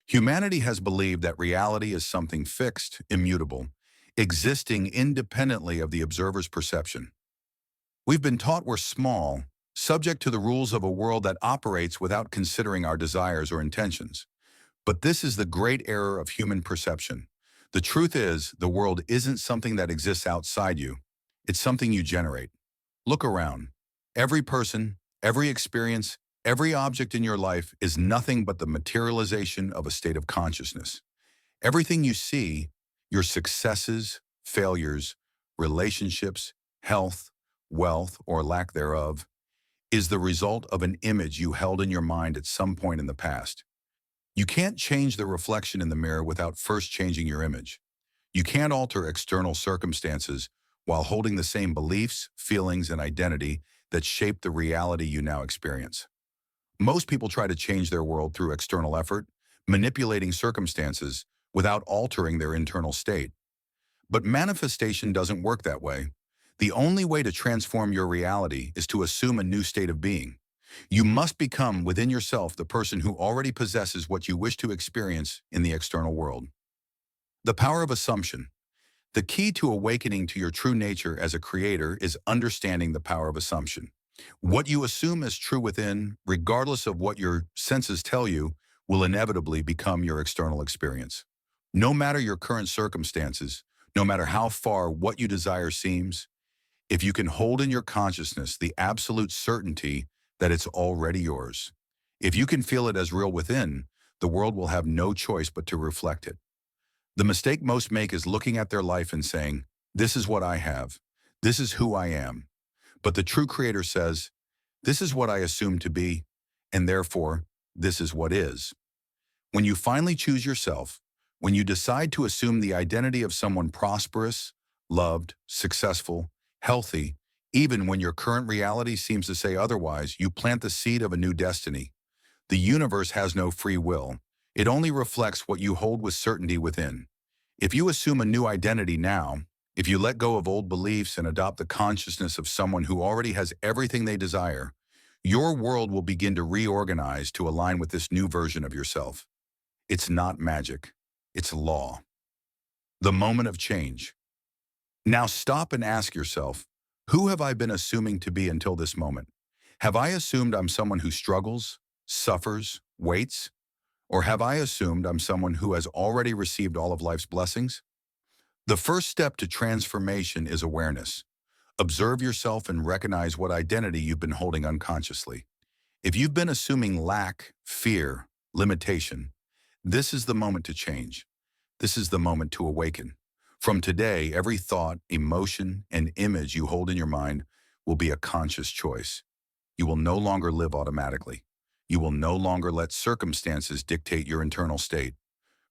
Humanity has believed that reality is something fixed, immutable, existing independently of the observer's perception. We've been taught we're small, subject to the rules of a world that operates without considering our desires or intentions. But this is the great error of human perception. The truth is, the world isn't something that exists outside you. It's something you generate. Look around. Every person, every experience, every object in your life is nothing but the materialization of a state of consciousness. Everything you see, your successes, failures, relationships, health, wealth, or lack thereof, is the result of an image you held in your mind at some point in the past. You can't change the reflection in the mirror without first changing your image. You can't alter external circumstances while holding the same beliefs, feelings, and identity that shape the reality you now experience. Most people try to change their world through external effort, manipulating circumstances without altering their internal state. But manifestation doesn't work that way. The only way to transform your reality is to assume a new state of being. You must become within yourself the person who already possesses what you wish to experience in the external world. The power of assumption. The key to awakening to your true nature as a creator is understanding the power of assumption. What you assume is true within, regardless of what your senses tell you, will inevitably become your external experience. No matter your current circumstances, no matter how far what you desire seems, if you can hold in your consciousness the absolute certainty that it's already yours, if you can feel it as real within, the world will have no choice but to reflect it. The mistake most make is looking at their life and saying, "This is what I have. This is who I am." But the true creator says, "This is what I assume to be, and therefore, this is what is." When you finally choose yourself, when you decide to assume the identity of someone prosperous, loved, successful, healthy, even when your current reality seems to say otherwise, you plant the seed of a new destiny. The universe has no free will. It only reflects what you hold with certainty within. If you assume a new identity now, if you let go of old beliefs and adopt the consciousness of someone who already has everything they desire, your world will begin to reorganize to align with this new version of yourself. It's not magic. It's law. The moment of change. Now stop and ask yourself, who have I been assuming to be until this moment? Have I assumed I'm someone who struggles, suffers, waits? Or have I assumed I'm someone who has already received all of life's blessings? The first step to transformation is awareness. Observe yourself and recognize what identity you've been holding unconsciously. If you've been assuming lack, fear, limitation, this is the moment to change. This is the moment to awaken. From today, every thought, emotion, and image you hold in your mind will be a conscious choice. You will no longer live automatically. You will no longer let circumstances dictate your internal state.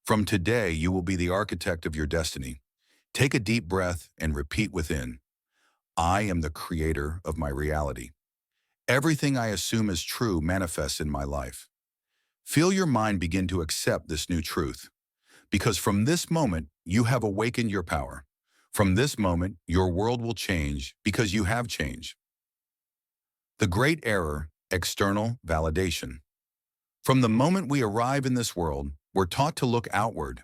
From today, you will be the architect of your destiny. Take a deep breath and repeat within, I am the creator of my reality. Everything I assume is true manifests in my life. Feel your mind begin to accept this new truth. Because from this moment, you have awakened your power. From this moment, your world will change because you have changed. The great error, external validation. From the moment we arrive in this world, we're taught to look outward.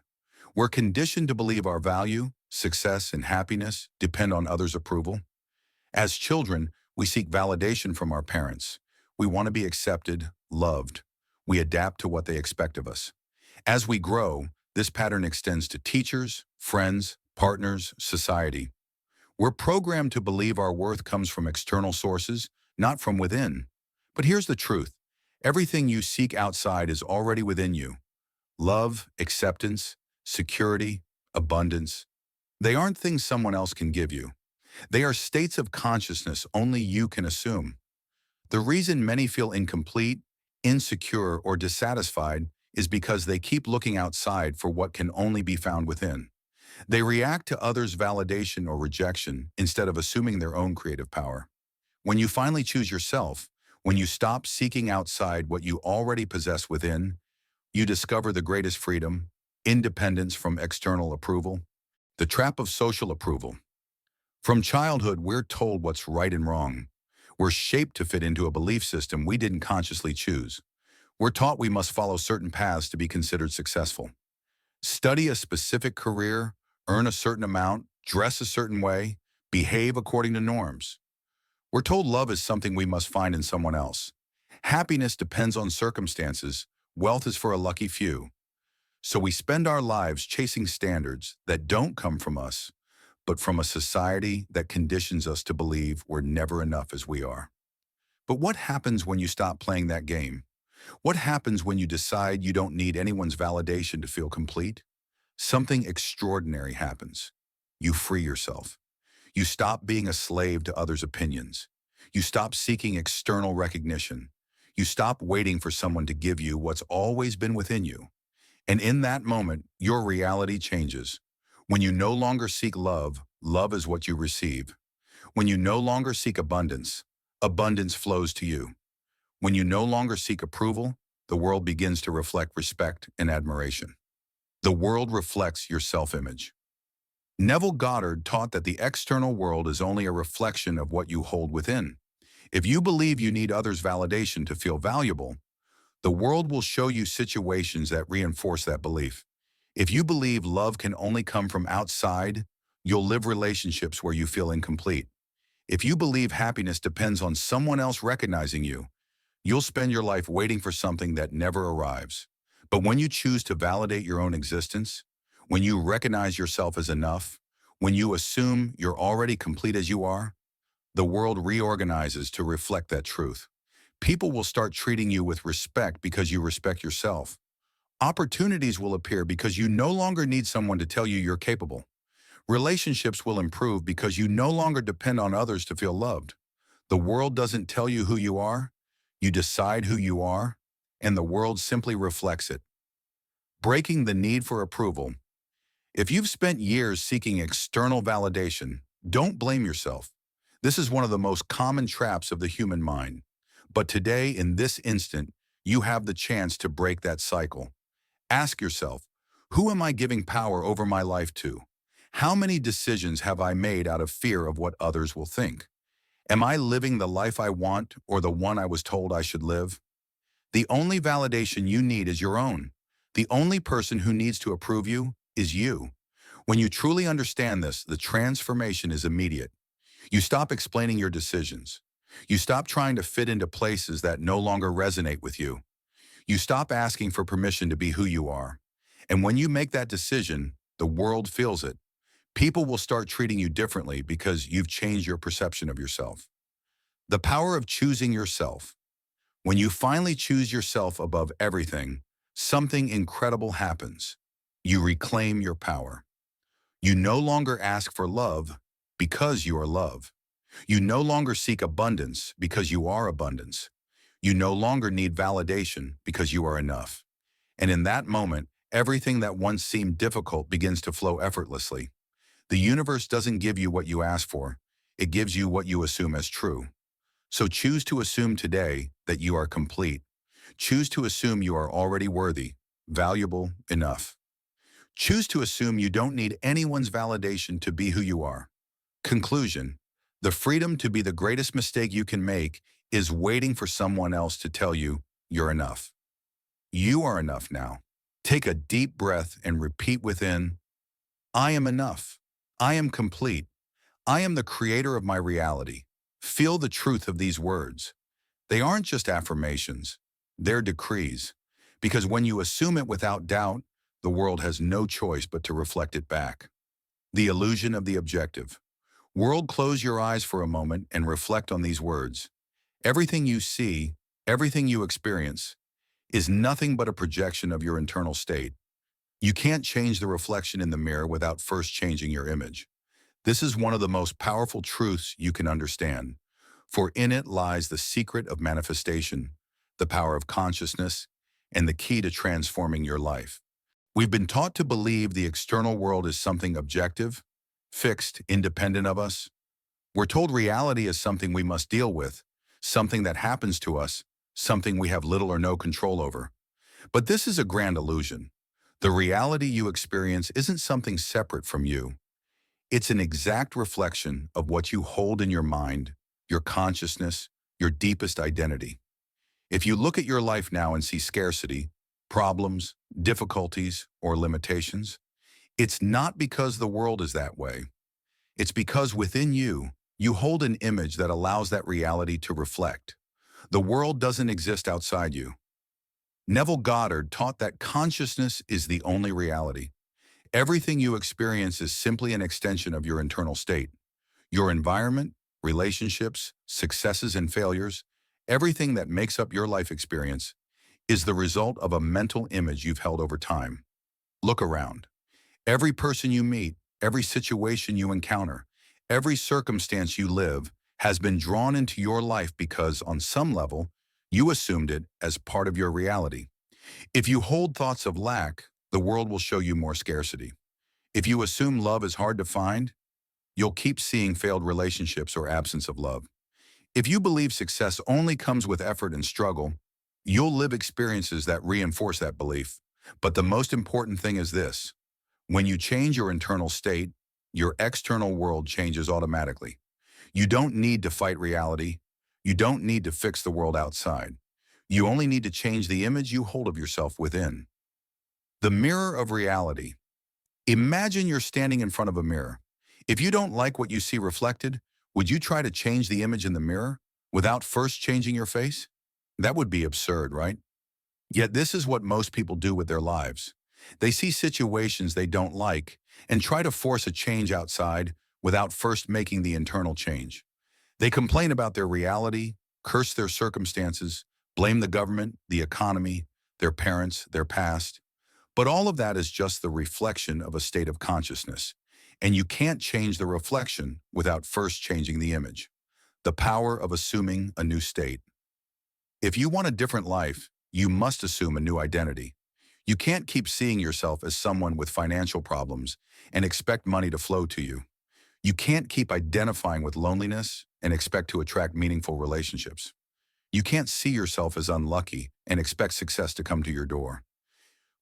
We're conditioned to believe our value, success, and happiness depend on others' approval. As children, we seek validation from our parents. We want to be accepted, loved. We adapt to what they expect of us. As we grow, this pattern extends to teachers, friends, partners, society. We're programmed to believe our worth comes from external sources, not from within. But here's the truth. Everything you seek outside is already within you. Love, acceptance, security, abundance. They aren't things someone else can give you. They are states of consciousness only you can assume. The reason many feel incomplete, insecure, or dissatisfied is because they keep looking outside for what can only be found within. They react to others' validation or rejection instead of assuming their own creative power. When you finally choose yourself, when you stop seeking outside what you already possess within, you discover the greatest freedom, independence from external approval, the trap of social approval. From childhood, we're told what's right and wrong. We're shaped to fit into a belief system we didn't consciously choose. We're taught we must follow certain paths to be considered successful. Study a specific career, earn a certain amount, dress a certain way, behave according to norms. We're told love is something we must find in someone else. Happiness depends on circumstances. Wealth is for a lucky few. So we spend our lives chasing standards that don't come from us, but from a society that conditions us to believe we're never enough as we are. But what happens when you stop playing that game? What happens when you decide you don't need anyone's validation to feel complete? Something extraordinary happens. You free yourself. You stop being a slave to others' opinions. You stop seeking external recognition. You stop waiting for someone to give you what's always been within you. And in that moment, your reality changes. When you no longer seek love, love is what you receive. When you no longer seek abundance, abundance flows to you. When you no longer seek approval, the world begins to reflect respect and admiration. The world reflects your self-image. Neville Goddard taught that the external world is only a reflection of what you hold within. If you believe you need others' validation to feel valuable, the world will show you situations that reinforce that belief. If you believe love can only come from outside, you'll live relationships where you feel incomplete. If you believe happiness depends on someone else recognizing you, you'll spend your life waiting for something that never arrives. But when you choose to validate your own existence, when you recognize yourself as enough, when you assume you're already complete as you are, the world reorganizes to reflect that truth. People will start treating you with respect because you respect yourself. Opportunities will appear because you no longer need someone to tell you you're capable. Relationships will improve because you no longer depend on others to feel loved. The world doesn't tell you who you are. You decide who you are, and the world simply reflects it. Breaking the need for approval. If you've spent years seeking external validation, don't blame yourself. This is one of the most common traps of the human mind. But today, in this instant, you have the chance to break that cycle. Ask yourself, who am I giving power over my life to? How many decisions have I made out of fear of what others will think? Am I living the life I want or the one I was told I should live? The only validation you need is your own. The only person who needs to approve you is you. When you truly understand this, the transformation is immediate. You stop explaining your decisions. You stop trying to fit into places that no longer resonate with you. You stop asking for permission to be who you are. And when you make that decision, the world feels it. People will start treating you differently because you've changed your perception of yourself. The power of choosing yourself. When you finally choose yourself above everything, something incredible happens. You reclaim your power. You no longer ask for love because you are love. You no longer seek abundance because you are abundance. You no longer need validation because you are enough. And in that moment, everything that once seemed difficult begins to flow effortlessly. The universe doesn't give you what you ask for. It gives you what you assume as true. So choose to assume today that you are complete. Choose to assume you are already worthy, valuable, enough. Choose to assume you don't need anyone's validation to be who you are. Conclusion: the freedom to be the greatest mistake you can make is waiting for someone else to tell you you're enough. You are enough now. Take a deep breath and repeat within, I am enough. I am complete. I am the creator of my reality. Feel the truth of these words. They aren't just affirmations. They're decrees. Because when you assume it without doubt, the world has no choice but to reflect it back. The illusion of the objective. World, close your eyes for a moment and reflect on these words. Everything you see, everything you experience, is nothing but a projection of your internal state. You can't change the reflection in the mirror without first changing your image. This is one of the most powerful truths you can understand, for in it lies the secret of manifestation, the power of consciousness, and the key to transforming your life. We've been taught to believe the external world is something objective, fixed, independent of us. We're told reality is something we must deal with, something that happens to us, something we have little or no control over. But this is a grand illusion. The reality you experience isn't something separate from you. It's an exact reflection of what you hold in your mind, your consciousness, your deepest identity. If you look at your life now and see scarcity, problems, difficulties, or limitations, it's not because the world is that way. It's because within you, you hold an image that allows that reality to reflect. The world doesn't exist outside you. Neville Goddard taught that consciousness is the only reality. Everything you experience is simply an extension of your internal state. Your environment, relationships, successes and failures, everything that makes up your life experience is the result of a mental image you've held over time. Look around. Every person you meet, every situation you encounter, every circumstance you live has been drawn into your life because, on some level, you assumed it as part of your reality. If you hold thoughts of lack, the world will show you more scarcity. If you assume love is hard to find, you'll keep seeing failed relationships or absence of love. If you believe success only comes with effort and struggle, you'll live experiences that reinforce that belief. But the most important thing is this: when you change your internal state, your external world changes automatically. You don't need to fight reality. You don't need to fix the world outside. You only need to change the image you hold of yourself within. The mirror of reality. Imagine you're standing in front of a mirror. If you don't like what you see reflected, would you try to change the image in the mirror without first changing your face? That would be absurd, right? Yet this is what most people do with their lives. They see situations they don't like and try to force a change outside without first making the internal change. They complain about their reality, curse their circumstances, blame the government, the economy, their parents, their past. But all of that is just the reflection of a state of consciousness. And you can't change the reflection without first changing the image. The power of assuming a new state. If you want a different life, you must assume a new identity. You can't keep seeing yourself as someone with financial problems and expect money to flow to you. You can't keep identifying with loneliness and expect to attract meaningful relationships. You can't see yourself as unlucky and expect success to come to your door.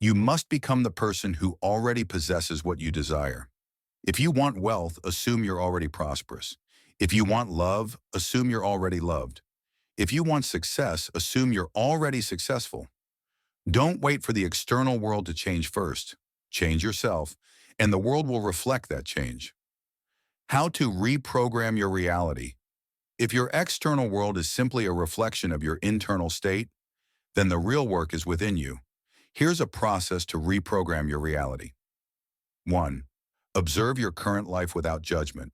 You must become the person who already possesses what you desire. If you want wealth, assume you're already prosperous. If you want love, assume you're already loved. If you want success, assume you're already successful. Don't wait for the external world to change first. Change yourself, and the world will reflect that change. How to reprogram your reality. If your external world is simply a reflection of your internal state, then the real work is within you. Here's a process to reprogram your reality. 1. Observe your current life without judgment.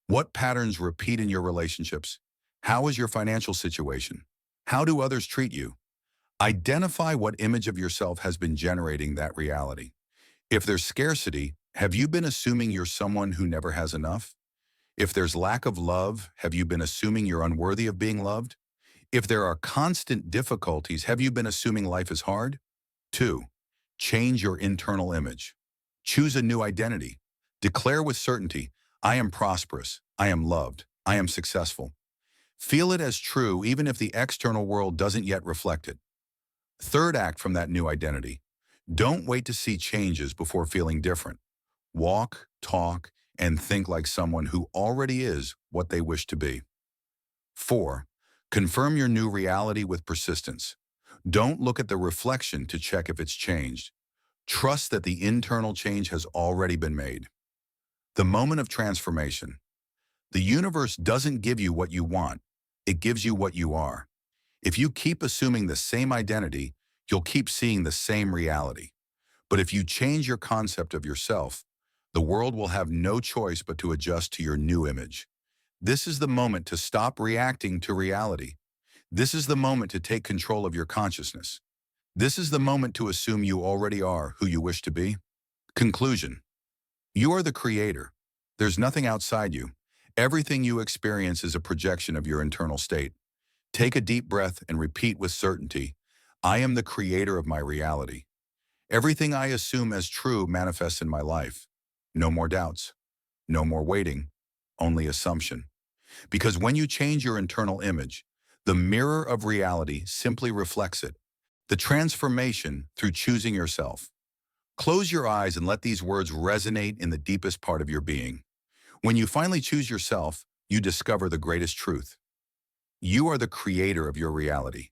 What patterns repeat in your relationships? How is your financial situation? How do others treat you? Identify what image of yourself has been generating that reality. If there's scarcity, have you been assuming you're someone who never has enough? If there's lack of love, have you been assuming you're unworthy of being loved? If there are constant difficulties, have you been assuming life is hard? 2. Change your internal image. Choose a new identity. Declare with certainty, I am prosperous, I am loved, I am successful. Feel it as true even if the external world doesn't yet reflect it. Third, act from that new identity. Don't wait to see changes before feeling different. Walk, talk, and think like someone who already is what they wish to be. 4. Confirm your new reality with persistence. Don't look at the reflection to check if it's changed. Trust that the internal change has already been made. The moment of transformation. The universe doesn't give you what you want. It gives you what you are. If you keep assuming the same identity, you'll keep seeing the same reality. But if you change your concept of yourself, the world will have no choice but to adjust to your new image. This is the moment to stop reacting to reality. This is the moment to take control of your consciousness. This is the moment to assume you already are who you wish to be. Conclusion. You are the creator. There's nothing outside you. Everything you experience is a projection of your internal state. Take a deep breath and repeat with certainty, I am the creator of my reality. Everything I assume as true manifests in my life. No more doubts. No more waiting. Only assumption. Because when you change your internal image, the mirror of reality simply reflects it. The transformation through choosing yourself. Close your eyes and let these words resonate in the deepest part of your being. When you finally choose yourself, you discover the greatest truth. You are the creator of your reality.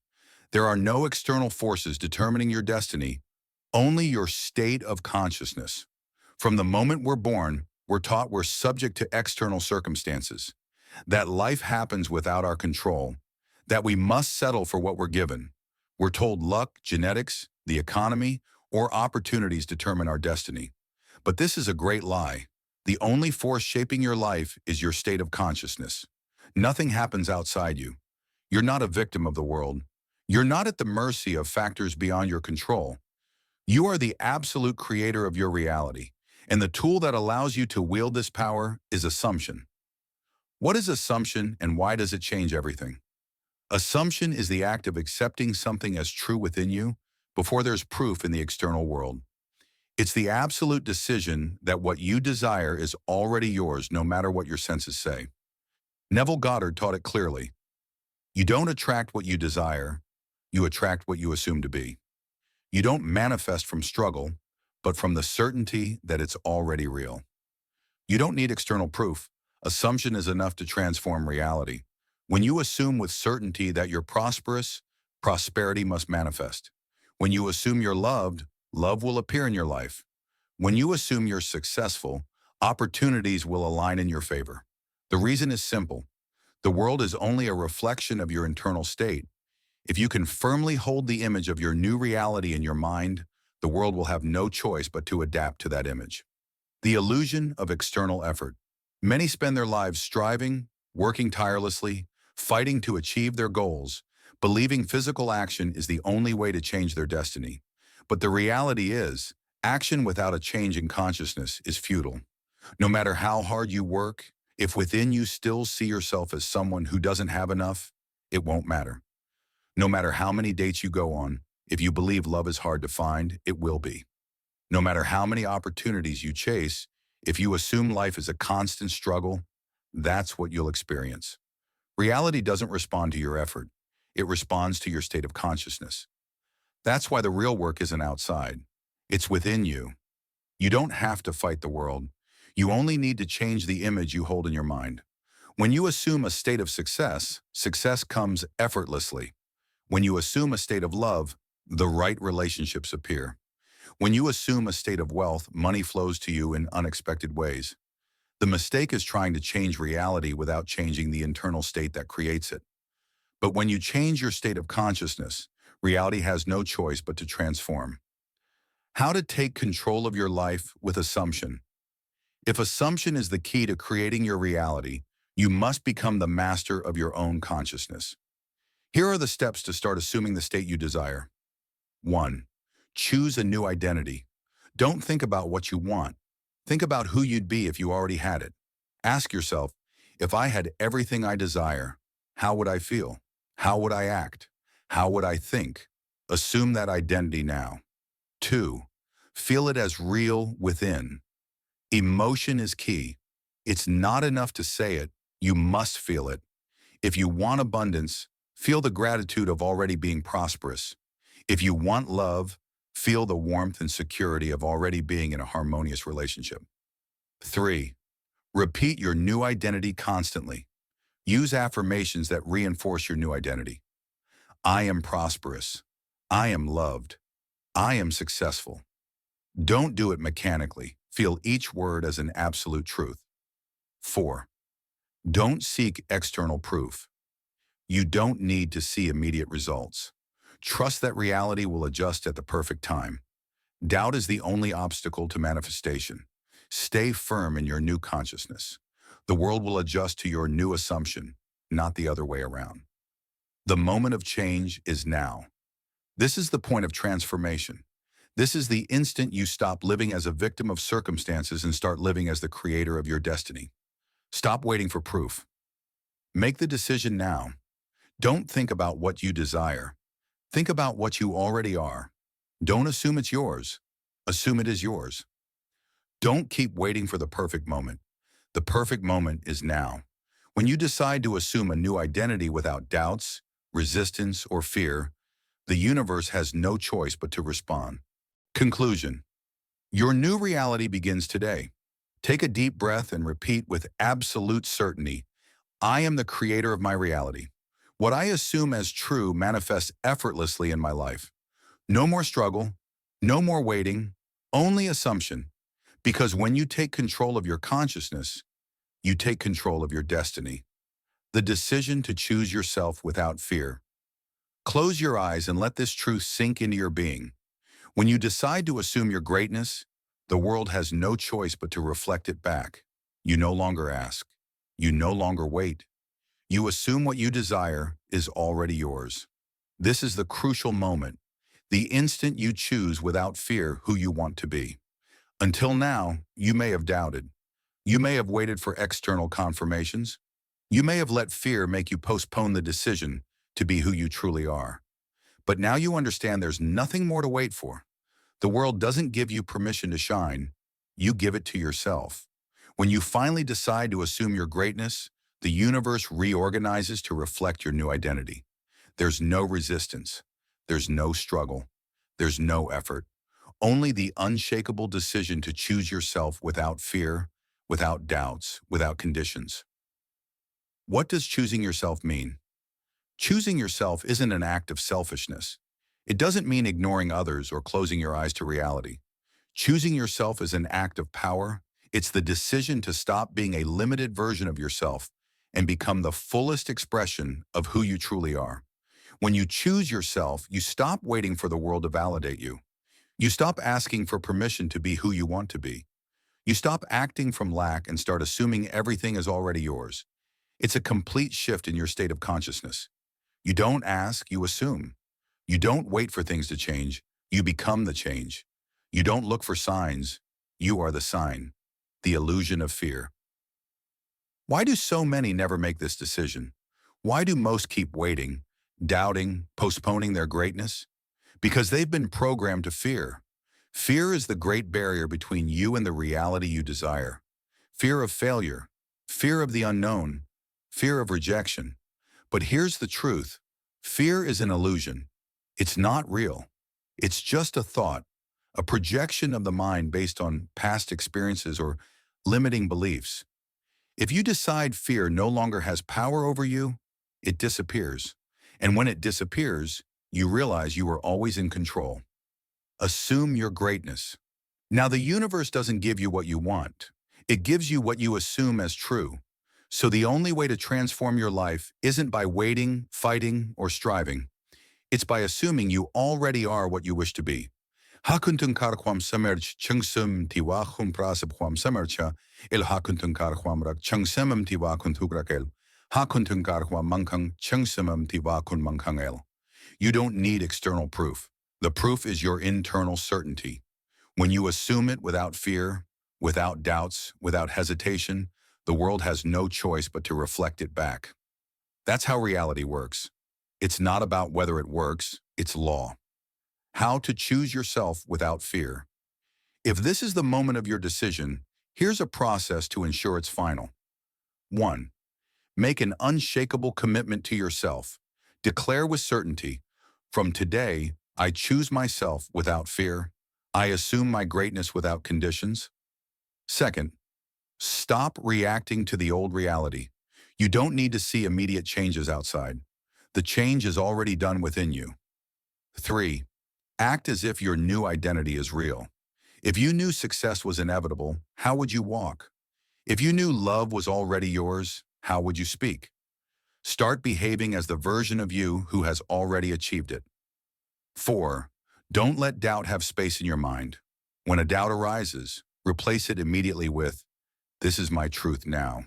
There are no external forces determining your destiny, only your state of consciousness. From the moment we're born, we're taught we're subject to external circumstances, that life happens without our control, that we must settle for what we're given. We're told luck, genetics, the economy, or opportunities determine our destiny. But this is a great lie. The only force shaping your life is your state of consciousness. Nothing happens outside you. You're not a victim of the world. You're not at the mercy of factors beyond your control. You are the absolute creator of your reality, and the tool that allows you to wield this power is assumption. What is assumption and why does it change everything? Assumption is the act of accepting something as true within you before there's proof in the external world. It's the absolute decision that what you desire is already yours no matter what your senses say. Neville Goddard taught it clearly. You don't attract what you desire, you attract what you assume to be. You don't manifest from struggle, but from the certainty that it's already real. You don't need external proof. Assumption is enough to transform reality. When you assume with certainty that you're prosperous, prosperity must manifest. When you assume you're loved, love will appear in your life. When you assume you're successful, opportunities will align in your favor. The reason is simple. The world is only a reflection of your internal state. If you can firmly hold the image of your new reality in your mind, the world will have no choice but to adapt to that image. The illusion of external effort. Many spend their lives striving, working tirelessly, fighting to achieve their goals, believing physical action is the only way to change their destiny. But the reality is, action without a change in consciousness is futile. No matter how hard you work, if within you still see yourself as someone who doesn't have enough, it won't matter. No matter how many dates you go on, if you believe love is hard to find, it will be. No matter how many opportunities you chase, if you assume life is a constant struggle, that's what you'll experience. Reality doesn't respond to your effort. It responds to your state of consciousness. That's why the real work isn't outside. It's within you. You don't have to fight the world. You only need to change the image you hold in your mind. When you assume a state of success, success comes effortlessly. When you assume a state of love, the right relationships appear. When you assume a state of wealth, money flows to you in unexpected ways. The mistake is trying to change reality without changing the internal state that creates it. But when you change your state of consciousness, reality has no choice but to transform. How to take control of your life with assumption. If assumption is the key to creating your reality, you must become the master of your own consciousness. Here are the steps to start assuming the state you desire. 1. Choose a new identity. Don't think about what you want. Think about who you'd be if you already had it. Ask yourself, if I had everything I desire, how would I feel? How would I act? How would I think? Assume that identity now. 2. Feel it as real within. Emotion is key. It's not enough to say it, you must feel it. If you want abundance, feel the gratitude of already being prosperous. If you want love, feel the warmth and security of already being in a harmonious relationship. 3. Repeat your new identity constantly. Use affirmations that reinforce your new identity. I am prosperous. I am loved. I am successful. Don't do it mechanically. Feel each word as an absolute truth. 4. Don't seek external proof. You don't need to see immediate results. Trust that reality will adjust at the perfect time. Doubt is the only obstacle to manifestation. Stay firm in your new consciousness. The world will adjust to your new assumption, not the other way around. The moment of change is now. This is the point of transformation. This is the instant you stop living as a victim of circumstances and start living as the creator of your destiny. Stop waiting for proof. Make the decision now. Don't think about what you desire. Think about what you already are. Don't assume it's yours. Assume it is yours. Don't keep waiting for the perfect moment. The perfect moment is now. When you decide to assume a new identity without doubts, resistance, or fear, the universe has no choice but to respond. Conclusion. Your new reality begins today. Take a deep breath and repeat with absolute certainty, I am the creator of my reality. What I assume as true manifests effortlessly in my life. No more struggle, no more waiting, only assumption. Because when you take control of your consciousness, you take control of your destiny. The decision to choose yourself without fear. Close your eyes and let this truth sink into your being. When you decide to assume your greatness, the world has no choice but to reflect it back. You no longer ask. You no longer wait. You assume what you desire is already yours. This is the crucial moment, the instant you choose without fear who you want to be. Until now, you may have doubted. You may have waited for external confirmations. You may have let fear make you postpone the decision to be who you truly are. But now you understand there's nothing more to wait for. The world doesn't give you permission to shine. You give it to yourself. When you finally decide to assume your greatness, the universe reorganizes to reflect your new identity. There's no resistance. There's no struggle. There's no effort. Only the unshakable decision to choose yourself without fear, without doubts, without conditions. What does choosing yourself mean? Choosing yourself isn't an act of selfishness. It doesn't mean ignoring others or closing your eyes to reality. Choosing yourself is an act of power. It's the decision to stop being a limited version of yourself and become the fullest expression of who you truly are. When you choose yourself, you stop waiting for the world to validate you. You stop asking for permission to be who you want to be. You stop acting from lack and start assuming everything is already yours. It's a complete shift in your state of consciousness. You don't ask, you assume. You don't wait for things to change, you become the change. You don't look for signs, you are the sign. The illusion of fear. Why do so many never make this decision? Why do most keep waiting, doubting, postponing their greatness? Because they've been programmed to fear. Fear is the great barrier between you and the reality you desire. Fear of failure, fear of the unknown, fear of rejection. But here's the truth. Fear is an illusion. It's not real. It's just a thought, a projection of the mind based on past experiences or limiting beliefs. If you decide fear no longer has power over you, it disappears. And when it disappears, you realize you were always in control. Assume your greatness. Now, the universe doesn't give you what you want. It gives you what you assume as true. So the only way to transform your life isn't by waiting, fighting, or striving. It's by assuming you already are what you wish to be. Hakuntun karkwam samerch chungsum tiwa khum prasab kwam samercha il hakuntun karkwam rak chungsemam tiwa kuntugrakel. Hakuntun karkwam mankang chungsemam tiwa kun mankangel. You don't need external proof. The proof is your internal certainty. When you assume it without fear, without doubts, without hesitation, the world has no choice but to reflect it back. That's how reality works. It's not about whether it works, it's law. How to choose yourself without fear. If this is the moment of your decision, here's a process to ensure it's final. 1. Make an unshakable commitment to yourself. Declare with certainty, from today, I choose myself without fear. I assume my greatness without conditions. 2. Stop reacting to the old reality. You don't need to see immediate changes outside. The change is already done within you. 3. Act as if your new identity is real. If you knew success was inevitable, how would you walk? If you knew love was already yours, how would you speak? Start behaving as the version of you who has already achieved it. 4. Don't let doubt have space in your mind. When a doubt arises, replace it immediately with, "This is my truth now.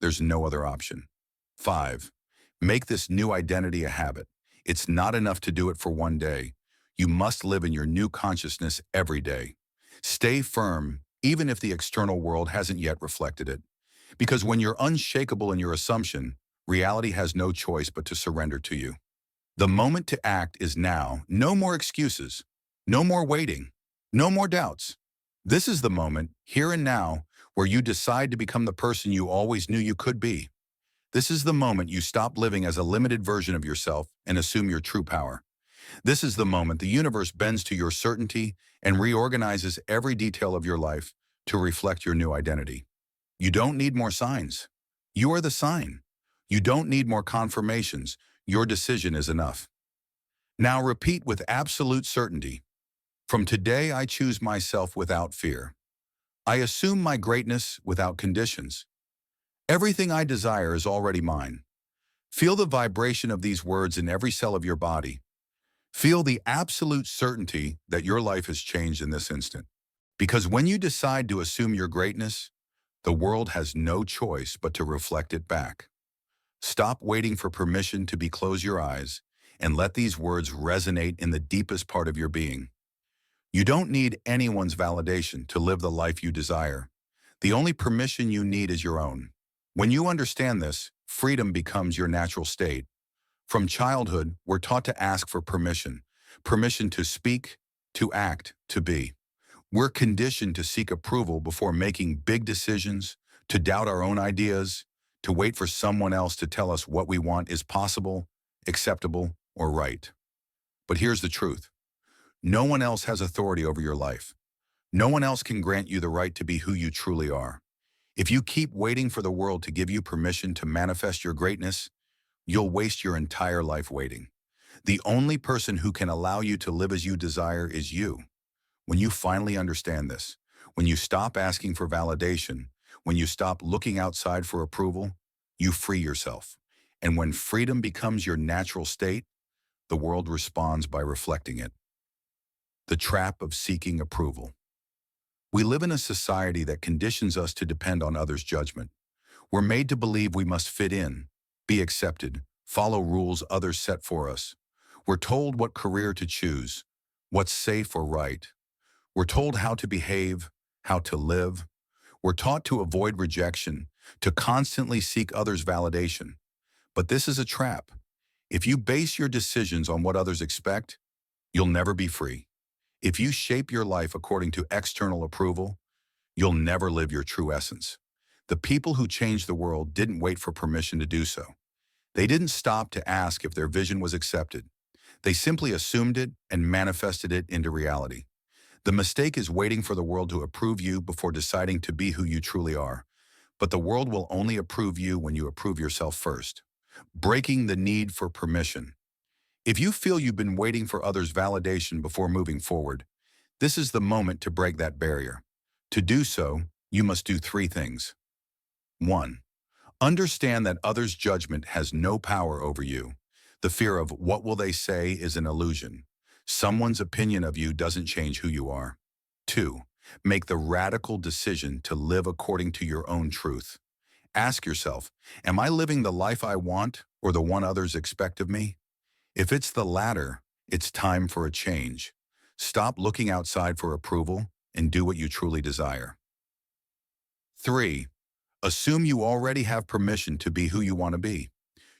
There's no other option." 5. Make this new identity a habit. It's not enough to do it for one day. You must live in your new consciousness every day. Stay firm, even if the external world hasn't yet reflected it. Because when you're unshakable in your assumption, reality has no choice but to surrender to you. The moment to act is now. No more excuses. No more waiting. No more doubts. This is the moment, here and now, where you decide to become the person you always knew you could be. This is the moment you stop living as a limited version of yourself and assume your true power. This is the moment the universe bends to your certainty and reorganizes every detail of your life to reflect your new identity. You don't need more signs. You are the sign. You don't need more confirmations. Your decision is enough. Now repeat with absolute certainty. From today, I choose myself without fear. I assume my greatness without conditions. Everything I desire is already mine. Feel the vibration of these words in every cell of your body. Feel the absolute certainty that your life has changed in this instant. Because when you decide to assume your greatness, the world has no choice but to reflect it back. Stop waiting for permission to close your eyes and let these words resonate in the deepest part of your being. You don't need anyone's validation to live the life you desire. The only permission you need is your own. When you understand this, freedom becomes your natural state. From childhood, we're taught to ask for permission. Permission to speak, to act, to be. We're conditioned to seek approval before making big decisions, to doubt our own ideas, to wait for someone else to tell us what we want is possible, acceptable, or right. But here's the truth. No one else has authority over your life. No one else can grant you the right to be who you truly are. If you keep waiting for the world to give you permission to manifest your greatness, you'll waste your entire life waiting. The only person who can allow you to live as you desire is you. When you finally understand this, when you stop asking for validation, when you stop looking outside for approval, you free yourself. And when freedom becomes your natural state, the world responds by reflecting it. The trap of seeking approval. We live in a society that conditions us to depend on others' judgment. We're made to believe we must fit in, be accepted, follow rules others set for us. We're told what career to choose, what's safe or right. We're told how to behave, how to live. We're taught to avoid rejection, to constantly seek others' validation. But this is a trap. If you base your decisions on what others expect, you'll never be free. If you shape your life according to external approval, you'll never live your true essence. The people who changed the world didn't wait for permission to do so. They didn't stop to ask if their vision was accepted. They simply assumed it and manifested it into reality. The mistake is waiting for the world to approve you before deciding to be who you truly are. But the world will only approve you when you approve yourself first. Breaking the need for permission. If you feel you've been waiting for others' validation before moving forward, this is the moment to break that barrier. To do so, you must do three things. 1. Understand that others' judgment has no power over you. The fear of what will they say is an illusion. Someone's opinion of you doesn't change who you are. 2. Make the radical decision to live according to your own truth. Ask yourself, am I living the life I want or the one others expect of me? If it's the latter, it's time for a change. Stop looking outside for approval and do what you truly desire. 3. Assume you already have permission to be who you want to be.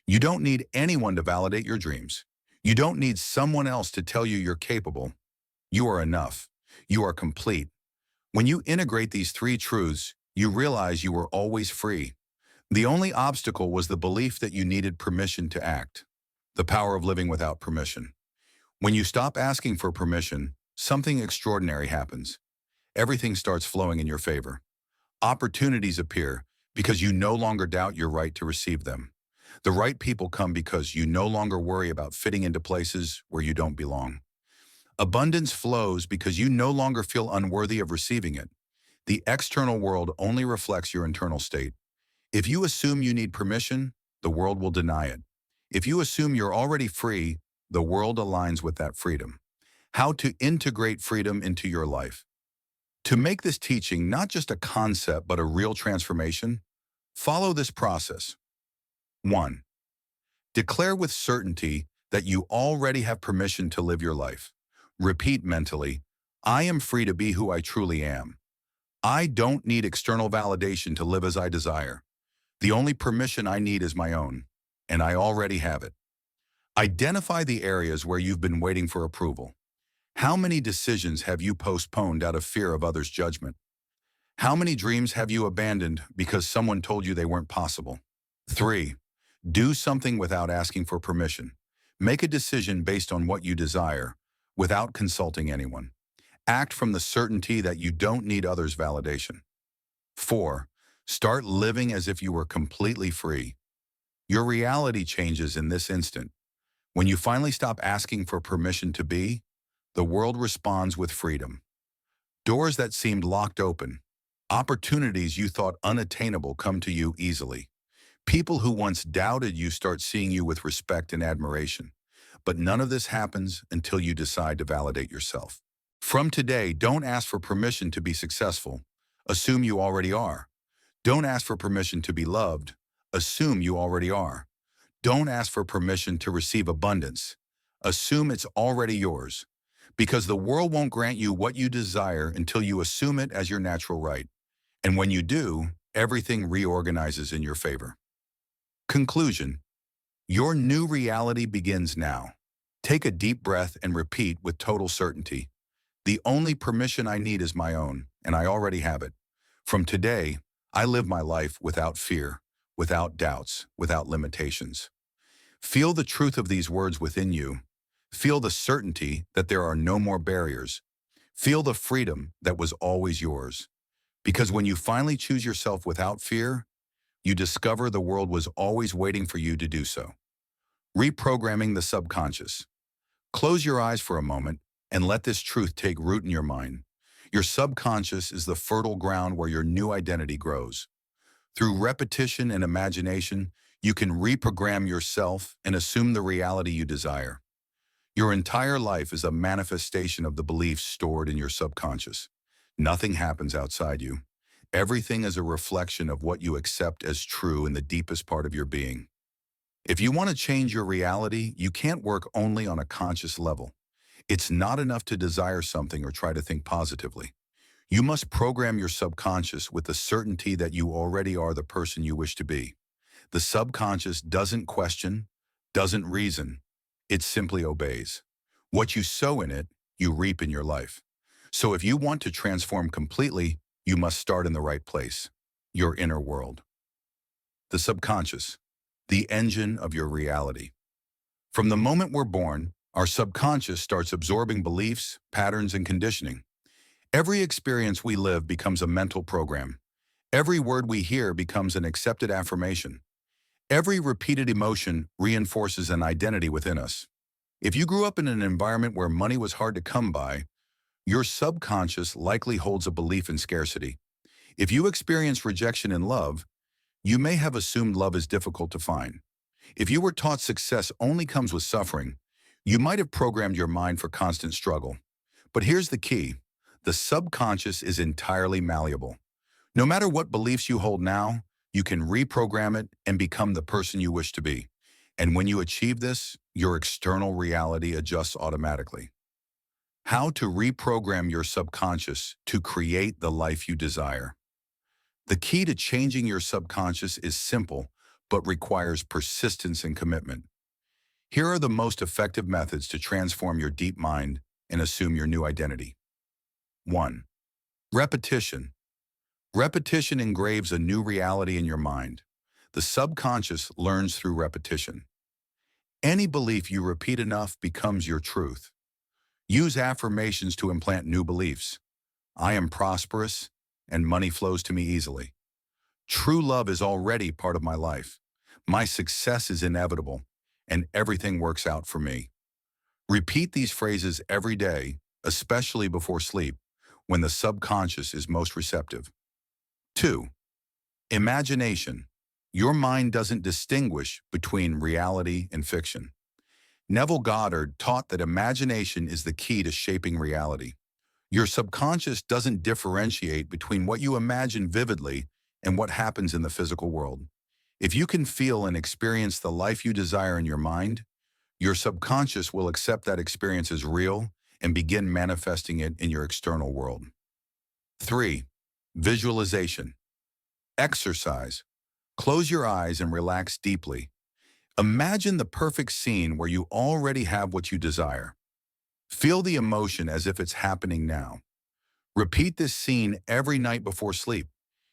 You don't need anyone to validate your dreams. You don't need someone else to tell you you're capable. You are enough. You are complete. When you integrate these three truths, you realize you were always free. The only obstacle was the belief that you needed permission to act. The power of living without permission. When you stop asking for permission, something extraordinary happens. Everything starts flowing in your favor. Opportunities appear because you no longer doubt your right to receive them. The right people come because you no longer worry about fitting into places where you don't belong. Abundance flows because you no longer feel unworthy of receiving it. The external world only reflects your internal state. If you assume you need permission, the world will deny it. If you assume you're already free, the world aligns with that freedom. How to integrate freedom into your life. To make this teaching not just a concept but a real transformation, follow this process. 1. Declare with certainty that you already have permission to live your life. Repeat mentally, I am free to be who I truly am. I don't need external validation to live as I desire. The only permission I need is my own, and I already have it. Identify the areas where you've been waiting for approval. How many decisions have you postponed out of fear of others' judgment? How many dreams have you abandoned because someone told you they weren't possible? 3. Do something without asking for permission. Make a decision based on what you desire, without consulting anyone. Act from the certainty that you don't need others' validation. 4. Start living as if you were completely free. Your reality changes in this instant. When you finally stop asking for permission to be, the world responds with freedom. Doors that seemed locked open, opportunities you thought unattainable come to you easily. People who once doubted you start seeing you with respect and admiration. But none of this happens until you decide to validate yourself. From today, don't ask for permission to be successful. Assume you already are. Don't ask for permission to be loved. Assume you already are. Don't ask for permission to receive abundance. Assume it's already yours. Because the world won't grant you what you desire until you assume it as your natural right. And when you do, everything reorganizes in your favor. Conclusion: your new reality begins now. Take a deep breath and repeat with total certainty. The only permission I need is my own, and I already have it. From today, I live my life without fear, without doubts, without limitations. Feel the truth of these words within you. Feel the certainty that there are no more barriers. Feel the freedom that was always yours. Because when you finally choose yourself without fear, you discover the world was always waiting for you to do so. Reprogramming the subconscious. Close your eyes for a moment and let this truth take root in your mind. Your subconscious is the fertile ground where your new identity grows. Through repetition and imagination, you can reprogram yourself and assume the reality you desire. Your entire life is a manifestation of the beliefs stored in your subconscious. Nothing happens outside you. Everything is a reflection of what you accept as true in the deepest part of your being. If you want to change your reality, you can't work only on a conscious level. It's not enough to desire something or try to think positively. You must program your subconscious with the certainty that you already are the person you wish to be. The subconscious doesn't question, doesn't reason. It simply obeys. What you sow in it, you reap in your life. So if you want to transform completely, you must start in the right place, your inner world. The subconscious, the engine of your reality. From the moment we're born, our subconscious starts absorbing beliefs, patterns, and conditioning. Every experience we live becomes a mental program. Every word we hear becomes an accepted affirmation. Every repeated emotion reinforces an identity within us. If you grew up in an environment where money was hard to come by, your subconscious likely holds a belief in scarcity. If you experience rejection in love, you may have assumed love is difficult to find. If you were taught success only comes with suffering, you might have programmed your mind for constant struggle. But here's the key: the subconscious is entirely malleable. No matter what beliefs you hold now, you can reprogram it and become the person you wish to be. And when you achieve this, your external reality adjusts automatically. How to reprogram your subconscious to create the life you desire. The key to changing your subconscious is simple, but requires persistence and commitment. Here are the most effective methods to transform your deep mind and assume your new identity. 1. Repetition. Repetition engraves a new reality in your mind. The subconscious learns through repetition. Any belief you repeat enough becomes your truth. Use affirmations to implant new beliefs. I am prosperous, and money flows to me easily. True love is already part of my life. My success is inevitable, and everything works out for me. Repeat these phrases every day, especially before sleep, when the subconscious is most receptive. 2. Imagination. Your mind doesn't distinguish between reality and fiction. Neville Goddard taught that imagination is the key to shaping reality. Your subconscious doesn't differentiate between what you imagine vividly and what happens in the physical world. If you can feel and experience the life you desire in your mind, your subconscious will accept that experience as real and begin manifesting it in your external world. 3. Visualization. Exercise. Close your eyes and relax deeply. Imagine the perfect scene where you already have what you desire. Feel the emotion as if it's happening now. Repeat this scene every night before sleep.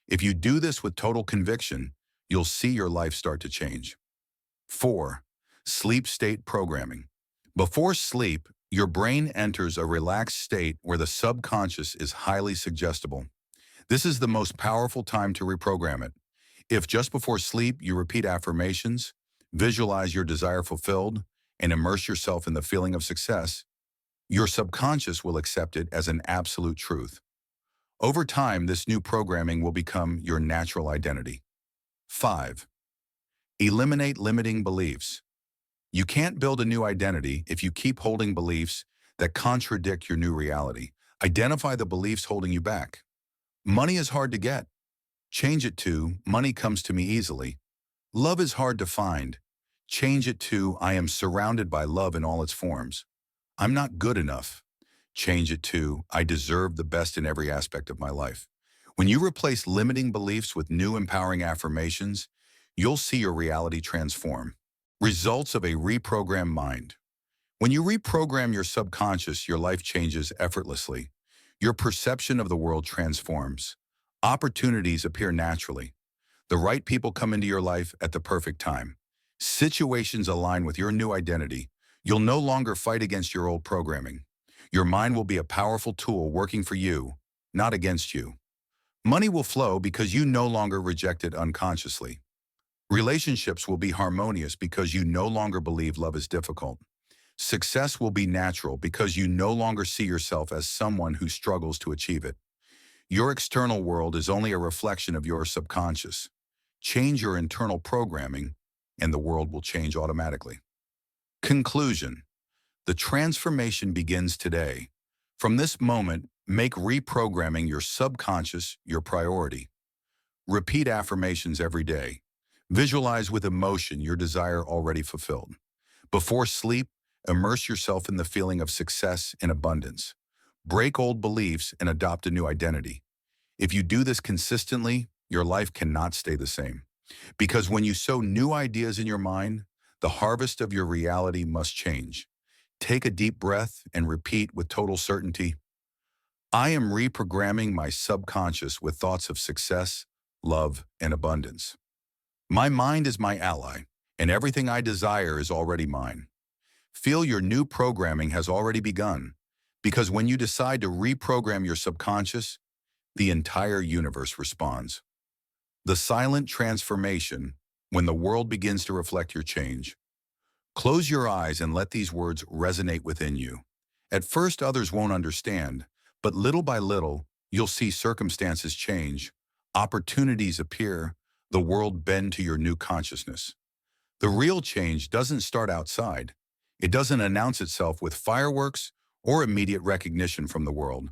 If you do this with total conviction, you'll see your life start to change. 4. Sleep state programming. Before sleep, your brain enters a relaxed state where the subconscious is highly suggestible. This is the most powerful time to reprogram it. If just before sleep you repeat affirmations, visualize your desire fulfilled, and immerse yourself in the feeling of success, your subconscious will accept it as an absolute truth. Over time, this new programming will become your natural identity. 5. Eliminate limiting beliefs. You can't build a new identity if you keep holding beliefs that contradict your new reality. Identify the beliefs holding you back. Money is hard to get. Change it to, money comes to me easily. Love is hard to find. Change it to, I am surrounded by love in all its forms. I'm not good enough. Change it to, I deserve the best in every aspect of my life. When you replace limiting beliefs with new empowering affirmations, you'll see your reality transform. Results of a reprogrammed mind. When you reprogram your subconscious, your life changes effortlessly. Your perception of the world transforms. Opportunities appear naturally. The right people come into your life at the perfect time. Situations align with your new identity. You'll no longer fight against your old programming. Your mind will be a powerful tool working for you, not against you. Money will flow because you no longer reject it unconsciously. Relationships will be harmonious because you no longer believe love is difficult. Success will be natural because you no longer see yourself as someone who struggles to achieve it. Your external world is only a reflection of your subconscious. Change your internal programming, and the world will change automatically. Conclusion. The transformation begins today. From this moment, make reprogramming your subconscious your priority. Repeat affirmations every day. Visualize with emotion your desire already fulfilled. Before sleep, immerse yourself in the feeling of success and abundance. Break old beliefs and adopt a new identity. If you do this consistently, your life cannot stay the same. Because when you sow new ideas in your mind, the harvest of your reality must change. Take a deep breath and repeat with total certainty, I am reprogramming my subconscious with thoughts of success, love, and abundance. My mind is my ally, and everything I desire is already mine. Feel your new programming has already begun, because when you decide to reprogram your subconscious, the entire universe responds. The silent transformation, when the world begins to reflect your change. Close your eyes and let these words resonate within you. At first, others won't understand, but little by little, you'll see circumstances change, opportunities appear, the world bend to your new consciousness. The real change doesn't start outside. It doesn't announce itself with fireworks or immediate recognition from the world.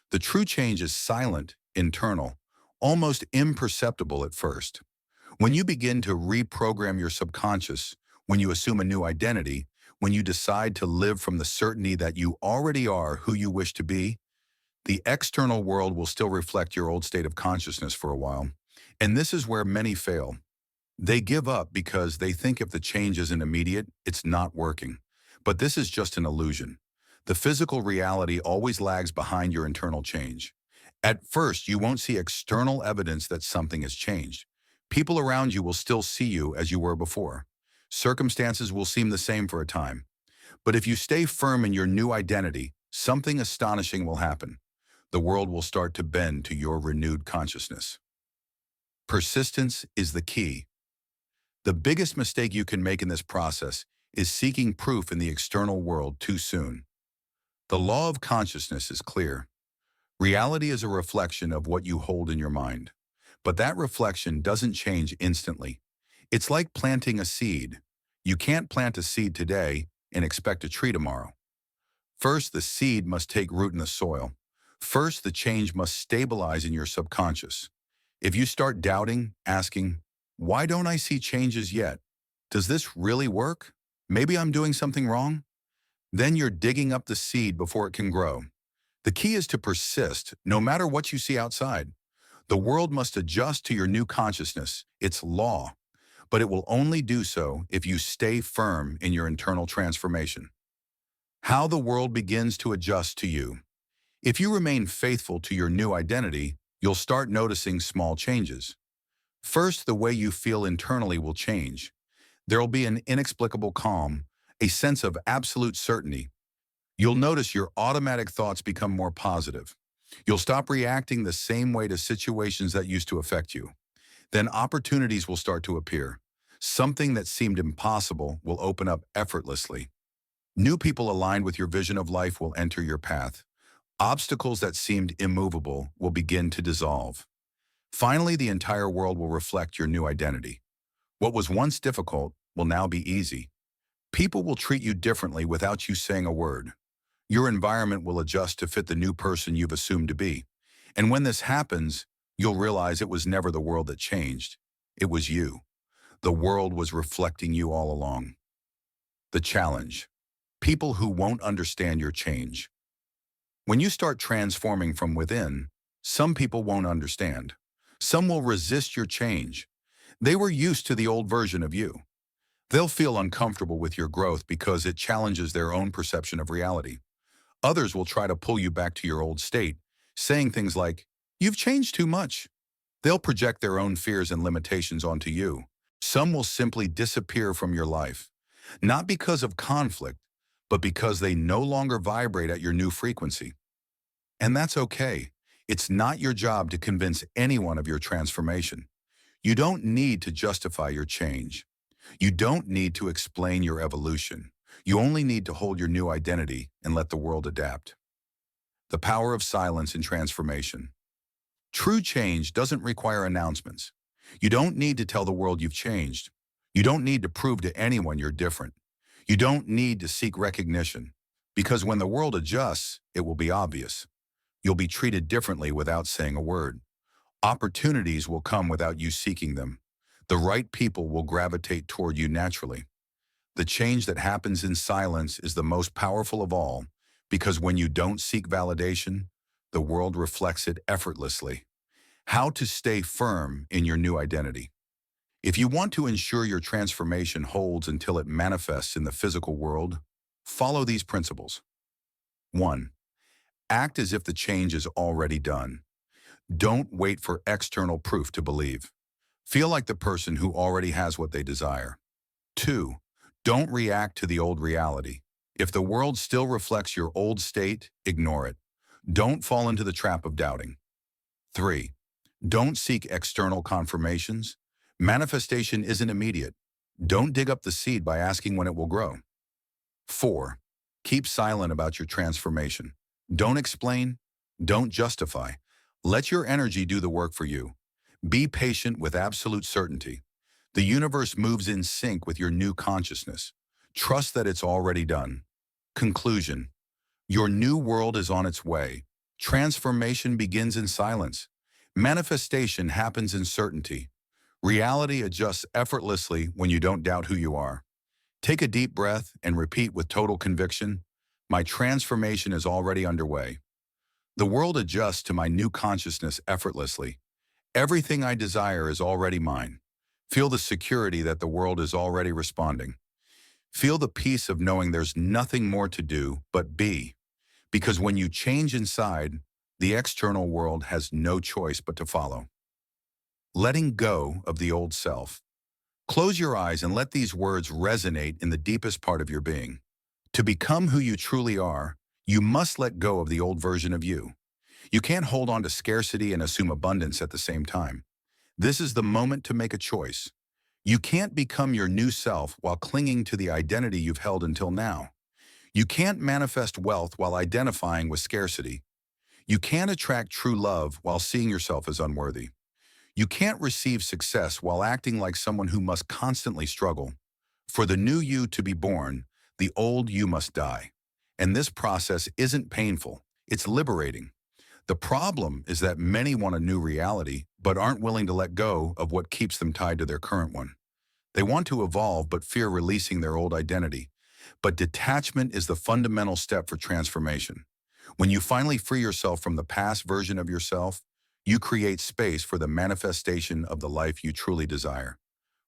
The true change is silent, internal, almost imperceptible at first. When you begin to reprogram your subconscious, when you assume a new identity, when you decide to live from the certainty that you already are who you wish to be, the external world will still reflect your old state of consciousness for a while. And this is where many fail. They give up because they think if the change isn't immediate, it's not working. But this is just an illusion. The physical reality always lags behind your internal change. At first, you won't see external evidence that something has changed. People around you will still see you as you were before. Circumstances will seem the same for a time. But if you stay firm in your new identity, something astonishing will happen. The world will start to bend to your renewed consciousness. Persistence is the key. The biggest mistake you can make in this process is seeking proof in the external world too soon. The law of consciousness is clear. Reality is a reflection of what you hold in your mind. But that reflection doesn't change instantly. It's like planting a seed. You can't plant a seed today and expect a tree tomorrow. First, the seed must take root in the soil. First, the change must stabilize in your subconscious. If you start doubting, asking, why don't I see changes yet? Does this really work? Maybe I'm doing something wrong? Then you're digging up the seed before it can grow. The key is to persist, no matter what you see outside. The world must adjust to your new consciousness. It's law. But it will only do so if you stay firm in your internal transformation. How the world begins to adjust to you. If you remain faithful to your new identity, you'll start noticing small changes. First, the way you feel internally will change. There'll be an inexplicable calm, a sense of absolute certainty. You'll notice your automatic thoughts become more positive. You'll stop reacting the same way to situations that used to affect you. Then opportunities will start to appear. Something that seemed impossible will open up effortlessly. New people aligned with your vision of life will enter your path. Obstacles that seemed immovable will begin to dissolve. Finally, the entire world will reflect your new identity. What was once difficult will now be easy. People will treat you differently without you saying a word. Your environment will adjust to fit the new person you've assumed to be. And when this happens, you'll realize it was never the world that changed. It was you. The world was reflecting you all along. The challenge. People who won't understand your change. When you start transforming from within, some people won't understand. Some will resist your change. They were used to the old version of you. They'll feel uncomfortable with your growth because it challenges their own perception of reality. Others will try to pull you back to your old state, saying things like, "You've changed too much." They'll project their own fears and limitations onto you. Some will simply disappear from your life, not because of conflict, but because they no longer vibrate at your new frequency. And that's okay. It's not your job to convince anyone of your transformation. You don't need to justify your change. You don't need to explain your evolution. You only need to hold your new identity and let the world adapt. The power of silence in transformation. True change doesn't require announcements. You don't need to tell the world you've changed. You don't need to prove to anyone you're different. You don't need to seek recognition, because when the world adjusts, it will be obvious. You'll be treated differently without saying a word. Opportunities will come without you seeking them. The right people will gravitate toward you naturally. The change that happens in silence is the most powerful of all, because when you don't seek validation, the world reflects it effortlessly. How to stay firm in your new identity. If you want to ensure your transformation holds until it manifests in the physical world, follow these principles. 1. Act as if the change is already done. Don't wait for external proof to believe. Feel like the person who already has what they desire. 2. Don't react to the old reality. If the world still reflects your old state, ignore it. Don't fall into the trap of doubting. 3. Don't seek external confirmations. Manifestation isn't immediate. Don't dig up the seed by asking when it will grow. 4. Keep silent about your transformation. Don't explain. Don't justify. Let your energy do the work for you. Be patient with absolute certainty. The universe moves in sync with your new consciousness. Trust that it's already done. Conclusion. Your new world is on its way. Transformation begins in silence. Manifestation happens in certainty. Reality adjusts effortlessly when you don't doubt who you are. Take a deep breath and repeat with total conviction, "My transformation is already underway." The world adjusts to my new consciousness effortlessly. Everything I desire is already mine. Feel the security that the world is already responding. Feel the peace of knowing there's nothing more to do but be. Because when you change inside, the external world has no choice but to follow. Letting go of the old self. Close your eyes and let these words resonate in the deepest part of your being. To become who you truly are, you must let go of the old version of you. You can't hold on to scarcity and assume abundance at the same time. This is the moment to make a choice. You can't become your new self while clinging to the identity you've held until now. You can't manifest wealth while identifying with scarcity. You can't attract true love while seeing yourself as unworthy. You can't receive success while acting like someone who must constantly struggle. For the new you to be born, the old you must die. And this process isn't painful, it's liberating. The problem is that many want a new reality, but aren't willing to let go of what keeps them tied to their current one. They want to evolve, but fear releasing their old identity. But detachment is the fundamental step for transformation. When you finally free yourself from the past version of yourself, you create space for the manifestation of the life you truly desire.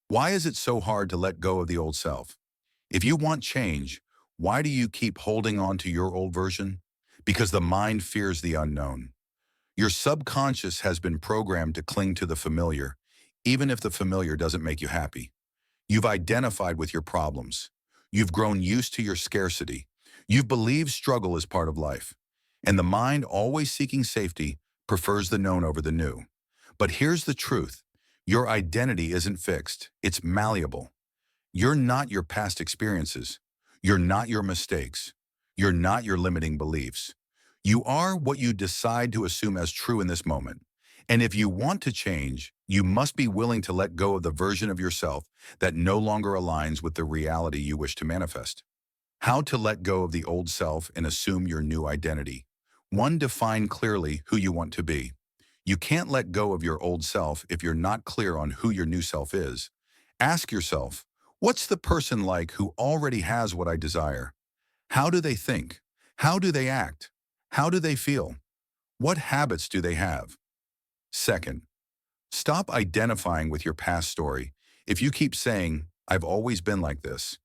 Why is it so hard to let go of the old self? If you want change, why do you keep holding on to your old version? Because the mind fears the unknown. Your subconscious has been programmed to cling to the familiar, even if the familiar doesn't make you happy. You've identified with your problems. You've grown used to your scarcity. You've believed struggle is part of life. And the mind, always seeking safety, prefers the known over the new. But here's the truth. Your identity isn't fixed, it's malleable. You're not your past experiences. You're not your mistakes. You're not your limiting beliefs. You are what you decide to assume as true in this moment. And if you want to change, you must be willing to let go of the version of yourself that no longer aligns with the reality you wish to manifest. How to let go of the old self and assume your new identity. 1. Define clearly who you want to be. You can't let go of your old self if you're not clear on who your new self is. Ask yourself, what's the person like who already has what I desire? How do they think? How do they act? How do they feel? What habits do they have? Second, stop identifying with your past story. If you keep saying, I've always been like this,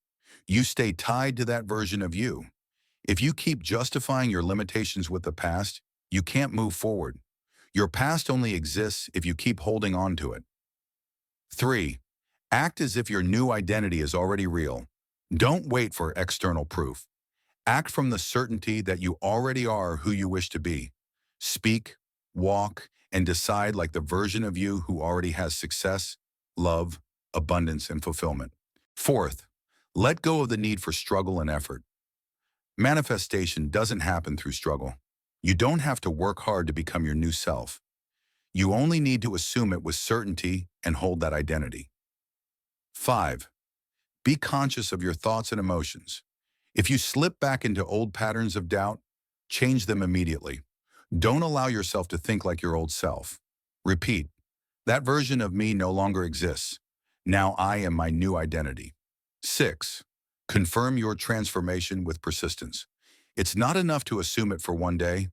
you stay tied to that version of you. If you keep justifying your limitations with the past, you can't move forward. Your past only exists if you keep holding on to it. 3. Act as if your new identity is already real. Don't wait for external proof. Act from the certainty that you already are who you wish to be. Speak, walk, and decide like the version of you who already has success, love, abundance, and fulfillment. 4th, let go of the need for struggle and effort. Manifestation doesn't happen through struggle. You don't have to work hard to become your new self. You only need to assume it with certainty and hold that identity. 5. Be conscious of your thoughts and emotions. If you slip back into old patterns of doubt, change them immediately. Don't allow yourself to think like your old self. Repeat, that version of me no longer exists. Now I am my new identity. 6. Confirm your transformation with persistence. It's not enough to assume it for one day.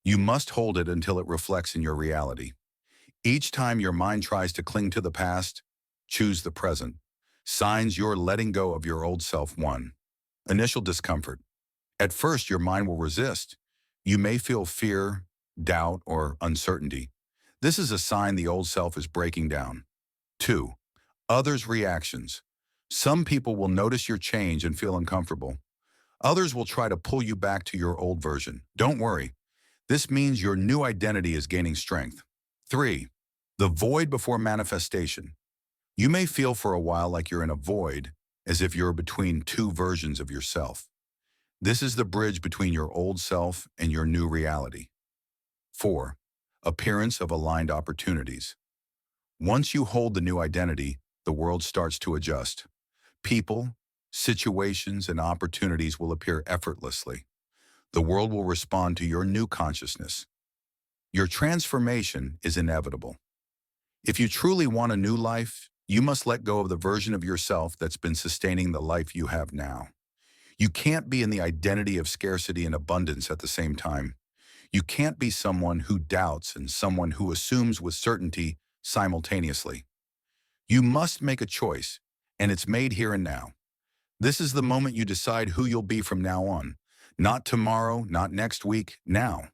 You must hold it until it reflects in your reality. Each time your mind tries to cling to the past, choose the present. Signs you're letting go of your old self. 1. Initial discomfort. At first, your mind will resist. You may feel fear, doubt, or uncertainty. This is a sign the old self is breaking down. 2. Others' reactions. Some people will notice your change and feel uncomfortable. Others will try to pull you back to your old version. Don't worry. This means your new identity is gaining strength. 3. The void before manifestation. You may feel for a while like you're in a void, as if you're between two versions of yourself. This is the bridge between your old self and your new reality. 4. Appearance of aligned opportunities. Once you hold the new identity, the world starts to adjust. People, situations, and opportunities will appear effortlessly. The world will respond to your new consciousness. Your transformation is inevitable. If you truly want a new life, you must let go of the version of yourself that's been sustaining the life you have now. You can't be in the identity of scarcity and abundance at the same time. You can't be someone who doubts and someone who assumes with certainty simultaneously. You must make a choice, and it's made here and now. This is the moment you decide who you'll be from now on. Not tomorrow, not next week, now.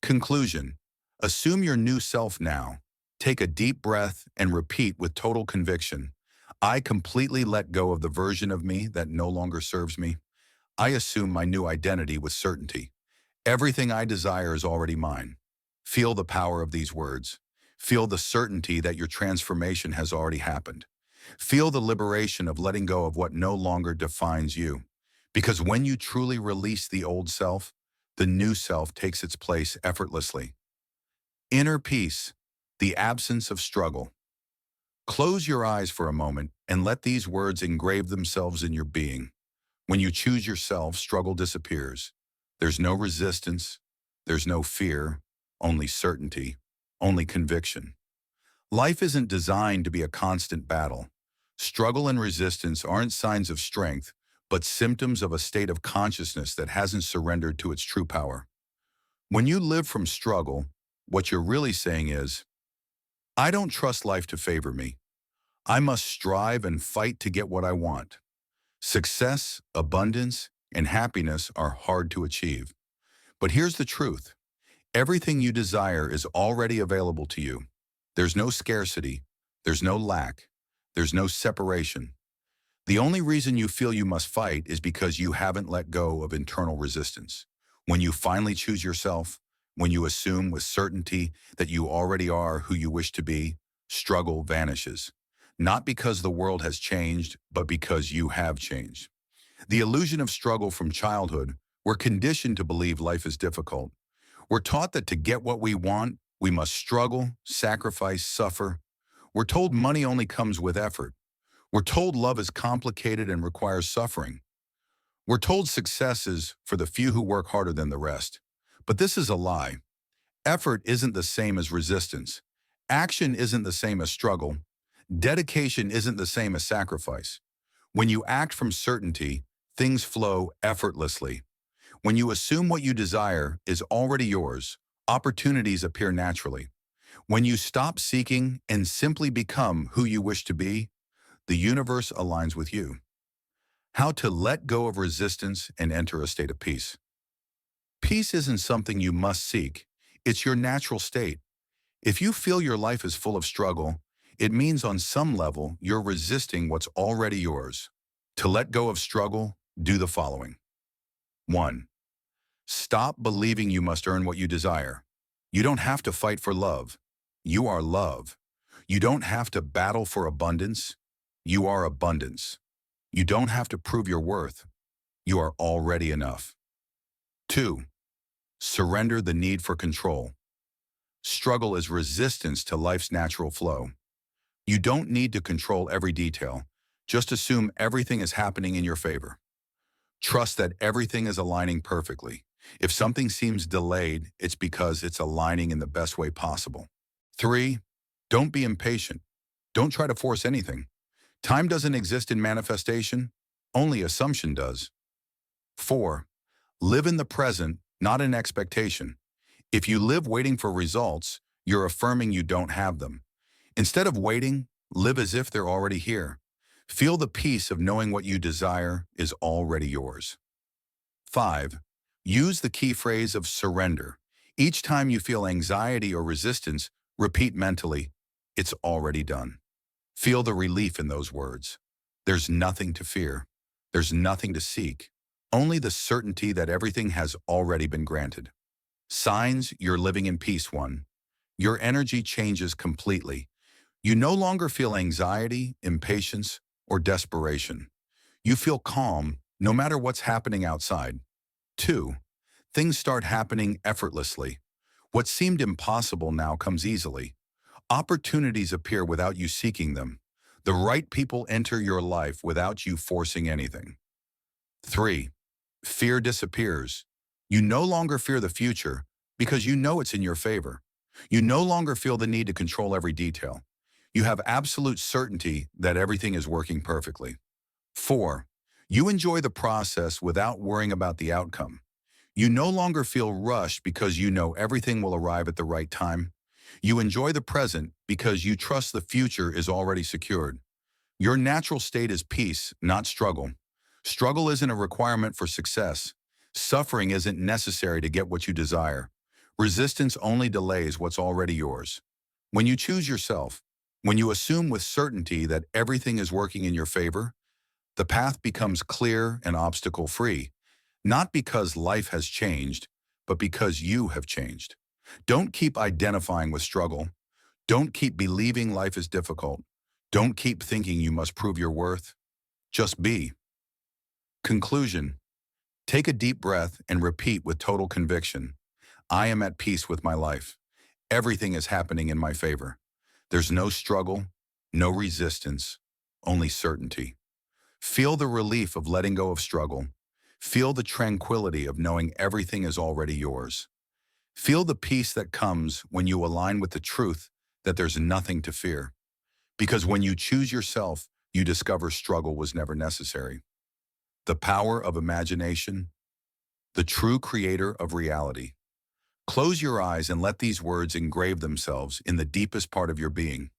Conclusion. Assume your new self now. Take a deep breath and repeat with total conviction. I completely let go of the version of me that no longer serves me. I assume my new identity with certainty. Everything I desire is already mine. Feel the power of these words. Feel the certainty that your transformation has already happened. Feel the liberation of letting go of what no longer defines you. Because when you truly release the old self, the new self takes its place effortlessly. Inner peace, the absence of struggle. Close your eyes for a moment and let these words engrave themselves in your being. When you choose yourself, struggle disappears. There's no resistance, there's no fear, only certainty, only conviction. Life isn't designed to be a constant battle. Struggle and resistance aren't signs of strength, but symptoms of a state of consciousness that hasn't surrendered to its true power. When you live from struggle, what you're really saying is, I don't trust life to favor me. I must strive and fight to get what I want. Success, abundance, and happiness are hard to achieve. But here's the truth. Everything you desire is already available to you. There's no scarcity, there's no lack, there's no separation. The only reason you feel you must fight is because you haven't let go of internal resistance. When you finally choose yourself, when you assume with certainty that you already are who you wish to be, struggle vanishes. Not because the world has changed, but because you have changed. The illusion of struggle from childhood, we're conditioned to believe life is difficult. We're taught that to get what we want, we must struggle, sacrifice, suffer. We're told money only comes with effort. We're told love is complicated and requires suffering. We're told success is for the few who work harder than the rest. But this is a lie. Effort isn't the same as resistance. Action isn't the same as struggle. Dedication isn't the same as sacrifice. When you act from certainty, things flow effortlessly. When you assume what you desire is already yours, opportunities appear naturally. When you stop seeking and simply become who you wish to be, the universe aligns with you. How to let go of resistance and enter a state of peace. Peace isn't something you must seek. It's your natural state. If you feel your life is full of struggle, it means on some level you're resisting what's already yours. To let go of struggle, do the following. 1. Stop believing you must earn what you desire. You don't have to fight for love. You are love. You don't have to battle for abundance. You are abundance. You don't have to prove your worth. You are already enough. 2. Surrender the need for control. Struggle is resistance to life's natural flow. You don't need to control every detail. Just assume everything is happening in your favor. Trust that everything is aligning perfectly. If something seems delayed, it's because it's aligning in the best way possible. 3. Don't be impatient. Don't try to force anything. Time doesn't exist in manifestation, only assumption does. 4. Live in the present, not in expectation. If you live waiting for results, you're affirming you don't have them. Instead of waiting, live as if they're already here. Feel the peace of knowing what you desire is already yours. 5. Use the key phrase of surrender. Each time you feel anxiety or resistance, repeat mentally, "It's already done." Feel the relief in those words. There's nothing to fear. There's nothing to seek. Only the certainty that everything has already been granted. Signs you're living in peace. 1. Your energy changes completely. You no longer feel anxiety, impatience, or desperation. You feel calm no matter what's happening outside. 2. Things start happening effortlessly. What seemed impossible now comes easily. Opportunities appear without you seeking them. The right people enter your life without you forcing anything. 3. Fear disappears. You no longer fear the future because you know it's in your favor. You no longer feel the need to control every detail. You have absolute certainty that everything is working perfectly. 4. You enjoy the process without worrying about the outcome. You no longer feel rushed because you know everything will arrive at the right time. You enjoy the present because you trust the future is already secured. Your natural state is peace, not struggle. Struggle isn't a requirement for success. Suffering isn't necessary to get what you desire. Resistance only delays what's already yours. When you choose yourself, when you assume with certainty that everything is working in your favor, the path becomes clear and obstacle-free, not because life has changed, but because you have changed. Don't keep identifying with struggle. Don't keep believing life is difficult. Don't keep thinking you must prove your worth. Just be. Conclusion. Take a deep breath and repeat with total conviction. I am at peace with my life. Everything is happening in my favor. There's no struggle, no resistance, only certainty. Feel the relief of letting go of struggle. Feel the tranquility of knowing everything is already yours. Feel the peace that comes when you align with the truth that there's nothing to fear. Because when you choose yourself, you discover struggle was never necessary. The power of imagination, the true creator of reality. Close your eyes and let these words engrave themselves in the deepest part of your being.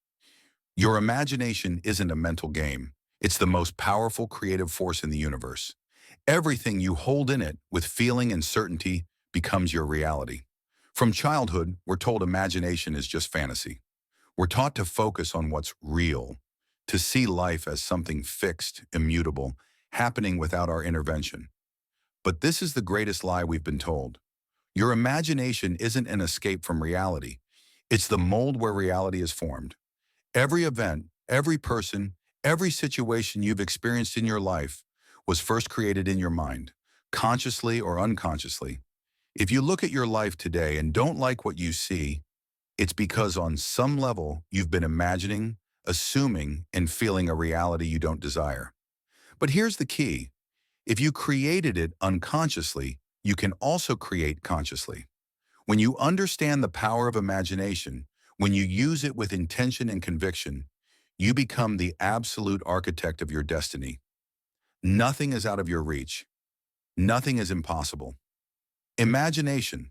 Your imagination isn't a mental game. It's the most powerful creative force in the universe. Everything you hold in it with feeling and certainty becomes your reality. From childhood, we're told imagination is just fantasy. We're taught to focus on what's real, to see life as something fixed, immutable, happening without our intervention. But this is the greatest lie we've been told. Your imagination isn't an escape from reality. It's the mold where reality is formed. Every event, every person, every situation you've experienced in your life was first created in your mind, consciously or unconsciously. If you look at your life today and don't like what you see, it's because on some level you've been imagining, assuming, and feeling a reality you don't desire. But here's the key. If you created it unconsciously, you can also create consciously. When you understand the power of imagination, when you use it with intention and conviction, you become the absolute architect of your destiny. Nothing is out of your reach. Nothing is impossible. Imagination,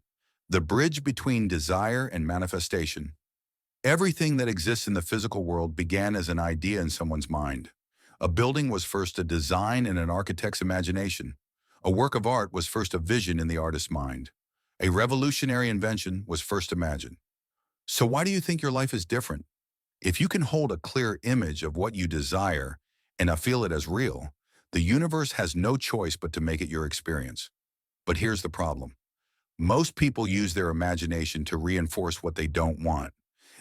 the bridge between desire and manifestation. Everything that exists in the physical world began as an idea in someone's mind. A building was first a design in an architect's imagination. A work of art was first a vision in the artist's mind. A revolutionary invention was first imagined. So why do you think your life is different? If you can hold a clear image of what you desire and feel it as real, the universe has no choice but to make it your experience. But here's the problem. Most people use their imagination to reinforce what they don't want.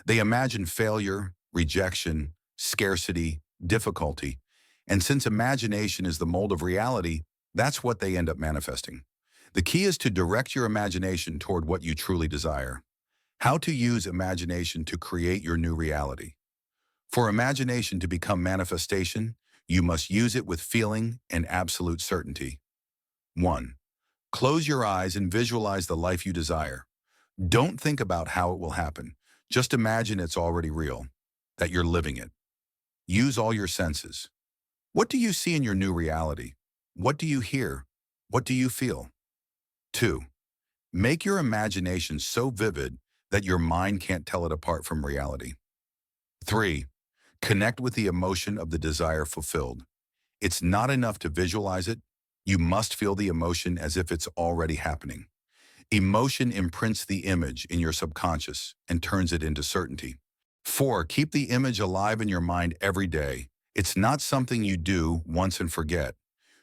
They imagine failure, rejection, scarcity, difficulty, and since imagination is the mold of reality, that's what they end up manifesting. The key is to direct your imagination toward what you truly desire. How to use imagination to create your new reality. For imagination to become manifestation, you must use it with feeling and absolute certainty. 1. Close your eyes and visualize the life you desire. Don't think about how it will happen. Just imagine it's already real, that you're living it. Use all your senses. What do you see in your new reality? What do you hear? What do you feel? 2. Make your imagination so vivid that your mind can't tell it apart from reality. 3. Connect with the emotion of the desire fulfilled. It's not enough to visualize it. You must feel the emotion as if it's already happening. Emotion imprints the image in your subconscious and turns it into certainty. 4. Keep the image alive in your mind every day. It's not something you do once and forget.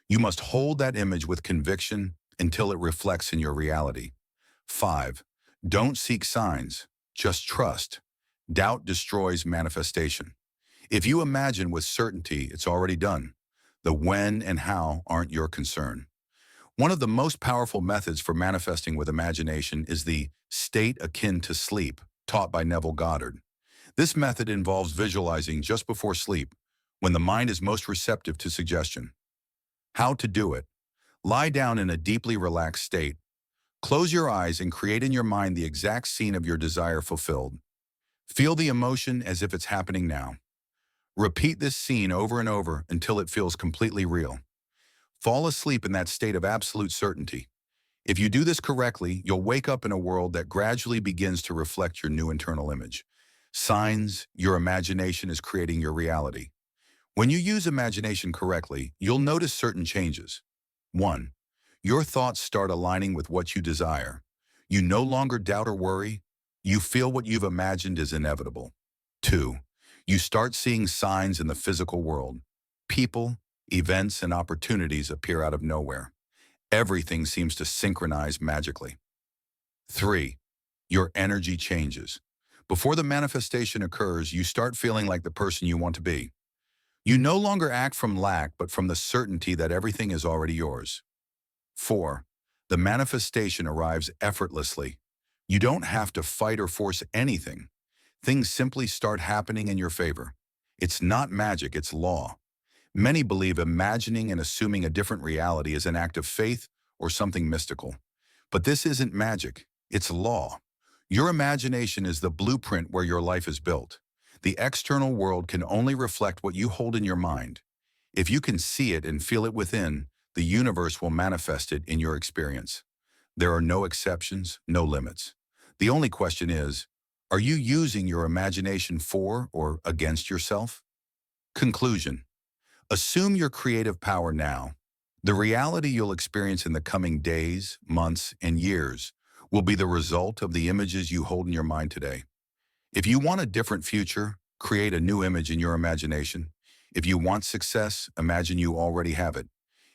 You must hold that image with conviction until it reflects in your reality. 5. Don't seek signs, just trust. Doubt destroys manifestation. If you imagine with certainty, it's already done. The when and how aren't your concern. One of the most powerful methods for manifesting with imagination is the state akin to sleep, taught by Neville Goddard. This method involves visualizing just before sleep, when the mind is most receptive to suggestion. How to do it. Lie down in a deeply relaxed state. Close your eyes and create in your mind the exact scene of your desire fulfilled. Feel the emotion as if it's happening now. Repeat this scene over and over until it feels completely real. Fall asleep in that state of absolute certainty. If you do this correctly, you'll wake up in a world that gradually begins to reflect your new internal image. Signs, your imagination is creating your reality. When you use imagination correctly, you'll notice certain changes. 1. Your thoughts start aligning with what you desire. You no longer doubt or worry. You feel what you've imagined is inevitable. 2. You start seeing signs in the physical world. People, events, and opportunities appear out of nowhere. Everything seems to synchronize magically. 3. Your energy changes. Before the manifestation occurs, you start feeling like the person you want to be. You no longer act from lack, but from the certainty that everything is already yours. 4. The manifestation arrives effortlessly. You don't have to fight or force anything. Things simply start happening in your favor. It's not magic, it's law. Many believe imagining and assuming a different reality is an act of faith or something mystical. But this isn't magic, it's law. Your imagination is the blueprint where your life is built. The external world can only reflect what you hold in your mind. If you can see it and feel it within, the universe will manifest it in your experience. There are no exceptions, no limits. The only question is, are you using your imagination for or against yourself? Conclusion. Assume your creative power now. The reality you'll experience in the coming days, months, and years will be the result of the images you hold in your mind today. If you want a different future, create a new image in your imagination. If you want success, imagine you already have it.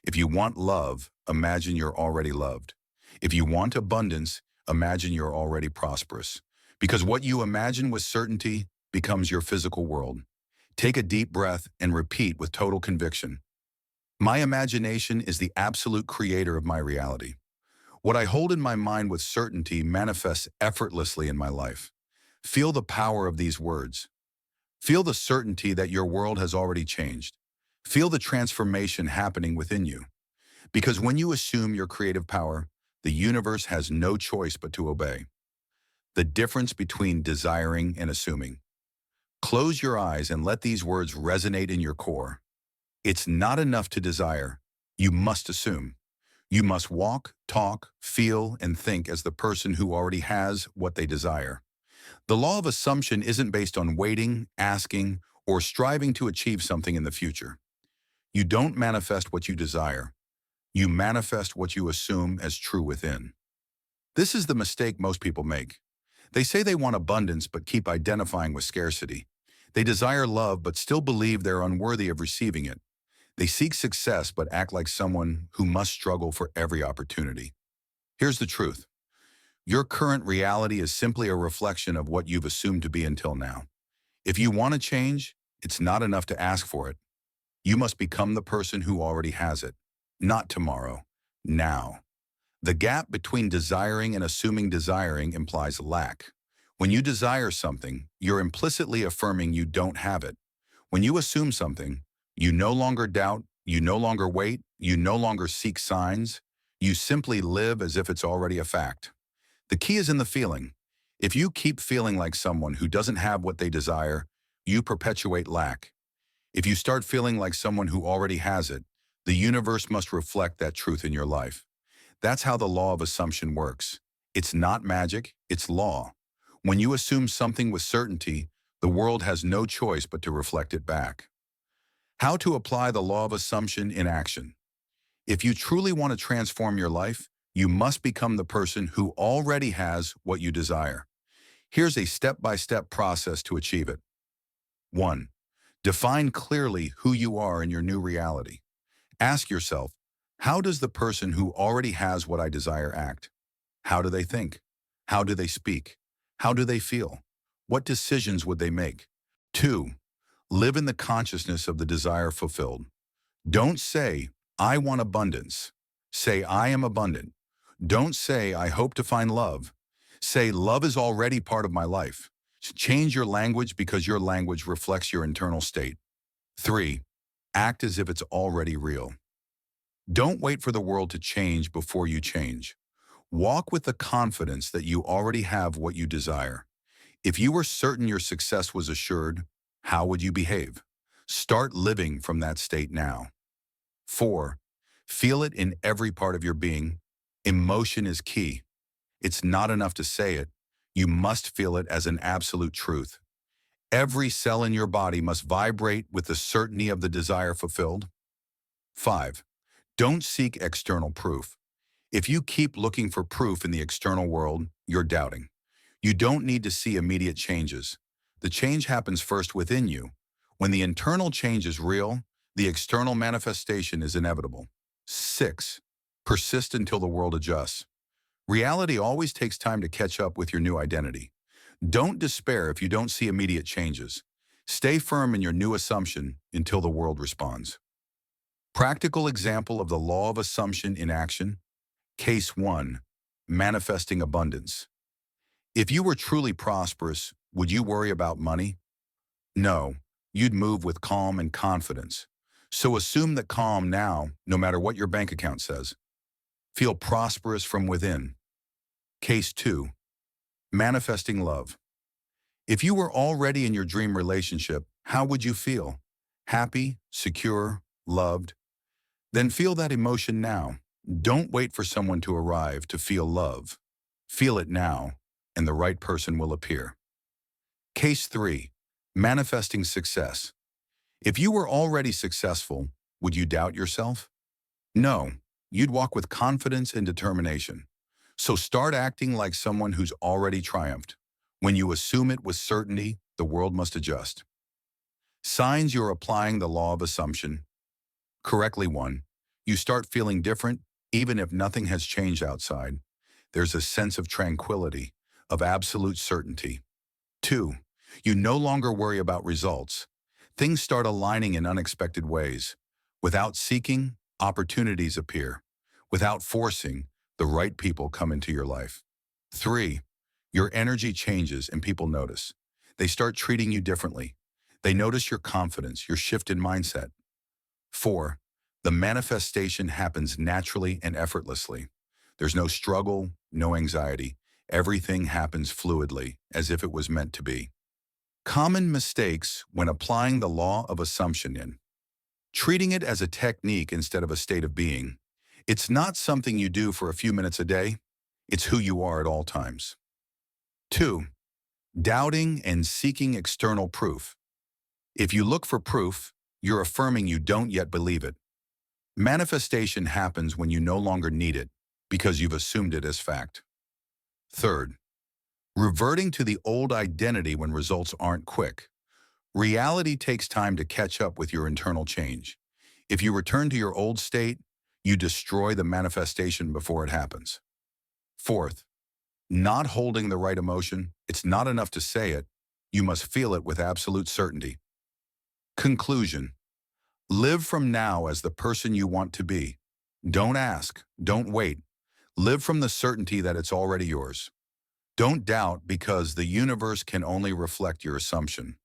If you want love, imagine you're already loved. If you want abundance, imagine you're already prosperous. Because what you imagine with certainty becomes your physical world. Take a deep breath and repeat with total conviction. My imagination is the absolute creator of my reality. What I hold in my mind with certainty manifests effortlessly in my life. Feel the power of these words. Feel the certainty that your world has already changed. Feel the transformation happening within you. Because when you assume your creative power, the universe has no choice but to obey. The difference between desiring and assuming. Close your eyes and let these words resonate in your core. It's not enough to desire. You must assume. You must walk, talk, feel, and think as the person who already has what they desire. The law of assumption isn't based on waiting, asking, or striving to achieve something in the future. You don't manifest what you desire. You manifest what you assume as true within. This is the mistake most people make. They say they want abundance but keep identifying with scarcity. They desire love but still believe they're unworthy of receiving it. They seek success but act like someone who must struggle for every opportunity. Here's the truth. Your current reality is simply a reflection of what you've assumed to be until now. If you want to change, it's not enough to ask for it. You must become the person who already has it. Not tomorrow, now. The gap between desiring and assuming desiring implies lack. When you desire something, you're implicitly affirming you don't have it. When you assume something, you no longer doubt, you no longer wait, you no longer seek signs. You simply live as if it's already a fact. The key is in the feeling. If you keep feeling like someone who doesn't have what they desire, you perpetuate lack. If you start feeling like someone who already has it, the universe must reflect that truth in your life. That's how the law of assumption works. It's not magic, it's law. When you assume something with certainty, the world has no choice but to reflect it back. How to apply the law of assumption in action. If you truly want to transform your life, you must become the person who already has what you desire. Here's a step-by-step process to achieve it. 1. Define clearly who you are in your new reality. Ask yourself, how does the person who already has what I desire act? How do they think? How do they speak? How do they feel? What decisions would they make? 2. Live in the consciousness of the desire fulfilled. Don't say, I want abundance. Say, I am abundant. Don't say, I hope to find love. Say, love is already part of my life. Change your language because your language reflects your internal state. 3. Act as if it's already real. Don't wait for the world to change before you change. Walk with the confidence that you already have what you desire. If you were certain your success was assured, how would you behave? Start living from that state now. 4. Feel it in every part of your being. Emotion is key. It's not enough to say it. You must feel it as an absolute truth. Every cell in your body must vibrate with the certainty of the desire fulfilled. 5. Don't seek external proof. If you keep looking for proof in the external world, you're doubting. You don't need to see immediate changes. The change happens first within you. When the internal change is real, the external manifestation is inevitable. 6. Persist until the world adjusts. Reality always takes time to catch up with your new identity. Don't despair if you don't see immediate changes. Stay firm in your new assumption until the world responds. Practical example of the law of assumption in action. Case 1. Manifesting abundance. If you were truly prosperous, would you worry about money? No, you'd move with calm and confidence. So assume that calm now, no matter what your bank account says. Feel prosperous from within. Case 2. Manifesting love. If you were already in your dream relationship, how would you feel? Happy, secure, loved? Then feel that emotion now. Don't wait for someone to arrive to feel love. Feel it now, and the right person will appear. Case 3. Manifesting success. If you were already successful, would you doubt yourself? No, you'd walk with confidence and determination. So start acting like someone who's already triumphed. When you assume it with certainty, the world must adjust. Signs you're applying the law of assumption. Correctly 1. You start feeling different, even if nothing has changed outside. There's a sense of tranquility, of absolute certainty. 2. You no longer worry about results. Things start aligning in unexpected ways. Without seeking, opportunities appear. Without forcing, the right people come into your life. 3. Your energy changes and people notice. They start treating you differently. They notice your confidence, your shift in mindset. 4. The manifestation happens naturally and effortlessly. There's no struggle, no anxiety. Everything happens fluidly, as if it was meant to be. Common mistakes when applying the law of assumption in. Treating it as a technique instead of a state of being. It's not something you do for a few minutes a day. It's who you are at all times. 2. Doubting and seeking external proof. If you look for proof, you're affirming you don't yet believe it. Manifestation happens when you no longer need it because you've assumed it as fact. 3. Reverting to the old identity when results aren't quick. Reality takes time to catch up with your internal change. If you return to your old state, you destroy the manifestation before it happens. 4. Not holding the right emotion. It's not enough to say it. You must feel it with absolute certainty. Conclusion. Live from now as the person you want to be. Don't ask. Don't wait. Live from the certainty that it's already yours. Don't doubt because the universe can only reflect your assumption.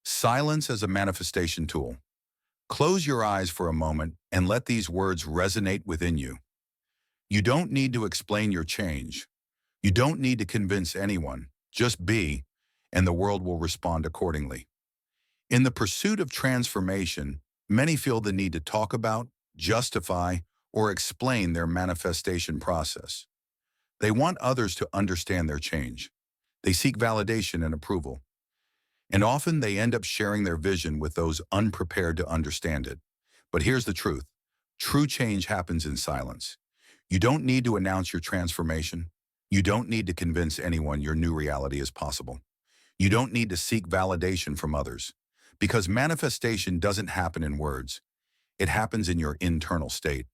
Silence as a manifestation tool. Close your eyes for a moment and let these words resonate within you. You don't need to explain your change. You don't need to convince anyone. Just be, and the world will respond accordingly. In the pursuit of transformation, many feel the need to talk about, justify, or explain their manifestation process. They want others to understand their change. They seek validation and approval. And often they end up sharing their vision with those unprepared to understand it. But here's the truth. True change happens in silence. You don't need to announce your transformation. You don't need to convince anyone your new reality is possible. You don't need to seek validation from others. Because manifestation doesn't happen in words. It happens in your internal state.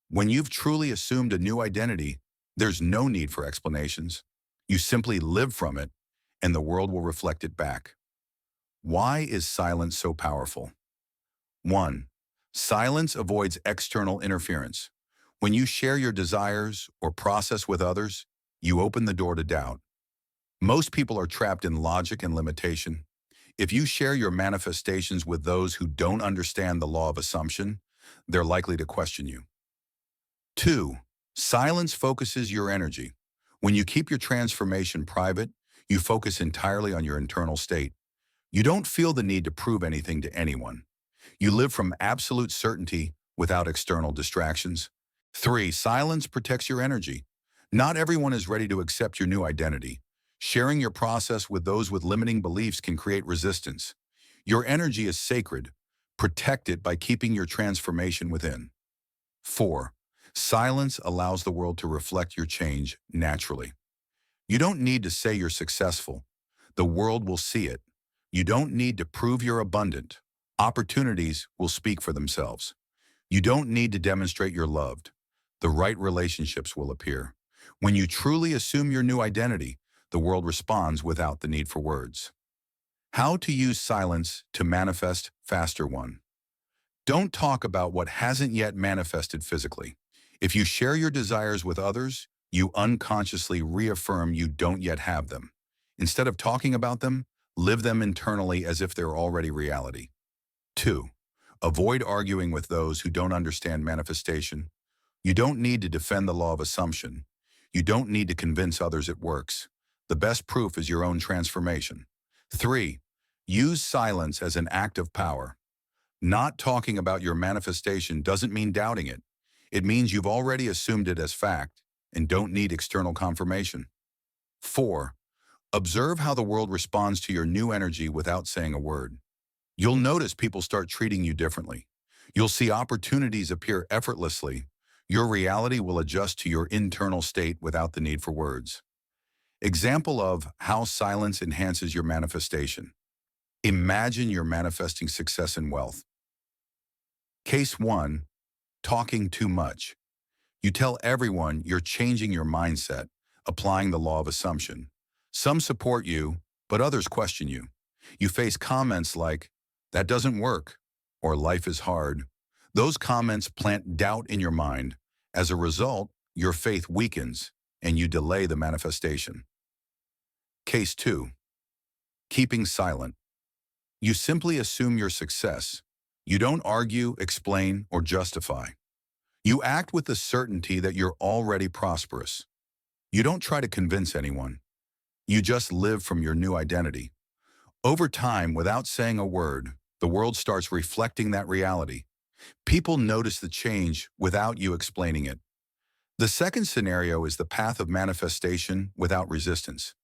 When you've truly assumed a new identity, there's no need for explanations. You simply live from it, and the world will reflect it back. Why is silence so powerful? 1. Silence avoids external interference. When you share your desires or process with others, you open the door to doubt. Most people are trapped in logic and limitation. If you share your manifestations with those who don't understand the law of assumption, they're likely to question you. 2. Silence focuses your energy. When you keep your transformation private, you focus entirely on your internal state. You don't feel the need to prove anything to anyone. You live from absolute certainty without external distractions. 3. Silence protects your energy. Not everyone is ready to accept your new identity. Sharing your process with those with limiting beliefs can create resistance. Your energy is sacred. Protect it by keeping your transformation within. 4. Silence allows the world to reflect your change naturally. You don't need to say you're successful. The world will see it. You don't need to prove you're abundant. Opportunities will speak for themselves. You don't need to demonstrate you're loved. The right relationships will appear. When you truly assume your new identity, the world responds without the need for words. How to use silence to manifest faster. 1. Don't talk about what hasn't yet manifested physically. If you share your desires with others, you unconsciously reaffirm you don't yet have them. Instead of talking about them, live them internally as if they're already reality. 2. Avoid arguing with those who don't understand manifestation. You don't need to defend the law of assumption. You don't need to convince others it works. The best proof is your own transformation. 3. Use silence as an act of power. Not talking about your manifestation doesn't mean doubting it. It means you've already assumed it as fact and don't need external confirmation. 4. Observe how the world responds to your new energy without saying a word. You'll notice people start treating you differently. You'll see opportunities appear effortlessly. Your reality will adjust to your internal state without the need for words. Example of how silence enhances your manifestation. Imagine you're manifesting success and wealth. Case 1. Talking too much. You tell everyone you're changing your mindset, applying the law of assumption. Some support you, but others question you. You face comments like, "That doesn't work," or "Life is hard." Those comments plant doubt in your mind. As a result, your faith weakens and you delay the manifestation. Case 2. Keeping silent. You simply assume your success. You don't argue, explain, or justify. You act with the certainty that you're already prosperous. You don't try to convince anyone. You just live from your new identity. Over time, without saying a word, the world starts reflecting that reality. People notice the change without you explaining it. The second scenario is the path of manifestation without resistance.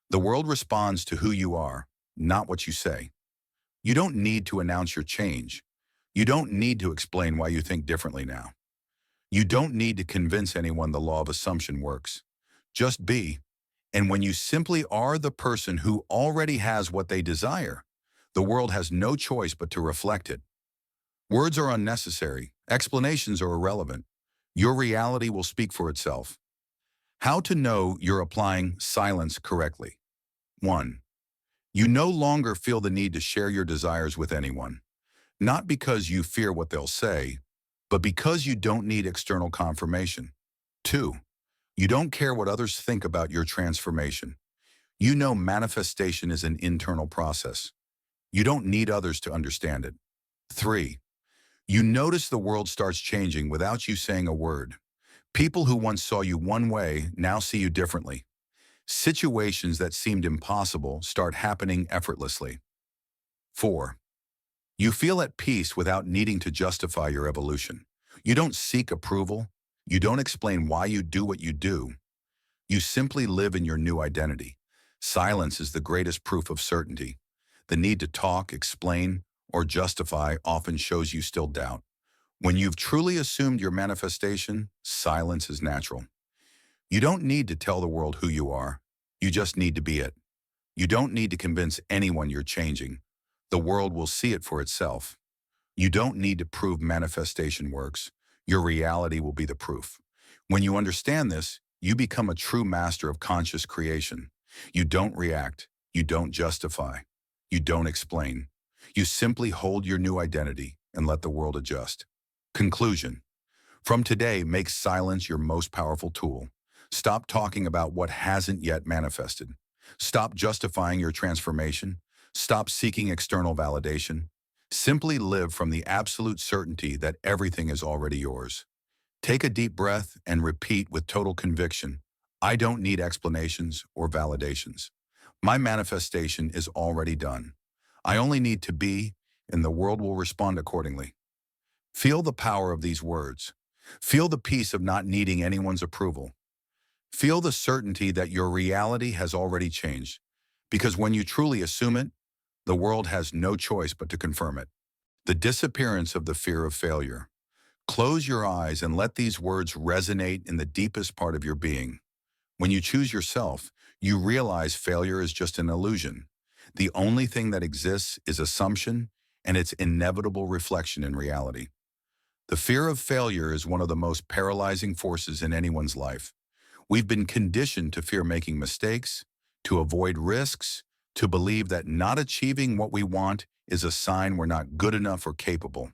The world responds to who you are, not what you say. You don't need to announce your change. You don't need to explain why you think differently now. You don't need to convince anyone the law of assumption works. Just be. And when you simply are the person who already has what they desire, the world has no choice but to reflect it. Words are unnecessary. Explanations are irrelevant. Your reality will speak for itself. How to know you're applying silence correctly. 1. You no longer feel the need to share your desires with anyone. Not because you fear what they'll say, but because you don't need external confirmation. 2. You don't care what others think about your transformation. You know manifestation is an internal process. You don't need others to understand it. 3. You notice the world starts changing without you saying a word. People who once saw you one way now see you differently. Situations that seemed impossible start happening effortlessly. 4. You feel at peace without needing to justify your evolution. You don't seek approval. You don't explain why you do what you do. You simply live in your new identity. Silence is the greatest proof of certainty. The need to talk, explain, or justify often shows you still doubt. When you've truly assumed your manifestation, silence is natural. You don't need to tell the world who you are. You just need to be it. You don't need to convince anyone you're changing. The world will see it for itself. You don't need to prove manifestation works. Your reality will be the proof. When you understand this, you become a true master of conscious creation. You don't react. You don't justify. You don't explain. You simply hold your new identity and let the world adjust. Conclusion. From today, make silence your most powerful tool. Stop talking about what hasn't yet manifested. Stop justifying your transformation. Stop seeking external validation. Simply live from the absolute certainty that everything is already yours. Take a deep breath and repeat with total conviction, "I don't need explanations or validations. My manifestation is already done. I only need to be, and the world will respond accordingly." Feel the power of these words. Feel the peace of not needing anyone's approval. Feel the certainty that your reality has already changed, because when you truly assume it, the world has no choice but to confirm it. The disappearance of the fear of failure. Close your eyes and let these words resonate in the deepest part of your being. When you choose yourself, you realize failure is just an illusion. The only thing that exists is assumption and its inevitable reflection in reality. The fear of failure is one of the most paralyzing forces in anyone's life. We've been conditioned to fear making mistakes, to avoid risks, to believe that not achieving what we want is a sign we're not good enough or capable.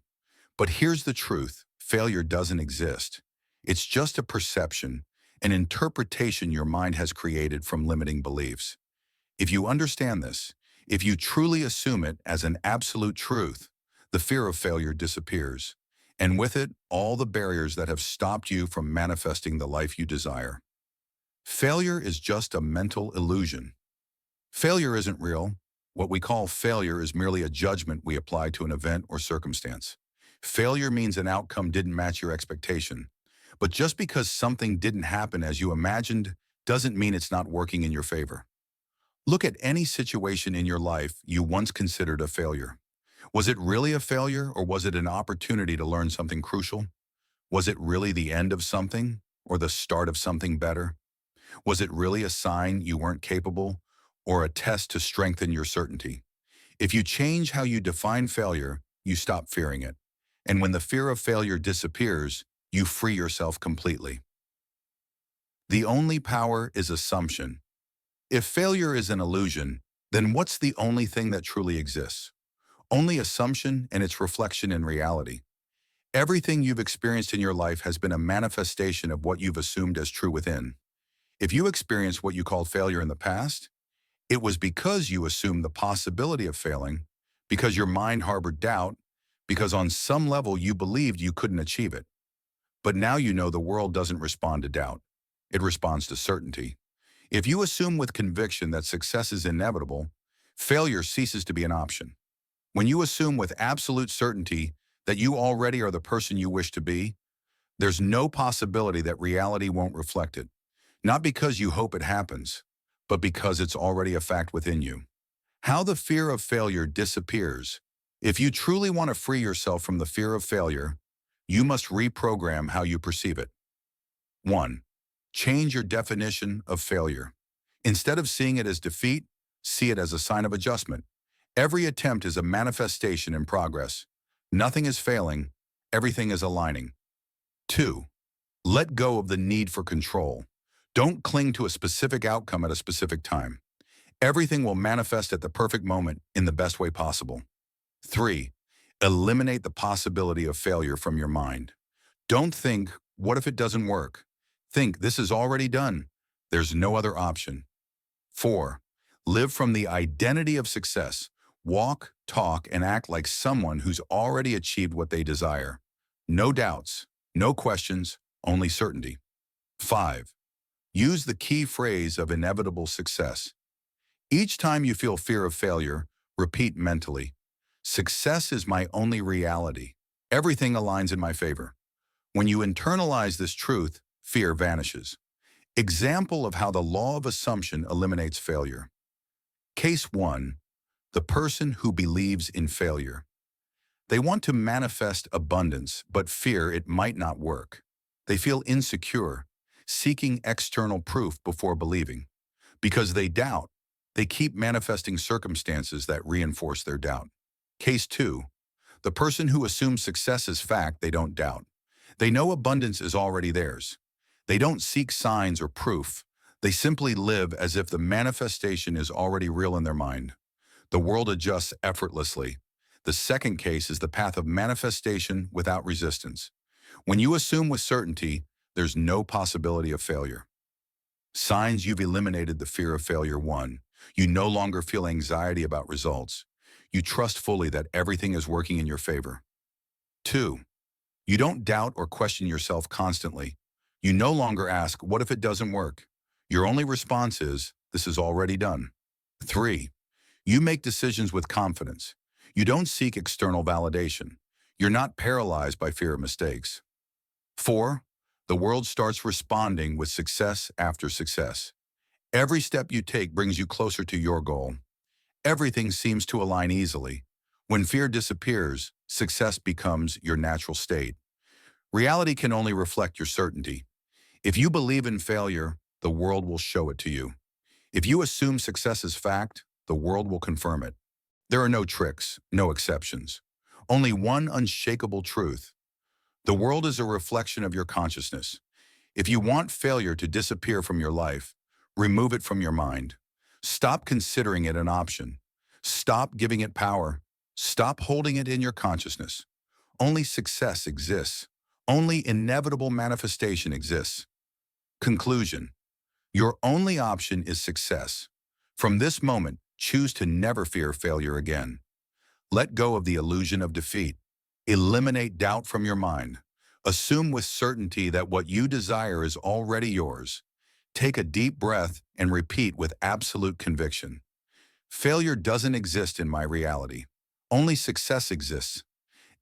But here's the truth. Failure doesn't exist. It's just a perception, an interpretation your mind has created from limiting beliefs. If you understand this, if you truly assume it as an absolute truth, the fear of failure disappears. And with it, all the barriers that have stopped you from manifesting the life you desire. Failure is just a mental illusion. Failure isn't real. What we call failure is merely a judgment we apply to an event or circumstance. Failure means an outcome didn't match your expectation. But just because something didn't happen as you imagined doesn't mean it's not working in your favor. Look at any situation in your life you once considered a failure. Was it really a failure, or was it an opportunity to learn something crucial? Was it really the end of something or the start of something better? Was it really a sign you weren't capable or a test to strengthen your certainty? If you change how you define failure, you stop fearing it. And when the fear of failure disappears, you free yourself completely. The only power is assumption. If failure is an illusion, then what's the only thing that truly exists? Only assumption and its reflection in reality. Everything you've experienced in your life has been a manifestation of what you've assumed as true within. If you experienced what you called failure in the past, it was because you assumed the possibility of failing, because your mind harbored doubt, because on some level you believed you couldn't achieve it. But now you know the world doesn't respond to doubt. It responds to certainty. If you assume with conviction that success is inevitable, failure ceases to be an option. When you assume with absolute certainty that you already are the person you wish to be, there's no possibility that reality won't reflect it. Not because you hope it happens, but because it's already a fact within you. How the fear of failure disappears. If you truly want to free yourself from the fear of failure, you must reprogram how you perceive it. 1. Change your definition of failure. Instead of seeing it as defeat, see it as a sign of adjustment. Every attempt is a manifestation in progress. Nothing is failing, everything is aligning. 2. Let go of the need for control. Don't cling to a specific outcome at a specific time. Everything will manifest at the perfect moment in the best way possible. 3. Eliminate the possibility of failure from your mind. Don't think, what if it doesn't work? Think, this is already done. There's no other option. 4. Live from the identity of success. Walk, talk, and act like someone who's already achieved what they desire. No doubts, no questions, only certainty. 5. Use the key phrase of inevitable success. Each time you feel fear of failure, repeat mentally, success is my only reality. Everything aligns in my favor. When you internalize this truth, fear vanishes. Example of how the law of assumption eliminates failure. Case 1. The person who believes in failure. They want to manifest abundance, but fear it might not work. They feel insecure, seeking external proof before believing. Because they doubt, they keep manifesting circumstances that reinforce their doubt. Case 2. The person who assumes success is fact they don't doubt. They know abundance is already theirs. They don't seek signs or proof. They simply live as if the manifestation is already real in their mind. The world adjusts effortlessly. The second case is the path of manifestation without resistance. When you assume with certainty, there's no possibility of failure. Signs you've eliminated the fear of failure. 1. You no longer feel anxiety about results. You trust fully that everything is working in your favor. 2. You don't doubt or question yourself constantly. You no longer ask, what if it doesn't work? Your only response is, this is already done. 3. You make decisions with confidence. You don't seek external validation. You're not paralyzed by fear of mistakes. 4. The world starts responding with success after success. Every step you take brings you closer to your goal. Everything seems to align easily. When fear disappears, success becomes your natural state. Reality can only reflect your certainty. If you believe in failure, the world will show it to you. If you assume success is fact, the world will confirm it. There are no tricks, no exceptions. Only one unshakable truth. The world is a reflection of your consciousness. If you want failure to disappear from your life, remove it from your mind. Stop considering it an option. Stop giving it power. Stop holding it in your consciousness. Only success exists. Only inevitable manifestation exists. Conclusion. Your only option is success. From this moment, choose to never fear failure again. Let go of the illusion of defeat. Eliminate doubt from your mind. Assume with certainty that what you desire is already yours. Take a deep breath and repeat with absolute conviction. Failure doesn't exist in my reality. Only success exists.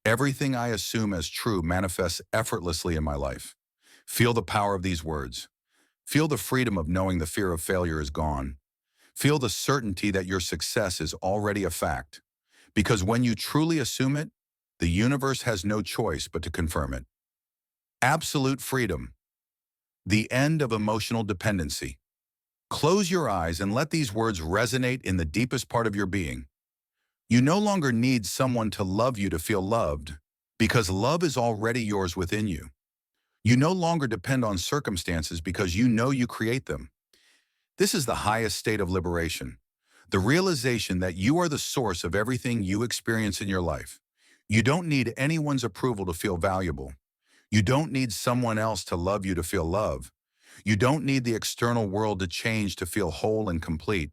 Everything I assume as true manifests effortlessly in my life. Feel the power of these words. Feel the freedom of knowing the fear of failure is gone. Feel the certainty that your success is already a fact. Because when you truly assume it, the universe has no choice but to confirm it. Absolute freedom. The end of emotional dependency. Close your eyes and let these words resonate in the deepest part of your being. You no longer need someone to love you to feel loved, because love is already yours within you. You no longer depend on circumstances because you know you create them. This is the highest state of liberation. The realization that you are the source of everything you experience in your life. You don't need anyone's approval to feel valuable. You don't need someone else to love you to feel love. You don't need the external world to change to feel whole and complete,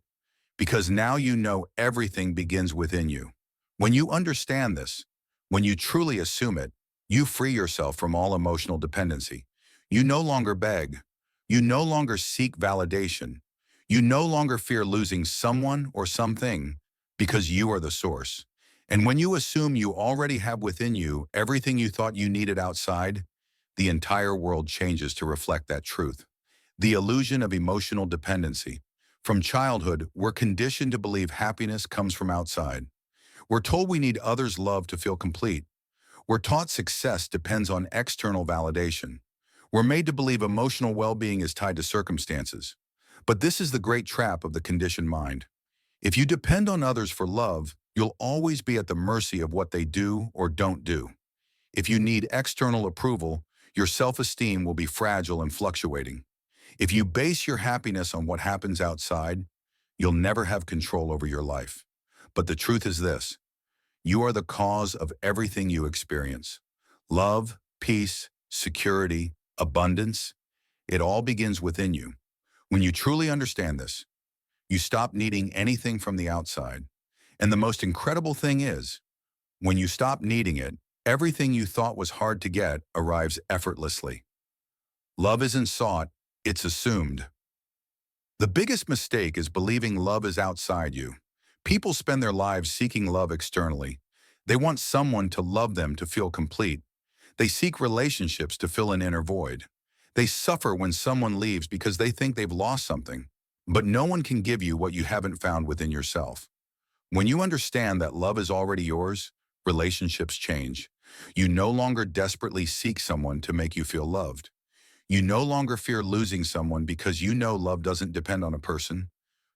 because now you know everything begins within you. When you understand this, when you truly assume it, you free yourself from all emotional dependency. You no longer beg. You no longer seek validation. You no longer fear losing someone or something, because you are the source. And when you assume you already have within you everything you thought you needed outside, the entire world changes to reflect that truth. The illusion of emotional dependency. From childhood, we're conditioned to believe happiness comes from outside. We're told we need others' love to feel complete. We're taught success depends on external validation. We're made to believe emotional well-being is tied to circumstances. But this is the great trap of the conditioned mind. If you depend on others for love, you'll always be at the mercy of what they do or don't do. If you need external approval, your self-esteem will be fragile and fluctuating. If you base your happiness on what happens outside, you'll never have control over your life. But the truth is this: you are the cause of everything you experience. Love, peace, security, abundance, it all begins within you. When you truly understand this, you stop needing anything from the outside. And the most incredible thing is, when you stop needing it, everything you thought was hard to get arrives effortlessly. Love isn't sought, it's assumed. The biggest mistake is believing love is outside you. People spend their lives seeking love externally. They want someone to love them to feel complete. They seek relationships to fill an inner void. They suffer when someone leaves because they think they've lost something. But no one can give you what you haven't found within yourself. When you understand that love is already yours, relationships change. You no longer desperately seek someone to make you feel loved. You no longer fear losing someone because you know love doesn't depend on a person.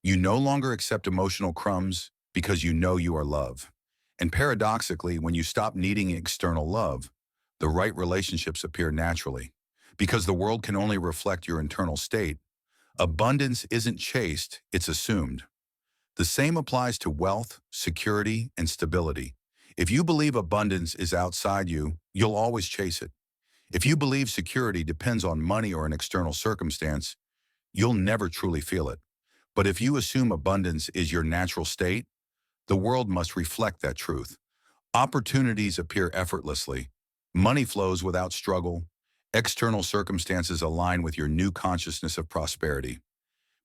You no longer accept emotional crumbs because you know you are love. And paradoxically, when you stop needing external love, the right relationships appear naturally. Because the world can only reflect your internal state, abundance isn't chased, it's assumed. The same applies to wealth, security, and stability. If you believe abundance is outside you, you'll always chase it. If you believe security depends on money or an external circumstance, you'll never truly feel it. But if you assume abundance is your natural state, the world must reflect that truth. Opportunities appear effortlessly. Money flows without struggle. External circumstances align with your new consciousness of prosperity.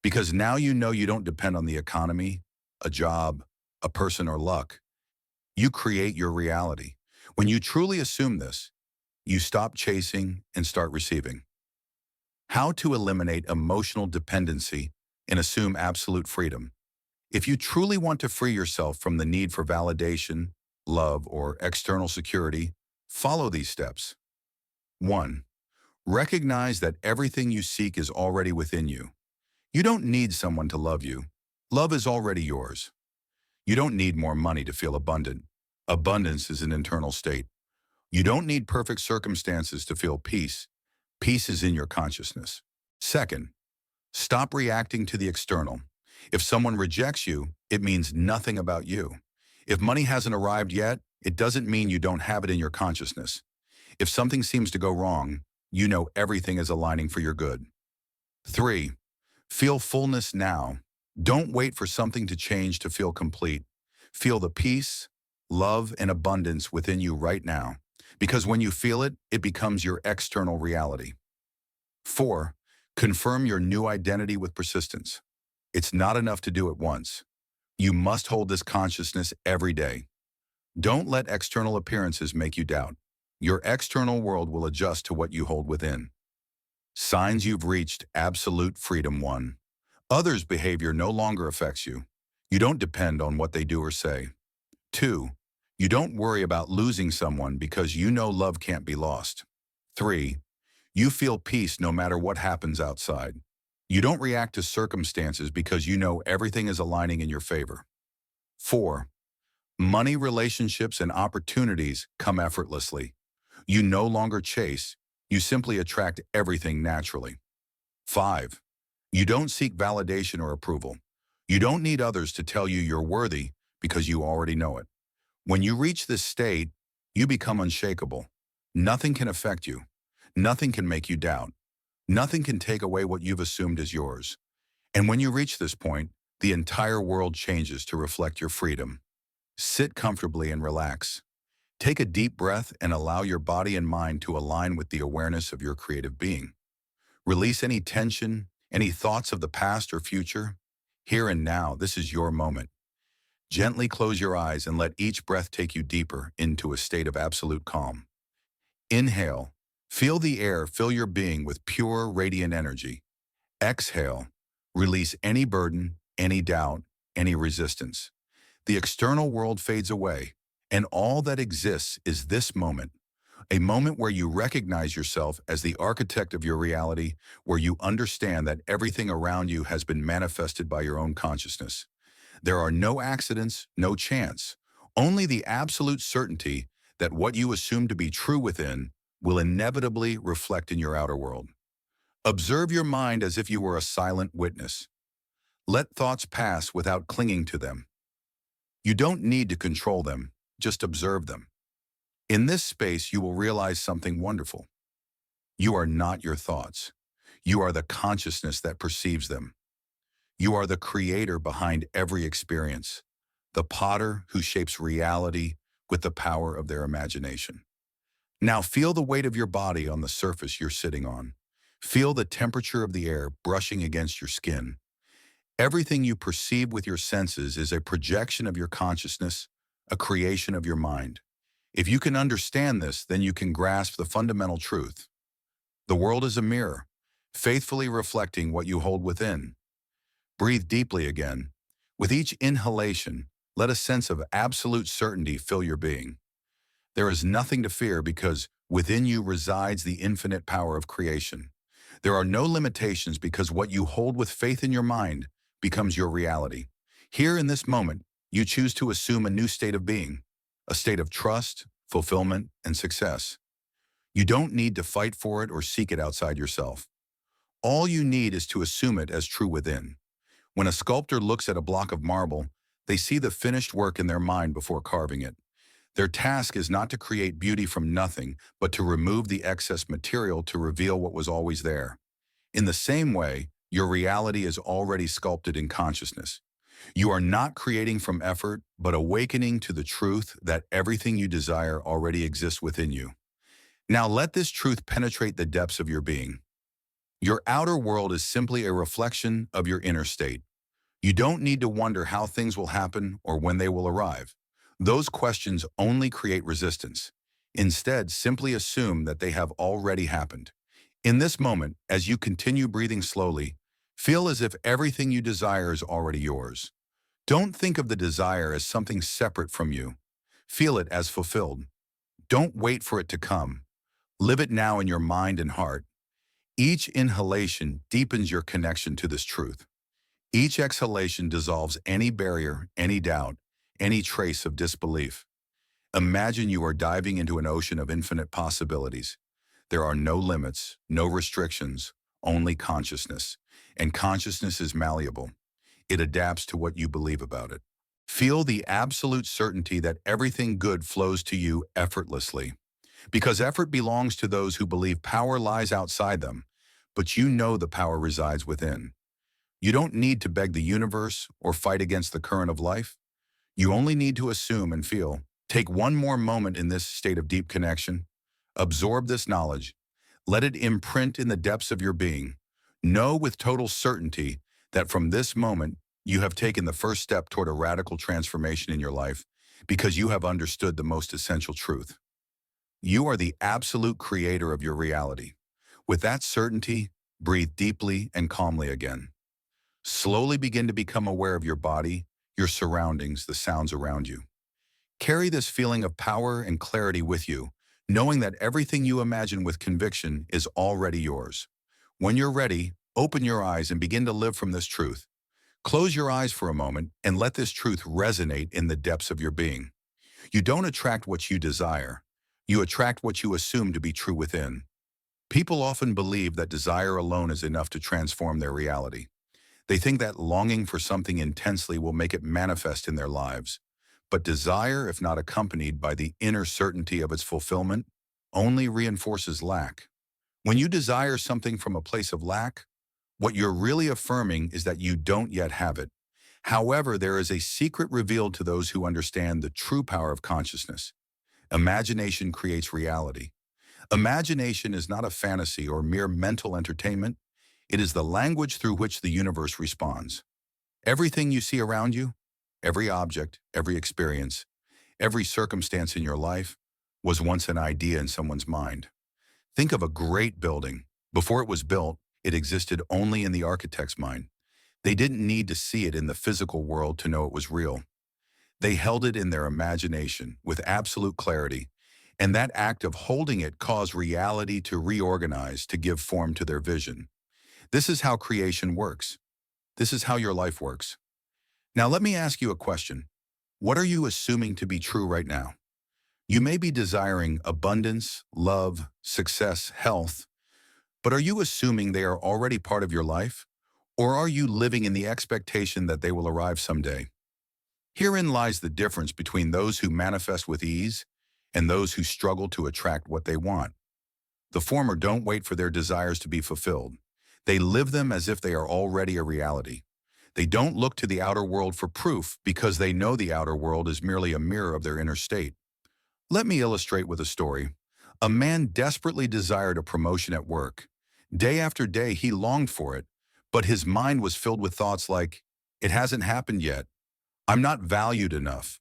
Because now you know you don't depend on the economy, a job, a person, or luck. You create your reality. When you truly assume this, you stop chasing and start receiving. How to eliminate emotional dependency and assume absolute freedom. If you truly want to free yourself from the need for validation, love, or external security, follow these steps. 1. Recognize that everything you seek is already within you. You don't need someone to love you. Love is already yours. You don't need more money to feel abundant. Abundance is an internal state. You don't need perfect circumstances to feel peace. Peace is in your consciousness. 2nd, stop reacting to the external. If someone rejects you, it means nothing about you. If money hasn't arrived yet, it doesn't mean you don't have it in your consciousness. If something seems to go wrong, you know everything is aligning for your good. 3, feel fullness now. Don't wait for something to change to feel complete. Feel the peace, love, and abundance within you right now. Because when you feel it, it becomes your external reality. 4, confirm your new identity with persistence. It's not enough to do it once. You must hold this consciousness every day. Don't let external appearances make you doubt. Your external world will adjust to what you hold within. Signs you've reached absolute freedom. 1, others' behavior no longer affects you. You don't depend on what they do or say. 2, you don't worry about losing someone because you know love can't be lost. 3, you feel peace no matter what happens outside. You don't react to circumstances because you know everything is aligning in your favor. 4, money, relationships, and opportunities come effortlessly. You no longer chase, you simply attract everything naturally. 5, you don't seek validation or approval. You don't need others to tell you you're worthy because you already know it. When you reach this state, you become unshakable. Nothing can affect you. Nothing can make you doubt. Nothing can take away what you've assumed is yours. And when you reach this point, the entire world changes to reflect your freedom. Sit comfortably and relax. Take a deep breath and allow your body and mind to align with the awareness of your creative being. Release any tension, any thoughts of the past or future. Here and now, this is your moment. Gently close your eyes and let each breath take you deeper into a state of absolute calm. Inhale. Feel the air fill your being with pure, radiant energy. Exhale. Release any burden, any doubt, any resistance. The external world fades away, and all that exists is this moment, a moment where you recognize yourself as the architect of your reality, where you understand that everything around you has been manifested by your own consciousness. There are no accidents, no chance, only the absolute certainty that what you assume to be true within will inevitably reflect in your outer world. Observe your mind as if you were a silent witness. Let thoughts pass without clinging to them. You don't need to control them, just observe them. In this space, you will realize something wonderful. You are not your thoughts. You are the consciousness that perceives them. You are the creator behind every experience, the potter who shapes reality with the power of their imagination. Now feel the weight of your body on the surface you're sitting on. Feel the temperature of the air brushing against your skin. Everything you perceive with your senses is a projection of your consciousness, a creation of your mind. If you can understand this, then you can grasp the fundamental truth. The world is a mirror, faithfully reflecting what you hold within. Breathe deeply again. With each inhalation, let a sense of absolute certainty fill your being. There is nothing to fear because within you resides the infinite power of creation. There are no limitations because what you hold with faith in your mind becomes your reality. Here in this moment, you choose to assume a new state of being, a state of trust, fulfillment, and success. You don't need to fight for it or seek it outside yourself. All you need is to assume it as true within. When a sculptor looks at a block of marble, they see the finished work in their mind before carving it. Their task is not to create beauty from nothing, but to remove the excess material to reveal what was always there. In the same way, your reality is already sculpted in consciousness. You are not creating from effort, but awakening to the truth that everything you desire already exists within you. Now let this truth penetrate the depths of your being. Your outer world is simply a reflection of your inner state. You don't need to wonder how things will happen or when they will arrive. Those questions only create resistance. Instead, simply assume that they have already happened. In this moment, as you continue breathing slowly, feel as if everything you desire is already yours. Don't think of the desire as something separate from you. Feel it as fulfilled. Don't wait for it to come. Live it now in your mind and heart. Each inhalation deepens your connection to this truth. Each exhalation dissolves any barrier, any doubt, any trace of disbelief. Imagine you are diving into an ocean of infinite possibilities. There are no limits, no restrictions, only consciousness. And consciousness is malleable. It adapts to what you believe about it. Feel the absolute certainty that everything good flows to you effortlessly. Because effort belongs to those who believe power lies outside them, but you know the power resides within. You don't need to beg the universe or fight against the current of life. You only need to assume and feel. Take one more moment in this state of deep connection. Absorb this knowledge. Let it imprint in the depths of your being. Know with total certainty that from this moment, you have taken the first step toward a radical transformation in your life because you have understood the most essential truth. You are the absolute creator of your reality. With that certainty, breathe deeply and calmly again. Slowly begin to become aware of your body, your surroundings, the sounds around you. Carry this feeling of power and clarity with you, knowing that everything you imagine with conviction is already yours. When you're ready, open your eyes and begin to live from this truth. Close your eyes for a moment and let this truth resonate in the depths of your being. You don't attract what you desire. You attract what you assume to be true within. People often believe that desire alone is enough to transform their reality. They think that longing for something intensely will make it manifest in their lives. But desire, if not accompanied by the inner certainty of its fulfillment, only reinforces lack. When you desire something from a place of lack, what you're really affirming is that you don't yet have it. However, there is a secret revealed to those who understand the true power of consciousness. Imagination creates reality. Imagination is not a fantasy or mere mental entertainment. It is the language through which the universe responds. Everything you see around you, every object, every experience, every circumstance in your life, was once an idea in someone's mind. Think of a great building. Before it was built, it existed only in the architect's mind. They didn't need to see it in the physical world to know it was real. They held it in their imagination with absolute clarity, and that act of holding it caused reality to reorganize, to give form to their vision. This is how creation works. This is how your life works. Now let me ask you a question. What are you assuming to be true right now? You may be desiring abundance, love, success, health, but are you assuming they are already part of your life? Or are you living in the expectation that they will arrive someday? Herein lies the difference between those who manifest with ease and those who struggle to attract what they want. The former don't wait for their desires to be fulfilled. They live them as if they are already a reality. They don't look to the outer world for proof because they know the outer world is merely a mirror of their inner state. Let me illustrate with a story. A man desperately desired a promotion at work. Day after day, he longed for it, but his mind was filled with thoughts like, "It hasn't happened yet. I'm not valued enough.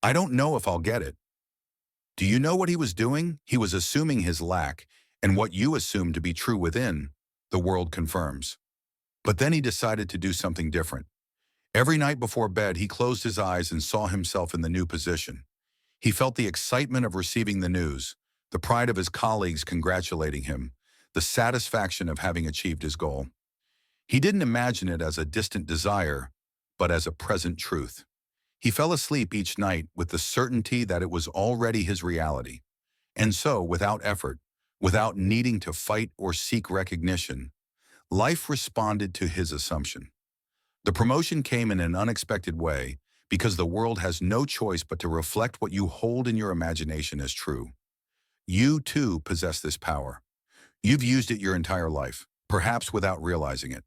I don't know if I'll get it." Do you know what he was doing? He was assuming his lack, and what you assume to be true within, the world confirms. But then he decided to do something different. Every night before bed, he closed his eyes and saw himself in the new position. He felt the excitement of receiving the news, the pride of his colleagues congratulating him, the satisfaction of having achieved his goal. He didn't imagine it as a distant desire, but as a present truth. He fell asleep each night with the certainty that it was already his reality. And so, without effort, without needing to fight or seek recognition, life responded to his assumption. The promotion came in an unexpected way because the world has no choice but to reflect what you hold in your imagination as true. You, too, possess this power. You've used it your entire life, perhaps without realizing it.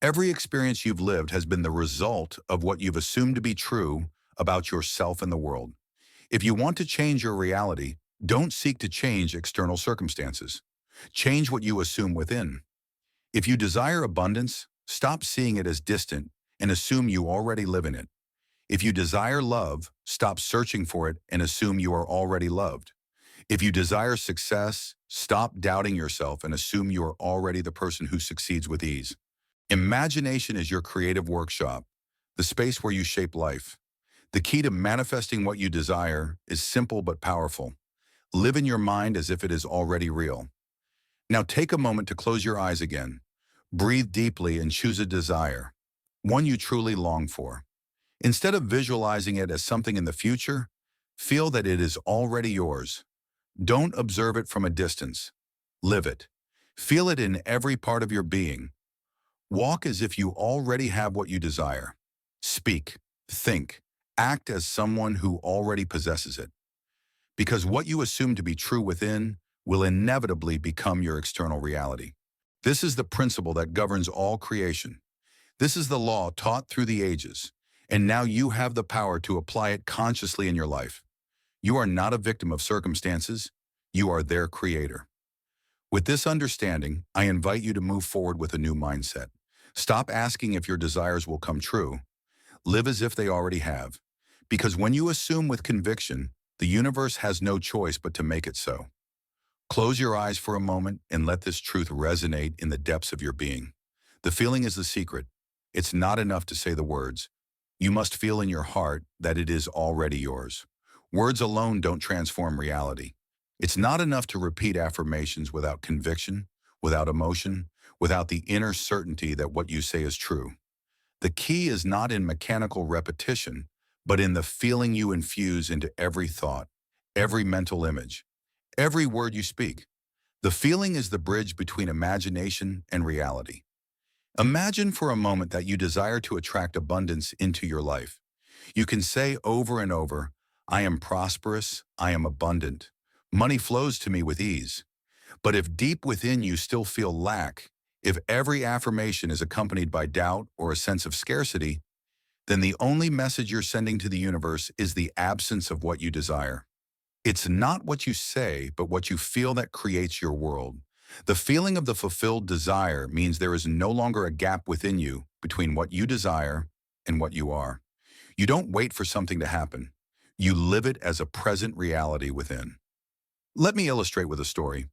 Every experience you've lived has been the result of what you've assumed to be true about yourself and the world. If you want to change your reality, don't seek to change external circumstances. Change what you assume within. If you desire abundance, stop seeing it as distant and assume you already live in it. If you desire love, stop searching for it and assume you are already loved. If you desire success, stop doubting yourself and assume you are already the person who succeeds with ease. Imagination is your creative workshop, the space where you shape life. The key to manifesting what you desire is simple but powerful. Live in your mind as if it is already real. Now take a moment to close your eyes again. Breathe deeply and choose a desire, one you truly long for. Instead of visualizing it as something in the future, feel that it is already yours. Don't observe it from a distance. Live it. Feel it in every part of your being. Walk as if you already have what you desire. Speak, think, act as someone who already possesses it. Because what you assume to be true within will inevitably become your external reality. This is the principle that governs all creation. This is the law taught through the ages, and now you have the power to apply it consciously in your life. You are not a victim of circumstances, you are their creator. With this understanding, I invite you to move forward with a new mindset. Stop asking if your desires will come true. Live as if they already have. Because when you assume with conviction, the universe has no choice but to make it so. Close your eyes for a moment and let this truth resonate in the depths of your being. The feeling is the secret. It's not enough to say the words. You must feel in your heart that it is already yours. Words alone don't transform reality. It's not enough to repeat affirmations without conviction, without emotion, without the inner certainty that what you say is true. The key is not in mechanical repetition, but in the feeling you infuse into every thought, every mental image, every word you speak. The feeling is the bridge between imagination and reality. Imagine for a moment that you desire to attract abundance into your life. You can say over and over, I am prosperous, I am abundant. Money flows to me with ease. But if deep within you still feel lack, if every affirmation is accompanied by doubt or a sense of scarcity, then the only message you're sending to the universe is the absence of what you desire. It's not what you say, but what you feel that creates your world. The feeling of the fulfilled desire means there is no longer a gap within you between what you desire and what you are. You don't wait for something to happen. You live it as a present reality within. Let me illustrate with a story.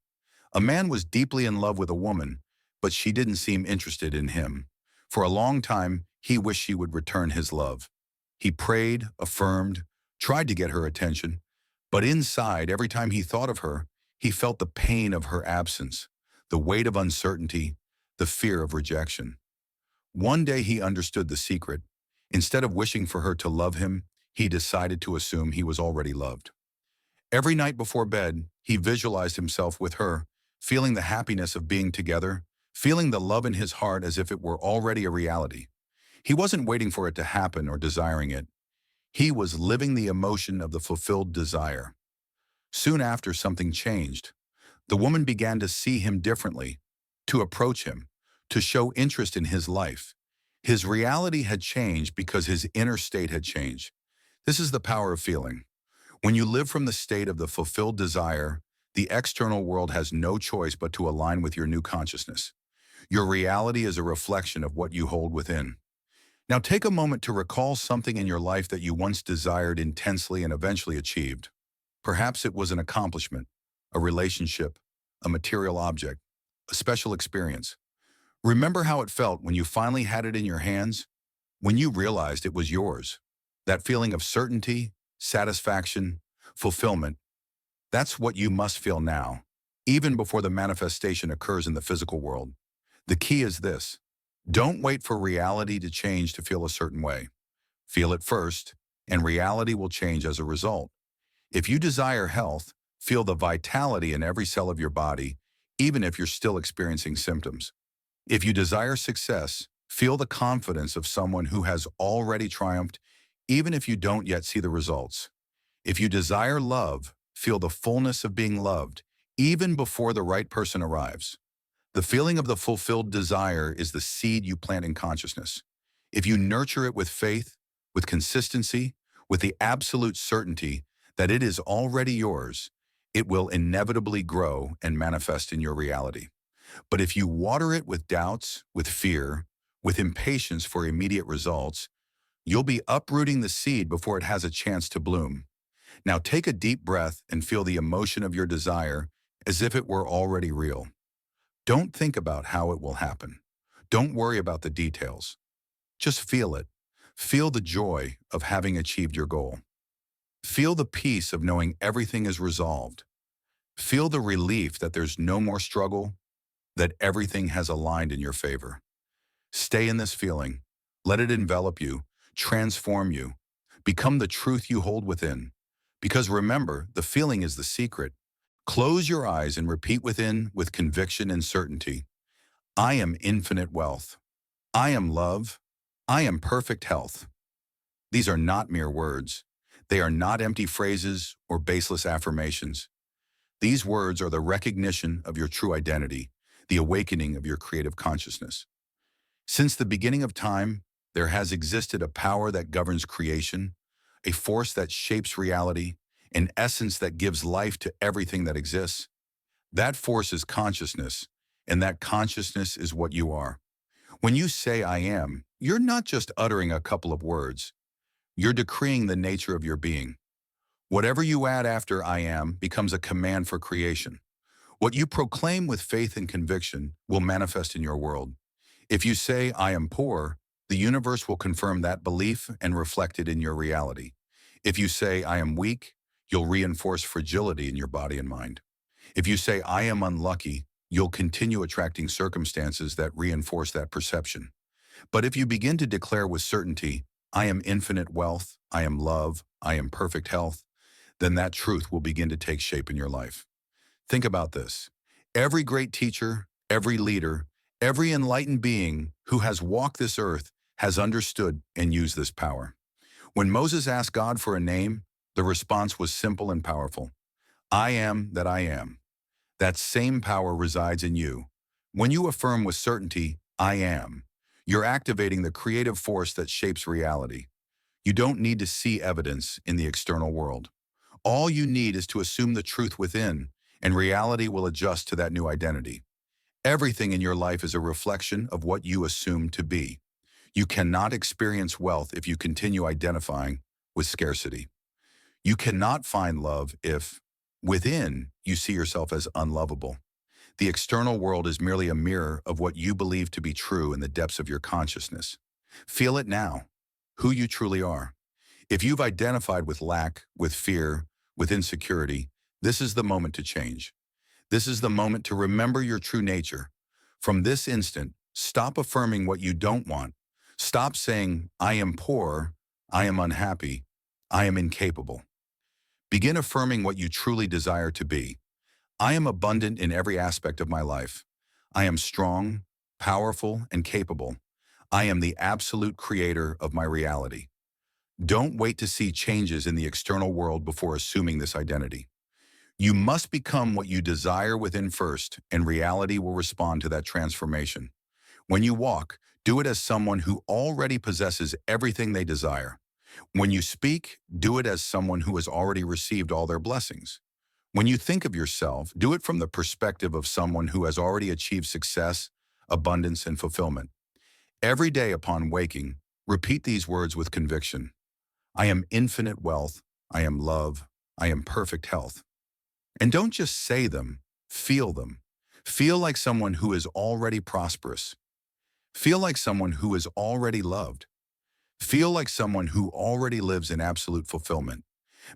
A man was deeply in love with a woman, but she didn't seem interested in him. For a long time, he wished she would return his love. He prayed, affirmed, tried to get her attention, but inside, every time he thought of her, he felt the pain of her absence, the weight of uncertainty, the fear of rejection. One day he understood the secret. Instead of wishing for her to love him, he decided to assume he was already loved. Every night before bed, he visualized himself with her, feeling the happiness of being together, feeling the love in his heart as if it were already a reality. He wasn't waiting for it to happen or desiring it. He was living the emotion of the fulfilled desire. Soon after, something changed. The woman began to see him differently, to approach him, to show interest in his life. His reality had changed because his inner state had changed. This is the power of feeling. When you live from the state of the fulfilled desire, the external world has no choice but to align with your new consciousness. Your reality is a reflection of what you hold within. Now take a moment to recall something in your life that you once desired intensely and eventually achieved. Perhaps it was an accomplishment, a relationship, a material object, a special experience. Remember how it felt when you finally had it in your hands, when you realized it was yours. That feeling of certainty, satisfaction, fulfillment, that's what you must feel now, even before the manifestation occurs in the physical world. The key is this: don't wait for reality to change to feel a certain way. Feel it first, and reality will change as a result. If you desire health, feel the vitality in every cell of your body, even if you're still experiencing symptoms. If you desire success, feel the confidence of someone who has already triumphed, even if you don't yet see the results. If you desire love, feel the fullness of being loved, even before the right person arrives. The feeling of the fulfilled desire is the seed you plant in consciousness. If you nurture it with faith, with consistency, with the absolute certainty that it is already yours, it will inevitably grow and manifest in your reality. But if you water it with doubts, with fear, with impatience for immediate results, you'll be uprooting the seed before it has a chance to bloom. Now take a deep breath and feel the emotion of your desire as if it were already real. Don't think about how it will happen. Don't worry about the details. Just feel it. Feel the joy of having achieved your goal. Feel the peace of knowing everything is resolved. Feel the relief that there's no more struggle, that everything has aligned in your favor. Stay in this feeling. Let it envelop you, transform you, become the truth you hold within. Because remember, the feeling is the secret. Close your eyes and repeat within with conviction and certainty. I am infinite wealth. I am love. I am perfect health. These are not mere words. They are not empty phrases or baseless affirmations. These words are the recognition of your true identity, the awakening of your creative consciousness. Since the beginning of time, there has existed a power that governs creation, a force that shapes reality, an essence that gives life to everything that exists. That force is consciousness, and that consciousness is what you are. When you say I am, you're not just uttering a couple of words. You're decreeing the nature of your being. Whatever you add after I am becomes a command for creation. What you proclaim with faith and conviction will manifest in your world. If you say I am poor, the universe will confirm that belief and reflect it in your reality. If you say I am weak, you'll reinforce fragility in your body and mind. If you say I am unlucky, you'll continue attracting circumstances that reinforce that perception. But if you begin to declare with certainty, I am infinite wealth, I am love, I am perfect health, then that truth will begin to take shape in your life. Think about this. Every great teacher, every leader, Every enlightened being who has walked this earth has understood and used this power. When Moses asked God for a name, the response was simple and powerful. I am that I am. That same power resides in you. When you affirm with certainty, I am, you're activating the creative force that shapes reality. You don't need to see evidence in the external world. All you need is to assume the truth within, and reality will adjust to that new identity. Everything in your life is a reflection of what you assume to be. You cannot experience wealth if you continue identifying with scarcity. You cannot find love if, within, you see yourself as unlovable. The external world is merely a mirror of what you believe to be true in the depths of your consciousness. Feel it now, who you truly are. If you've identified with lack, with fear, with insecurity, this is the moment to change. This is the moment to remember your true nature. From this instant, stop affirming what you don't want. Stop saying, I am poor, I am unhappy, I am incapable. Begin affirming what you truly desire to be. I am abundant in every aspect of my life. I am strong, powerful, and capable. I am the absolute creator of my reality. Don't wait to see changes in the external world before assuming this identity. You must become what you desire within first, and reality will respond to that transformation. When you walk, do it as someone who already possesses everything they desire. When you speak, do it as someone who has already received all their blessings. When you think of yourself, do it from the perspective of someone who has already achieved success, abundance, and fulfillment. Every day upon waking, repeat these words with conviction. I am infinite wealth, I am love, I am perfect health. And don't just say them, feel them. Feel like someone who is already prosperous. Feel like someone who is already loved. Feel like someone who already lives in absolute fulfillment.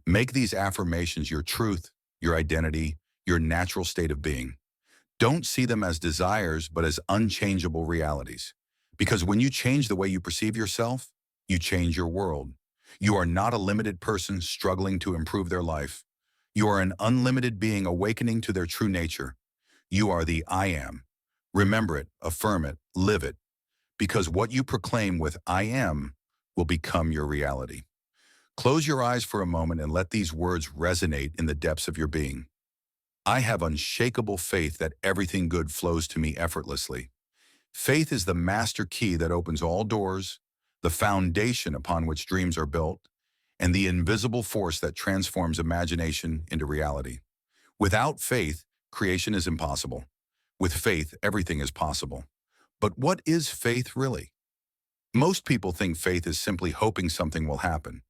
Make these affirmations your truth, your identity, your natural state of being. Don't see them as desires, but as unchangeable realities. Because when you change the way you perceive yourself, you change your world. You are not a limited person struggling to improve their life. You are an unlimited being awakening to their true nature. You are the I am. Remember it, affirm it, live it. Because what you proclaim with I am will become your reality. Close your eyes for a moment and let these words resonate in the depths of your being. I have unshakable faith that everything good flows to me effortlessly. Faith is the master key that opens all doors, the foundation upon which dreams are built, and the invisible force that transforms imagination into reality. Without faith, creation is impossible. With faith, everything is possible. But what is faith really? Most people think faith is simply hoping something will happen.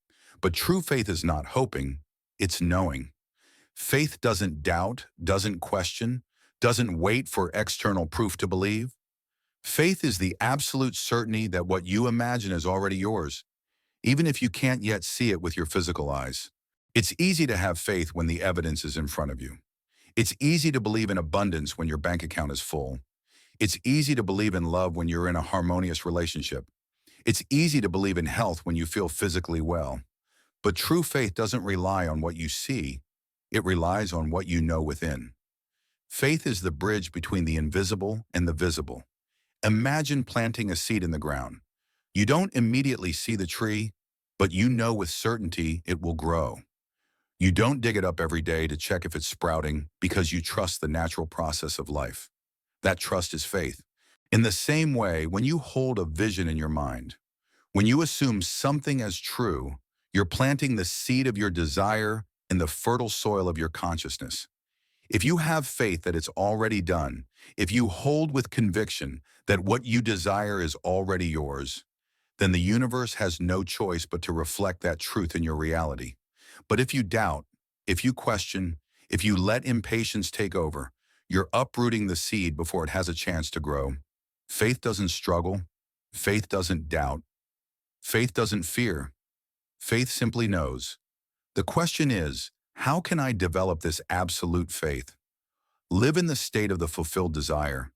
But true faith is not hoping, it's knowing. Faith doesn't doubt, doesn't question, doesn't wait for external proof to believe. Faith is the absolute certainty that what you imagine is already yours, even if you can't yet see it with your physical eyes. It's easy to have faith when the evidence is in front of you. It's easy to believe in abundance when your bank account is full. It's easy to believe in love when you're in a harmonious relationship. It's easy to believe in health when you feel physically well. But true faith doesn't rely on what you see. It relies on what you know within. Faith is the bridge between the invisible and the visible. Imagine planting a seed in the ground. You don't immediately see the tree, but you know with certainty it will grow. You don't dig it up every day to check if it's sprouting because you trust the natural process of life. That trust is faith. In the same way, when you hold a vision in your mind, when you assume something as true, you're planting the seed of your desire in the fertile soil of your consciousness. If you have faith that it's already done, if you hold with conviction that what you desire is already yours, then the universe has no choice but to reflect that truth in your reality. But if you doubt, if you question, if you let impatience take over, you're uprooting the seed before it has a chance to grow. Faith doesn't struggle. Faith doesn't doubt. Faith doesn't fear. Faith simply knows. The question is, how can I develop this absolute faith? Live in the state of the fulfilled desire.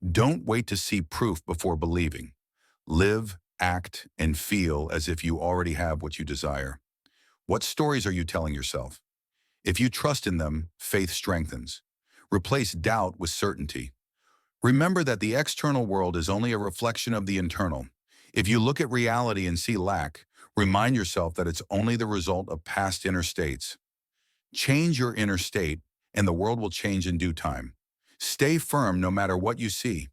Don't wait to see proof before believing. Live, act, and feel as if you already have what you desire. What stories are you telling yourself? If you trust in them, faith strengthens. Replace doubt with certainty. Remember that the external world is only a reflection of the internal. If you look at reality and see lack, remind yourself that it's only the result of past inner states. Change your inner state, and the world will change in due time. Stay firm no matter what you see.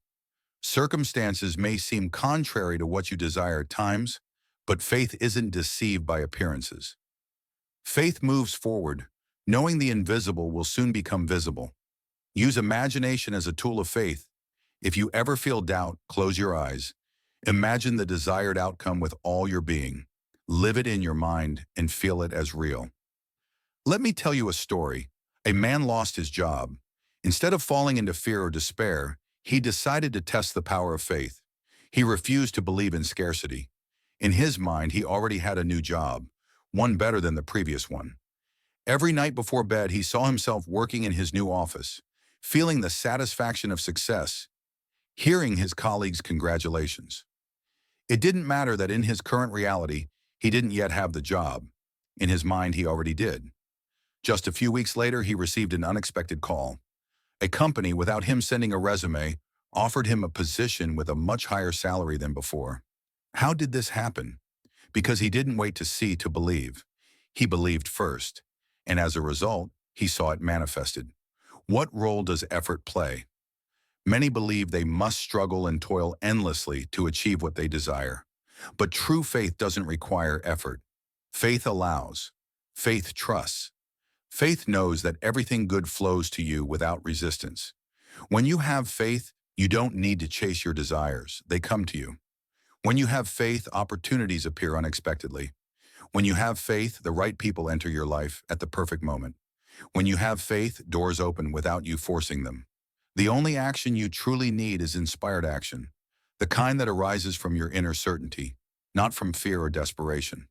Circumstances may seem contrary to what you desire at times, but faith isn't deceived by appearances. Faith moves forward, knowing the invisible will soon become visible. Use imagination as a tool of faith. If you ever feel doubt, close your eyes. Imagine the desired outcome with all your being. Live it in your mind and feel it as real. Let me tell you a story. A man lost his job. Instead of falling into fear or despair, he decided to test the power of faith. He refused to believe in scarcity. In his mind, he already had a new job, one better than the previous one. Every night before bed, he saw himself working in his new office, feeling the satisfaction of success, hearing his colleagues' congratulations. It didn't matter that in his current reality, he didn't yet have the job. In his mind, he already did. Just a few weeks later, he received an unexpected call. A company, without him sending a resume, offered him a position with a much higher salary than before. How did this happen? Because he didn't wait to see to believe. He believed first, and as a result, he saw it manifested. What role does effort play? Many believe they must struggle and toil endlessly to achieve what they desire. But true faith doesn't require effort. Faith allows. Faith trusts. Faith knows that everything good flows to you without resistance. When you have faith, you don't need to chase your desires. They come to you. When you have faith, opportunities appear unexpectedly. When you have faith, the right people enter your life at the perfect moment. When you have faith, doors open without you forcing them. The only action you truly need is inspired action, the kind that arises from your inner certainty, not from fear or desperation.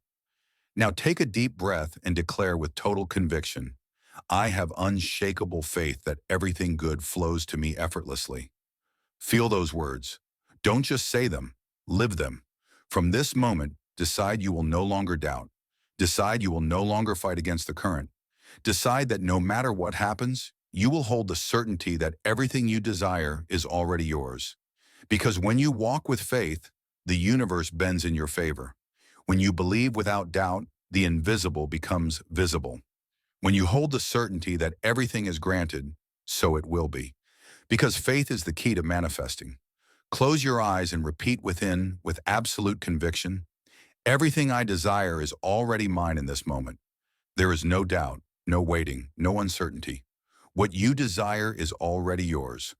Now take a deep breath and declare with total conviction, I have unshakable faith that everything good flows to me effortlessly. Feel those words. Don't just say them, live them. From this moment, decide you will no longer doubt. Decide you will no longer fight against the current. Decide that no matter what happens, you will hold the certainty that everything you desire is already yours. Because when you walk with faith, the universe bends in your favor. When you believe without doubt, the invisible becomes visible. When you hold the certainty that everything is granted, so it will be. Because faith is the key to manifesting. Close your eyes and repeat within with absolute conviction, everything I desire is already mine in this moment. There is no doubt, no waiting, no uncertainty. What you desire is already yours.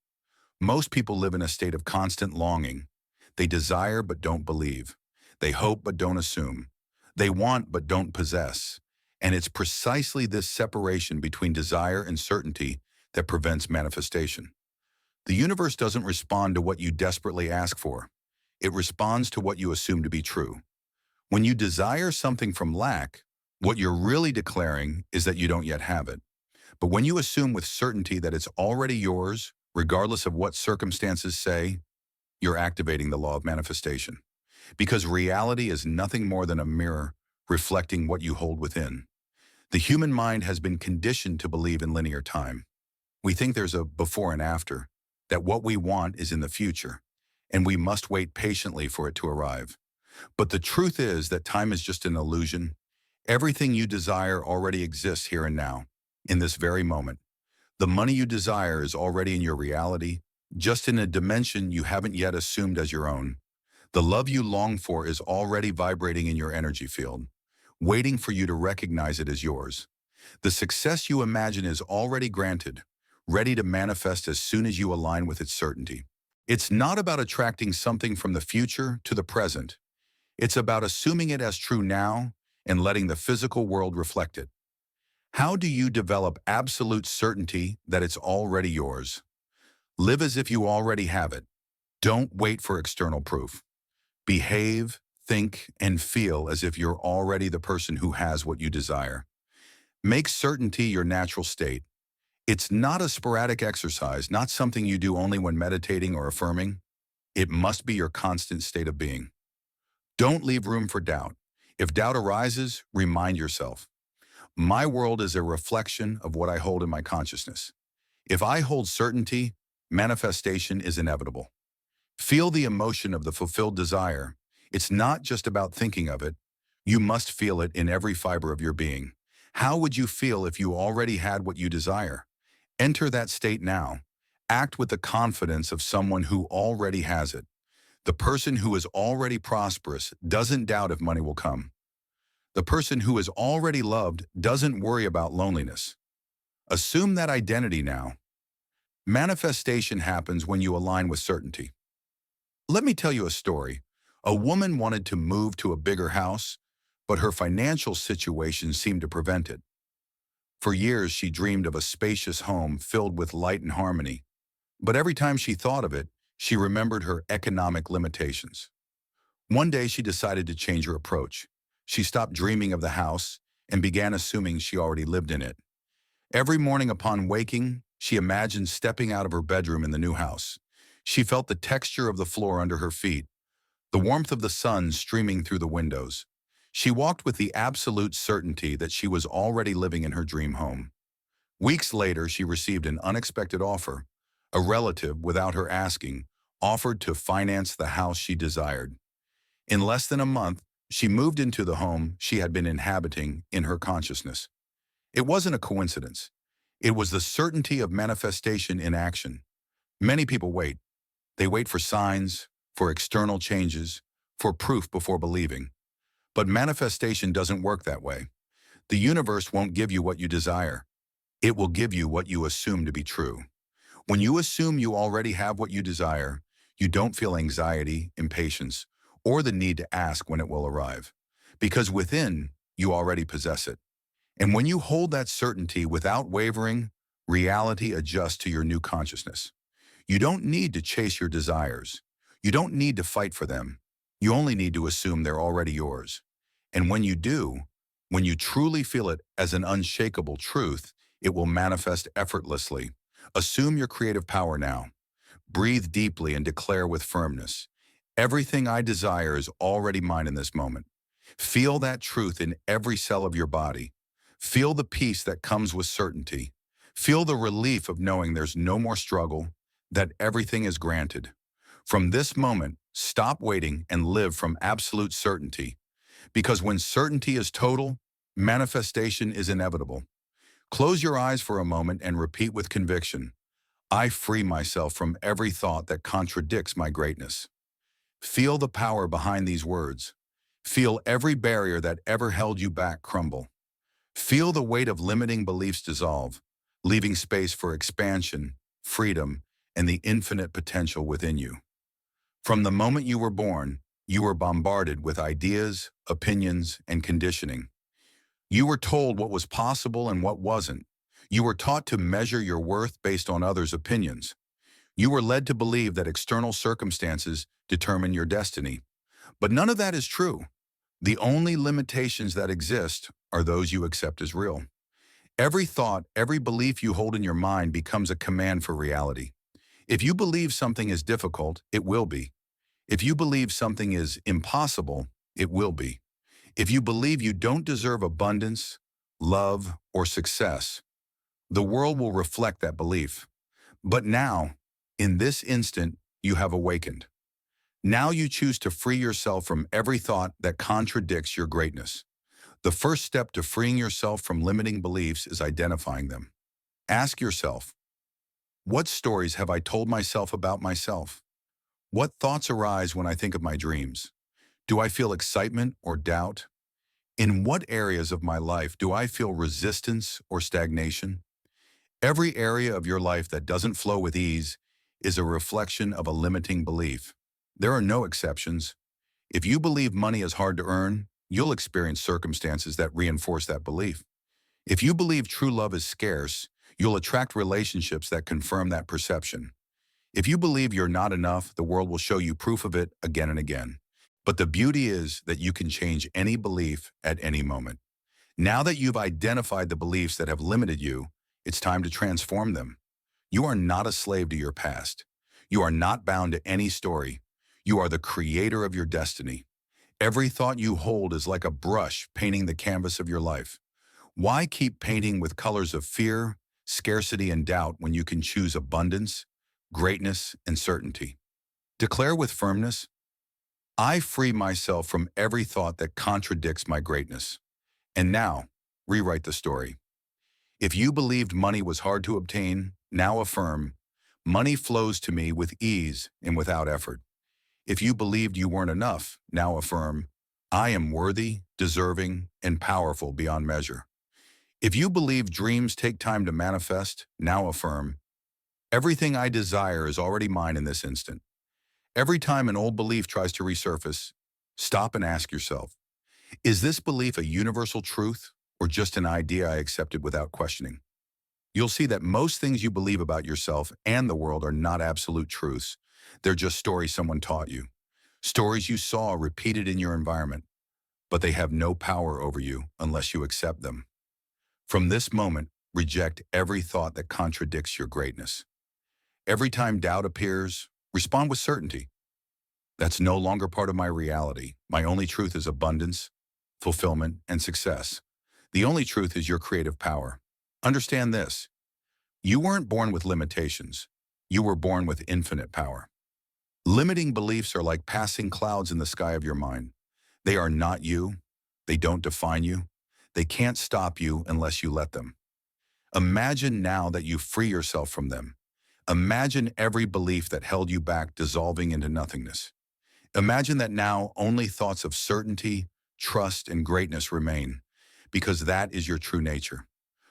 Most people live in a state of constant longing. They desire but don't believe. They hope but don't assume. They want but don't possess. And it's precisely this separation between desire and certainty that prevents manifestation. The universe doesn't respond to what you desperately ask for. It responds to what you assume to be true. When you desire something from lack, what you're really declaring is that you don't yet have it. But when you assume with certainty that it's already yours, regardless of what circumstances say, you're activating the law of manifestation. Because reality is nothing more than a mirror reflecting what you hold within. The human mind has been conditioned to believe in linear time. We think there's a before and after, that what we want is in the future, and we must wait patiently for it to arrive. But the truth is that time is just an illusion. Everything you desire already exists here and now, in this very moment. The money you desire is already in your reality, just in a dimension you haven't yet assumed as your own. The love you long for is already vibrating in your energy field, waiting for you to recognize it as yours. The success you imagine is already granted, ready to manifest as soon as you align with its certainty. It's not about attracting something from the future to the present. It's about assuming it as true now and letting the physical world reflect it. How do you develop absolute certainty that it's already yours? Live as if you already have it. Don't wait for external proof. Behave, think, and feel as if you're already the person who has what you desire. Make certainty your natural state. It's not a sporadic exercise, not something you do only when meditating or affirming. It must be your constant state of being. Don't leave room for doubt. If doubt arises, remind yourself. My world is a reflection of what I hold in my consciousness. If I hold certainty, manifestation is inevitable. Feel the emotion of the fulfilled desire. It's not just about thinking of it. You must feel it in every fiber of your being. How would you feel if you already had what you desire? Enter that state now. Act with the confidence of someone who already has it. The person who is already prosperous doesn't doubt if money will come. The person who is already loved doesn't worry about loneliness. Assume that identity now. Manifestation happens when you align with certainty. Let me tell you a story. A woman wanted to move to a bigger house, but her financial situation seemed to prevent it. For years, she dreamed of a spacious home filled with light and harmony. But every time she thought of it, she remembered her economic limitations. One day, she decided to change her approach. She stopped dreaming of the house and began assuming she already lived in it. Every morning upon waking, she imagined stepping out of her bedroom in the new house. She felt the texture of the floor under her feet, the warmth of the sun streaming through the windows. She walked with the absolute certainty that she was already living in her dream home. Weeks later, she received an unexpected offer. A relative, without her asking, offered to finance the house she desired. In less than a month, she moved into the home she had been inhabiting in her consciousness. It wasn't a coincidence. It was the certainty of manifestation in action. Many people wait. They wait for signs, for external changes, for proof before believing. But manifestation doesn't work that way. The universe won't give you what you desire. It will give you what you assume to be true. When you assume you already have what you desire, you don't feel anxiety, impatience, or the need to ask when it will arrive. Because within, you already possess it. And when you hold that certainty without wavering, reality adjusts to your new consciousness. You don't need to chase your desires. You don't need to fight for them. You only need to assume they're already yours. And when you do, when you truly feel it as an unshakable truth, it will manifest effortlessly. Assume your creative power now. Breathe deeply and declare with firmness, everything I desire is already mine in this moment. Feel that truth in every cell of your body. Feel the peace that comes with certainty. Feel the relief of knowing there's no more struggle, that everything is granted. From this moment, stop waiting and live from absolute certainty. Because when certainty is total, manifestation is inevitable. Close your eyes for a moment and repeat with conviction, I free myself from every thought that contradicts my greatness. Feel the power behind these words. Feel every barrier that ever held you back crumble. Feel the weight of limiting beliefs dissolve, leaving space for expansion, freedom, and the infinite potential within you. From the moment you were born, you were bombarded with ideas, opinions, and conditioning. You were told what was possible and what wasn't. You were taught to measure your worth based on others' opinions. You were led to believe that external circumstances determine your destiny. But none of that is true. The only limitations that exist are those you accept as real. Every thought, every belief you hold in your mind becomes a command for reality. If you believe something is difficult, it will be. If you believe something is impossible, it will be. If you believe you don't deserve abundance, love, or success, the world will reflect that belief. But now, in this instant, you have awakened. Now you choose to free yourself from every thought that contradicts your greatness. The first step to freeing yourself from limiting beliefs is identifying them. Ask yourself, what stories have I told myself about myself? What thoughts arise when I think of my dreams? Do I feel excitement or doubt? In what areas of my life do I feel resistance or stagnation? Every area of your life that doesn't flow with ease is a reflection of a limiting belief. There are no exceptions. If you believe money is hard to earn, you'll experience circumstances that reinforce that belief. If you believe true love is scarce, you'll attract relationships that confirm that perception. If you believe you're not enough, the world will show you proof of it again and again. But the beauty is that you can change any belief at any moment. Now that you've identified the beliefs that have limited you, it's time to transform them. You are not a slave to your past. You are not bound to any story. You are the creator of your destiny. Every thought you hold is like a brush painting the canvas of your life. Why keep painting with colors of fear, scarcity, and doubt when you can choose abundance, greatness, and certainty. Declare with firmness, I free myself from every thought that contradicts my greatness. And now, rewrite the story. If you believed money was hard to obtain, now affirm, money flows to me with ease and without effort. If you believed you weren't enough, now affirm, I am worthy, deserving, and powerful beyond measure. If you believe dreams take time to manifest, now affirm, everything I desire is already mine in this instant. Every time an old belief tries to resurface, stop and ask yourself, is this belief a universal truth or just an idea I accepted without questioning? You'll see that most things you believe about yourself and the world are not absolute truths. They're just stories someone taught you, stories you saw repeated in your environment, but they have no power over you unless you accept them. From this moment, reject every thought that contradicts your greatness. Every time doubt appears, respond with certainty. That's no longer part of my reality. My only truth is abundance, fulfillment, and success. The only truth is your creative power. Understand this. You weren't born with limitations. You were born with infinite power. Limiting beliefs are like passing clouds in the sky of your mind. They are not you. They don't define you. They can't stop you unless you let them. Imagine now that you free yourself from them. Imagine every belief that held you back dissolving into nothingness. Imagine that now only thoughts of certainty, trust, and greatness remain, because that is your true nature.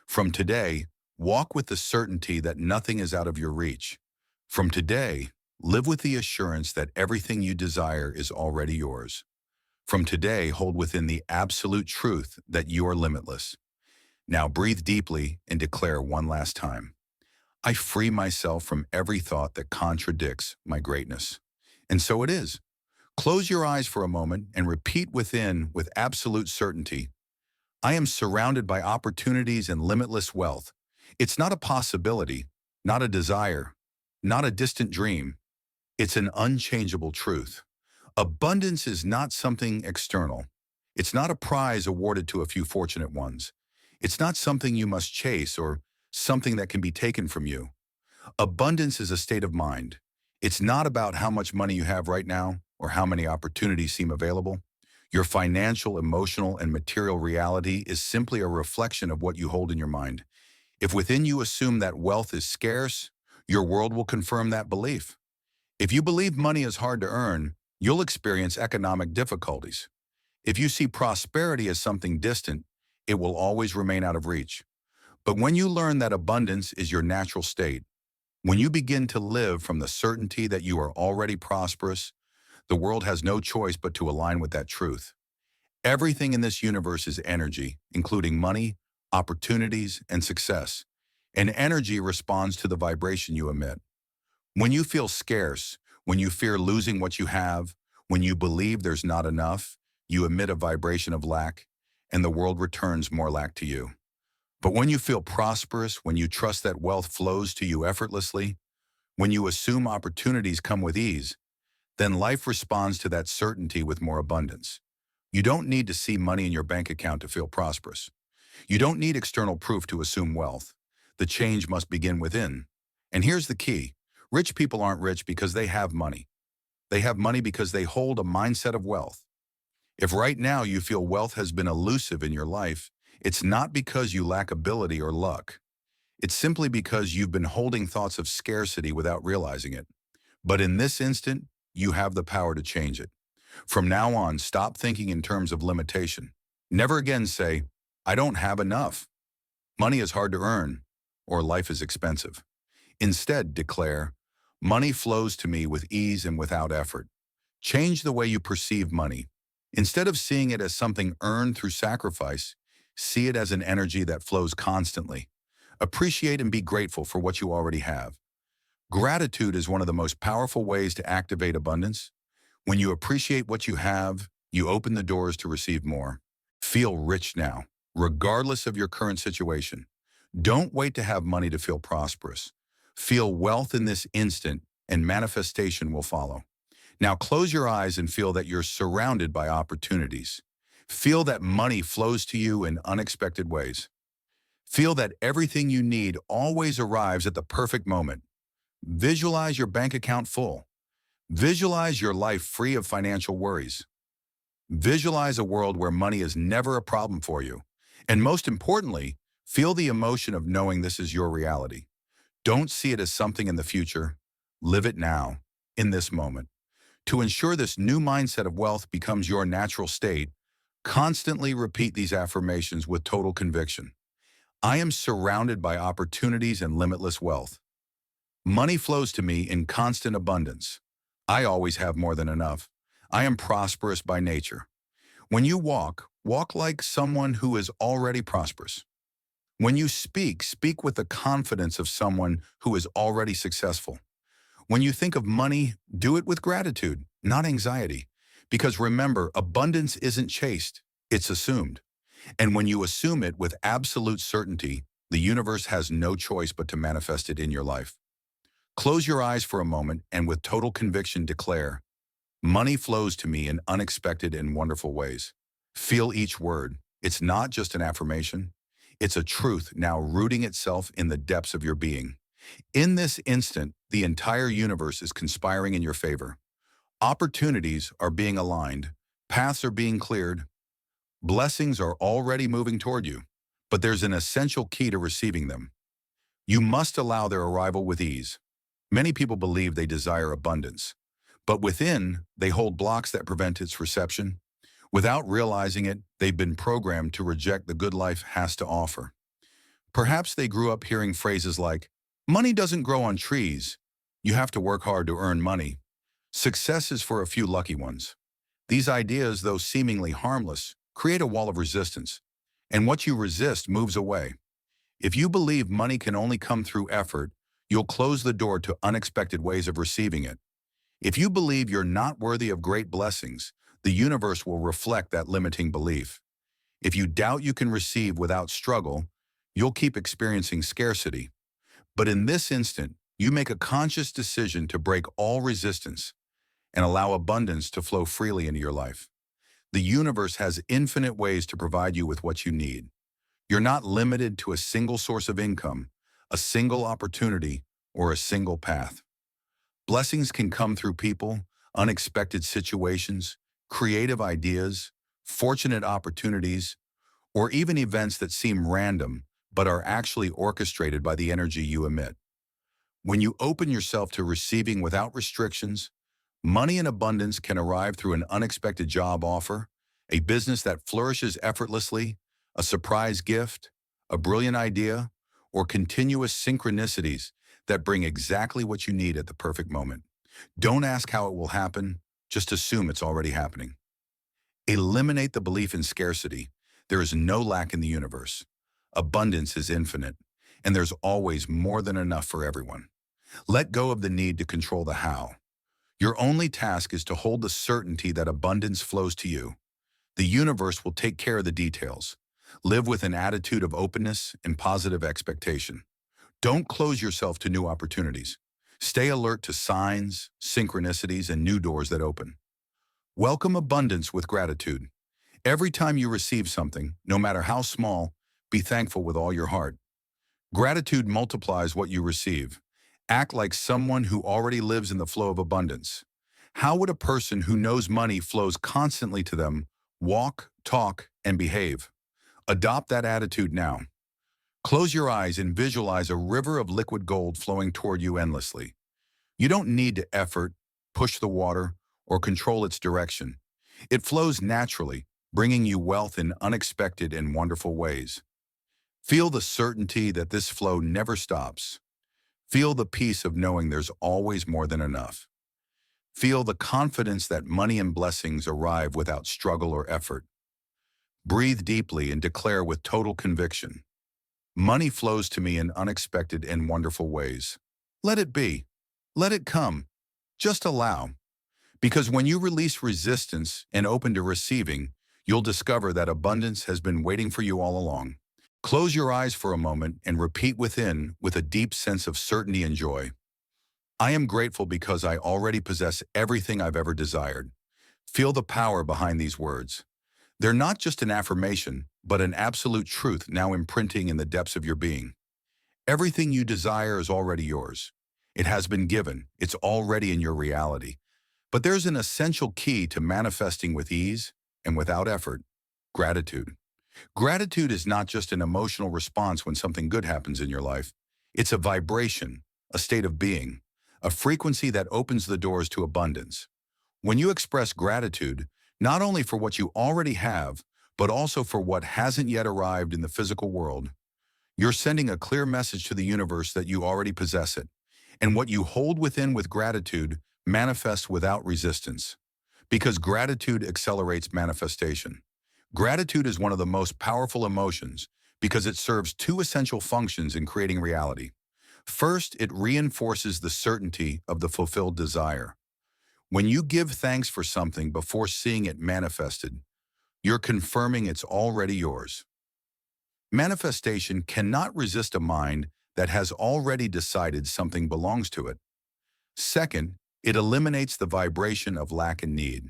From today, walk with the certainty that nothing is out of your reach. From today, live with the assurance that everything you desire is already yours. From today, hold within the absolute truth that you are limitless. Now breathe deeply and declare one last time, I free myself from every thought that contradicts my greatness. And so it is. Close your eyes for a moment and repeat within with absolute certainty, I am surrounded by opportunities and limitless wealth. It's not a possibility, not a desire, not a distant dream. It's an unchangeable truth. Abundance is not something external. It's not a prize awarded to a few fortunate ones. It's not something you must chase or something that can be taken from you. Abundance is a state of mind. It's not about how much money you have right now or how many opportunities seem available. Your financial, emotional, and material reality is simply a reflection of what you hold in your mind. If within you assume that wealth is scarce, your world will confirm that belief. If you believe money is hard to earn, you'll experience economic difficulties. If you see prosperity as something distant, it will always remain out of reach. But when you learn that abundance is your natural state, when you begin to live from the certainty that you are already prosperous, the world has no choice but to align with that truth. Everything in this universe is energy, including money, opportunities, and success. And energy responds to the vibration you emit. When you feel scarce, when you fear losing what you have, when you believe there's not enough, you emit a vibration of lack, and the world returns more lack to you. But when you feel prosperous, when you trust that wealth flows to you effortlessly, when you assume opportunities come with ease, then life responds to that certainty with more abundance. You don't need to see money in your bank account to feel prosperous. You don't need external proof to assume wealth. The change must begin within. And here's the key. Rich people aren't rich because they have money. They have money because they hold a mindset of wealth. If right now you feel wealth has been elusive in your life, it's not because you lack ability or luck. It's simply because you've been holding thoughts of scarcity without realizing it. But in this instant, you have the power to change it. From now on, stop thinking in terms of limitation. Never again say, I don't have enough. Money is hard to earn, or life is expensive. Instead, declare, money flows to me with ease and without effort. Change the way you perceive money. Instead of seeing it as something earned through sacrifice, see it as an energy that flows constantly. Appreciate and be grateful for what you already have. Gratitude is one of the most powerful ways to activate abundance. When you appreciate what you have, you open the doors to receive more. Feel rich now, regardless of your current situation. Don't wait to have money to feel prosperous. Feel wealth in this instant, and manifestation will follow. Now close your eyes and feel that you're surrounded by opportunities. Feel that money flows to you in unexpected ways. Feel that everything you need always arrives at the perfect moment. Visualize your bank account full. Visualize your life free of financial worries. Visualize a world where money is never a problem for you. And most importantly, feel the emotion of knowing this is your reality. Don't see it as something in the future. Live it now, in this moment. To ensure this new mindset of wealth becomes your natural state, constantly repeat these affirmations with total conviction. I am surrounded by opportunities and limitless wealth. Money flows to me in constant abundance. I always have more than enough. I am prosperous by nature. When you walk, walk like someone who is already prosperous. When you speak, speak with the confidence of someone who is already successful. When you think of money, do it with gratitude, not anxiety. Because remember, abundance isn't chased, it's assumed. And when you assume it with absolute certainty, the universe has no choice but to manifest it in your life. Close your eyes for a moment and with total conviction declare, money flows to me in unexpected and wonderful ways. Feel each word. It's not just an affirmation. It's a truth now rooting itself in the depths of your being. In this instant, the entire universe is conspiring in your favor. Opportunities are being aligned. Paths are being cleared. Blessings are already moving toward you. But there's an essential key to receiving them. You must allow their arrival with ease. Many people believe they desire abundance, but within, they hold blocks that prevent its reception. Without realizing it, they've been programmed to reject the good life has to offer. Perhaps they grew up hearing phrases like, money doesn't grow on trees. You have to work hard to earn money. Success is for a few lucky ones. These ideas, though seemingly harmless, create a wall of resistance. And what you resist moves away. If you believe money can only come through effort, you'll close the door to unexpected ways of receiving it. If you believe you're not worthy of great blessings, the universe will reflect that limiting belief. If you doubt you can receive without struggle, you'll keep experiencing scarcity. But in this instant, you make a conscious decision to break all resistance and allow abundance to flow freely into your life. The universe has infinite ways to provide you with what you need. You're not limited to a single source of income, a single opportunity, or a single path. Blessings can come through people, unexpected situations, creative ideas, fortunate opportunities, or even events that seem random but are actually orchestrated by the energy you emit. When you open yourself to receiving without restrictions, money in abundance can arrive through an unexpected job offer, a business that flourishes effortlessly, a surprise gift, a brilliant idea, or continuous synchronicities that bring exactly what you need at the perfect moment. Don't ask how it will happen, just assume it's already happening. Eliminate the belief in scarcity. There is no lack in the universe. Abundance is infinite, and there's always more than enough for everyone. Let go of the need to control the how. Your only task is to hold the certainty that abundance flows to you. The universe will take care of the details. Live with an attitude of openness and positive expectation. Don't close yourself to new opportunities. Stay alert to signs, synchronicities, and new doors that open. Welcome abundance with gratitude. Every time you receive something, no matter how small, be thankful with all your heart. Gratitude multiplies what you receive. Act like someone who already lives in the flow of abundance. How would a person who knows money flows constantly to them walk, talk, and behave? Adopt that attitude now. Close your eyes and visualize a river of liquid gold flowing toward you endlessly. You don't need to effort, push the water, or control its direction. It flows naturally, bringing you wealth in unexpected and wonderful ways. Feel the certainty that this flow never stops. Feel the peace of knowing there's always more than enough. Feel the confidence that money and blessings arrive without struggle or effort. Breathe deeply and declare with total conviction, money flows to me in unexpected and wonderful ways. Let it be. Let it come. Just allow. Because when you release resistance and open to receiving, you'll discover that abundance has been waiting for you all along. Close your eyes for a moment and repeat within with a deep sense of certainty and joy. I am grateful because I already possess everything I've ever desired. Feel the power behind these words. They're not just an affirmation, but an absolute truth now imprinting in the depths of your being. Everything you desire is already yours. It has been given. It's already in your reality. But there's an essential key to manifesting with ease and without effort: gratitude. Gratitude is not just an emotional response when something good happens in your life. It's a vibration, a state of being, a frequency that opens the doors to abundance. When you express gratitude, not only for what you already have, but also for what hasn't yet arrived in the physical world, you're sending a clear message to the universe that you already possess it. And what you hold within with gratitude manifests without resistance. Because gratitude accelerates manifestation. Gratitude is one of the most powerful emotions because it serves two essential functions in creating reality. First, it reinforces the certainty of the fulfilled desire. When you give thanks for something before seeing it manifested, you're confirming it's already yours. Manifestation cannot resist a mind that has already decided something belongs to it. Second, it eliminates the vibration of lack and need.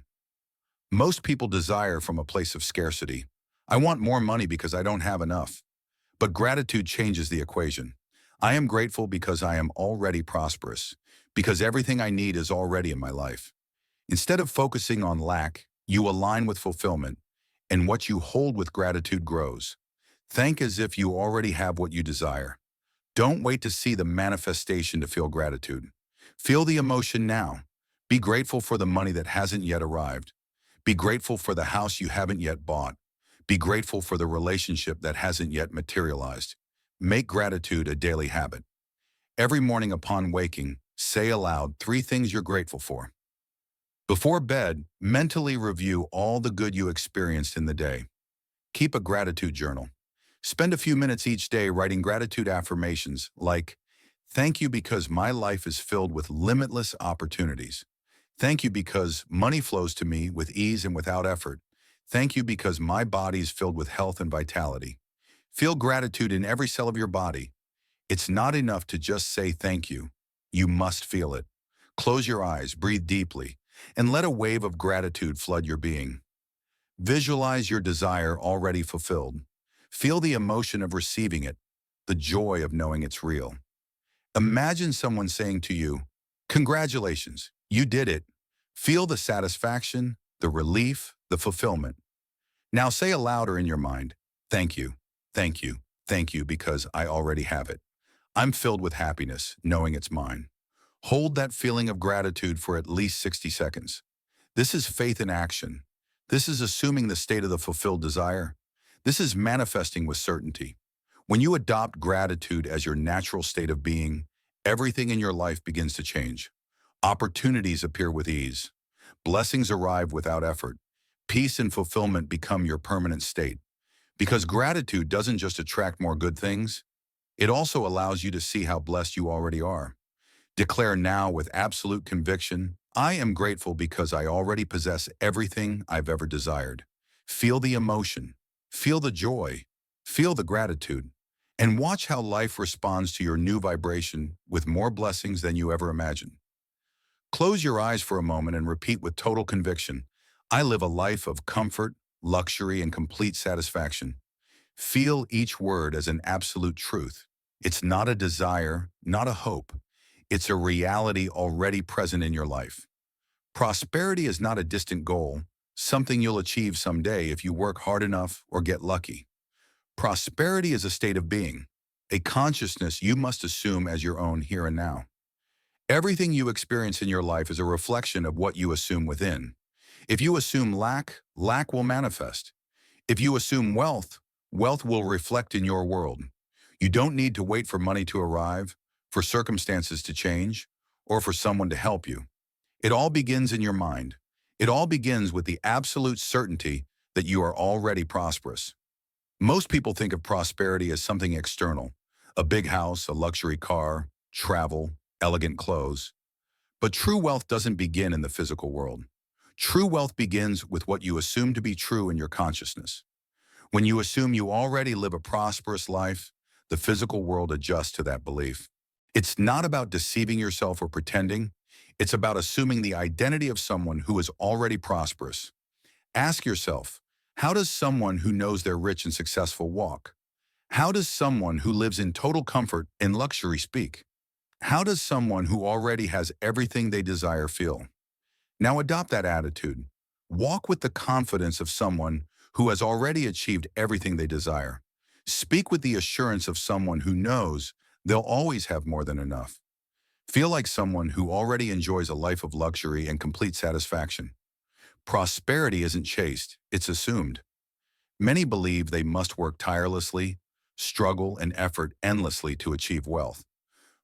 Most people desire from a place of scarcity. I want more money because I don't have enough. But gratitude changes the equation. I am grateful because I am already prosperous, because everything I need is already in my life. Instead of focusing on lack, you align with fulfillment, and what you hold with gratitude grows. Think as if you already have what you desire. Don't wait to see the manifestation to feel gratitude. Feel the emotion now. Be grateful for the money that hasn't yet arrived. Be grateful for the house you haven't yet bought. Be grateful for the relationship that hasn't yet materialized. Make gratitude a daily habit. Every morning upon waking, say aloud 3 things you're grateful for. Before bed, mentally review all the good you experienced in the day. Keep a gratitude journal. Spend a few minutes each day writing gratitude affirmations like, "Thank you because my life is filled with limitless opportunities. Thank you because money flows to me with ease and without effort. Thank you because my body is filled with health and vitality." Feel gratitude in every cell of your body. It's not enough to just say thank you. You must feel it. Close your eyes, breathe deeply, and let a wave of gratitude flood your being. Visualize your desire already fulfilled. Feel the emotion of receiving it, the joy of knowing it's real. Imagine someone saying to you, "Congratulations, you did it." Feel the satisfaction, the relief, the fulfillment. Now say aloud or in your mind, "Thank you, thank you, thank you because I already have it. I'm filled with happiness, knowing it's mine." Hold that feeling of gratitude for at least 60 seconds. This is faith in action. This is assuming the state of the fulfilled desire. This is manifesting with certainty. When you adopt gratitude as your natural state of being, everything in your life begins to change. Opportunities appear with ease. Blessings arrive without effort. Peace and fulfillment become your permanent state. Because gratitude doesn't just attract more good things, it also allows you to see how blessed you already are. Declare now with absolute conviction, "I am grateful because I already possess everything I've ever desired." Feel the emotion, feel the joy, feel the gratitude, and watch how life responds to your new vibration with more blessings than you ever imagined. Close your eyes for a moment and repeat with total conviction, "I live a life of comfort, luxury, and complete satisfaction." Feel each word as an absolute truth. It's not a desire, not a hope. It's a reality already present in your life. Prosperity is not a distant goal, something you'll achieve someday if you work hard enough or get lucky. Prosperity is a state of being, a consciousness you must assume as your own here and now. Everything you experience in your life is a reflection of what you assume within. If you assume lack, lack will manifest. If you assume wealth, wealth will reflect in your world. You don't need to wait for money to arrive, for circumstances to change, or for someone to help you. It all begins in your mind. It all begins with the absolute certainty that you are already prosperous. Most people think of prosperity as something external, a big house, a luxury car, travel, elegant clothes. But true wealth doesn't begin in the physical world. True wealth begins with what you assume to be true in your consciousness. When you assume you already live a prosperous life, the physical world adjusts to that belief. It's not about deceiving yourself or pretending. It's about assuming the identity of someone who is already prosperous. Ask yourself, how does someone who knows they're rich and successful walk? How does someone who lives in total comfort and luxury speak? How does someone who already has everything they desire feel? Now adopt that attitude. Walk with the confidence of someone who has already achieved everything they desire. Speak with the assurance of someone who knows they'll always have more than enough. Feel like someone who already enjoys a life of luxury and complete satisfaction. Prosperity isn't chased, it's assumed. Many believe they must work tirelessly, struggle, and effort endlessly to achieve wealth.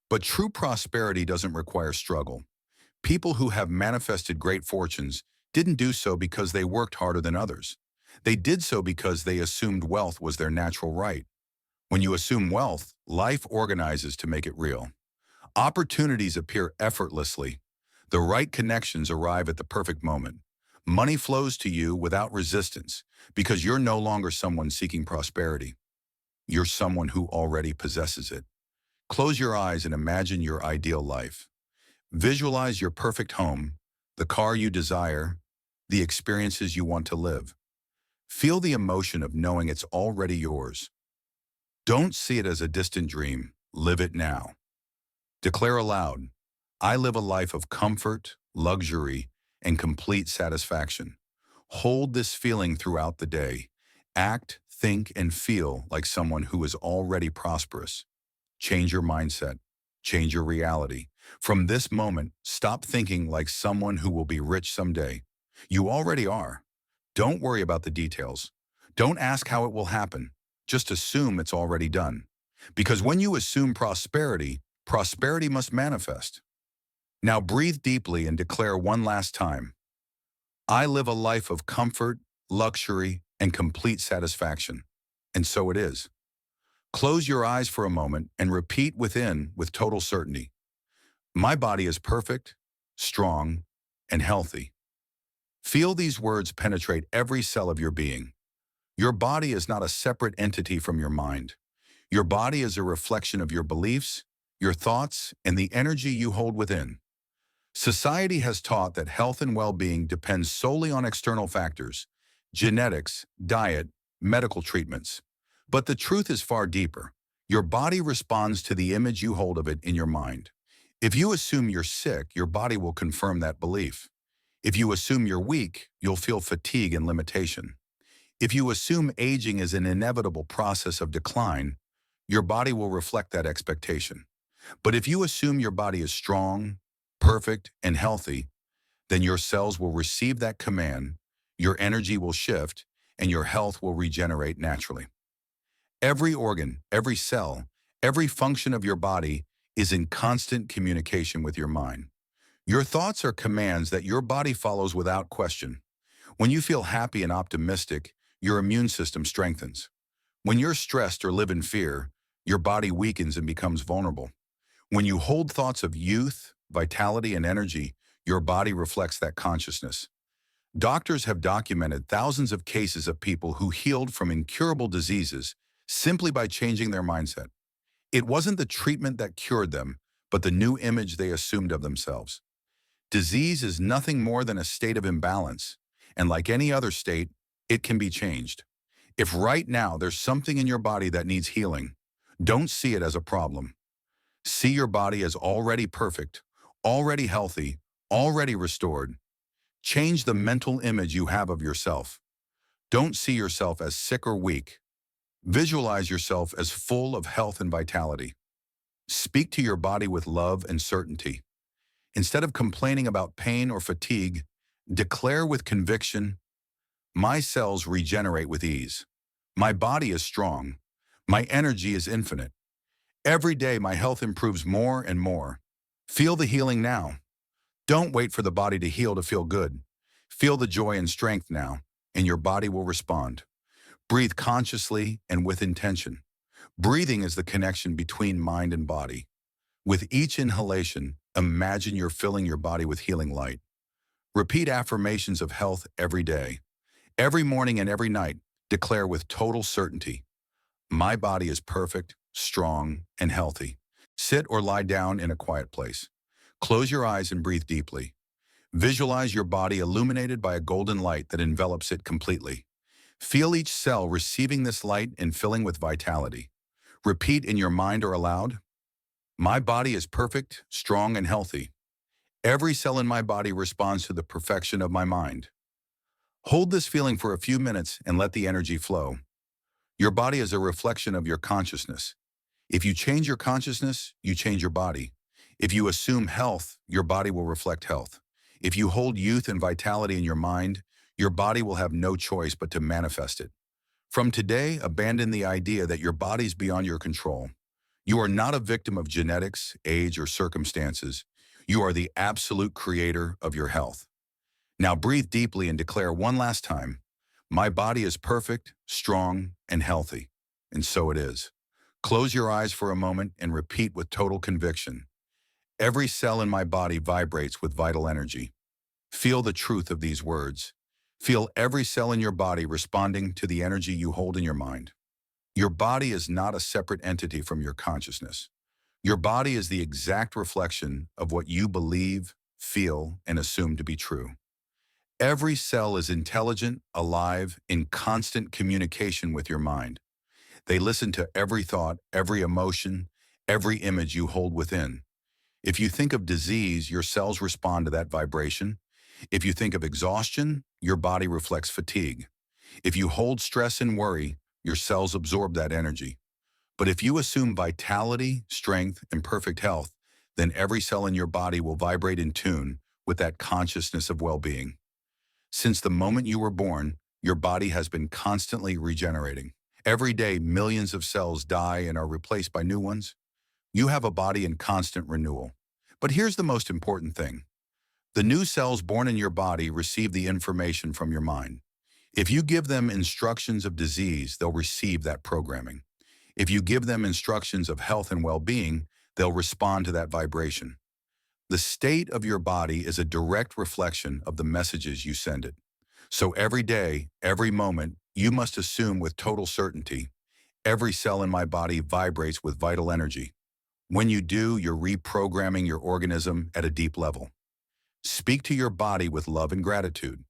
But true prosperity doesn't require struggle. People who have manifested great fortunes didn't do so because they worked harder than others. They did so because they assumed wealth was their natural right. When you assume wealth, life organizes to make it real. Opportunities appear effortlessly. The right connections arrive at the perfect moment. Money flows to you without resistance because you're no longer someone seeking prosperity. You're someone who already possesses it. Close your eyes and imagine your ideal life. Visualize your perfect home, the car you desire, the experiences you want to live. Feel the emotion of knowing it's already yours. Don't see it as a distant dream. Live it now. Declare aloud, I live a life of comfort, luxury, and complete satisfaction. Hold this feeling throughout the day. Act, think, and feel like someone who is already prosperous. Change your mindset. Change your reality. From this moment, stop thinking like someone who will be rich someday. You already are. Don't worry about the details. Don't ask how it will happen. Just assume it's already done. Because when you assume prosperity, prosperity must manifest. Now breathe deeply and declare one last time, I live a life of comfort, luxury, and complete satisfaction. And so it is. Close your eyes for a moment and repeat within with total certainty. My body is perfect, strong, and healthy. Feel these words penetrate every cell of your being. Your body is not a separate entity from your mind. Your body is a reflection of your beliefs, your thoughts, and the energy you hold within. Society has taught that health and well-being depends solely on external factors, genetics, diet, medical treatments. But the truth is far deeper. Your body responds to the image you hold of it in your mind. If you assume you're sick, your body will confirm that belief. If you assume you're weak, you'll feel fatigue and limitation. If you assume aging is an inevitable process of decline, your body will reflect that expectation. But if you assume your body is strong, perfect, and healthy, then your cells will receive that command, your energy will shift, and your health will regenerate naturally. Every organ, every cell, every function of your body is in constant communication with your mind. Your thoughts are commands that your body follows without question. When you feel happy and optimistic, your immune system strengthens. When you're stressed or live in fear, your body weakens and becomes vulnerable. When you hold thoughts of youth, vitality, and energy, your body reflects that consciousness. Doctors have documented thousands of cases of people who healed from incurable diseases simply by changing their mindset. It wasn't the treatment that cured them, but the new image they assumed of themselves. Disease is nothing more than a state of imbalance, and like any other state, it can be changed. If right now there's something in your body that needs healing, don't see it as a problem. See your body as already perfect, already healthy, already restored. Change the mental image you have of yourself. Don't see yourself as sick or weak. Visualize yourself as full of health and vitality. Speak to your body with love and certainty. Instead of complaining about pain or fatigue, declare with conviction, my cells regenerate with ease. My body is strong. My energy is infinite. Every day my health improves more and more. Feel the healing now. Don't wait for the body to heal to feel good. Feel the joy and strength now, and your body will respond. Breathe consciously and with intention. Breathing is the connection between mind and body. With each inhalation, imagine you're filling your body with healing light. Repeat affirmations of health every day. Every morning and every night, declare with total certainty, my body is perfect, strong, and healthy. Sit or lie down in a quiet place. Close your eyes and breathe deeply. Visualize your body illuminated by a golden light that envelops it completely. Feel each cell receiving this light and filling with vitality. Repeat in your mind or aloud, My body is perfect, strong, and healthy. Every cell in my body responds to the perfection of my mind. Hold this feeling for a few minutes and let the energy flow. Your body is a reflection of your consciousness. If you change your consciousness, you change your body. If you assume health, your body will reflect health. If you hold youth and vitality in your mind, your body will have no choice but to manifest it. From today, abandon the idea that your body's beyond your control. You are not a victim of genetics, age, or circumstances. You are the absolute creator of your health. Now breathe deeply and declare one last time, my body is perfect, strong, and healthy. And so it is. Close your eyes for a moment and repeat with total conviction. Every cell in my body vibrates with vital energy. Feel the truth of these words. Feel every cell in your body responding to the energy you hold in your mind. Your body is not a separate entity from your consciousness. Your body is the exact reflection of what you believe, feel, and assume to be true. Every cell is intelligent, alive, in constant communication with your mind. They listen to every thought, every emotion, every image you hold within. If you think of disease, your cells respond to that vibration. If you think of exhaustion, your body reflects fatigue. If you hold stress and worry, your cells absorb that energy. But if you assume vitality, strength, and perfect health, then every cell in your body will vibrate in tune with that consciousness of well-being. Since the moment you were born, your body has been constantly regenerating. Every day, millions of cells die and are replaced by new ones. You have a body in constant renewal. But here's the most important thing. The new cells born in your body receive the information from your mind. If you give them instructions of disease, they'll receive that programming. If you give them instructions of health and well-being, they'll respond to that vibration. The state of your body is a direct reflection of the messages you send it. So every day, every moment, you must assume with total certainty, every cell in my body vibrates with vital energy. When you do, you're reprogramming your organism at a deep level. Speak to your body with love and gratitude.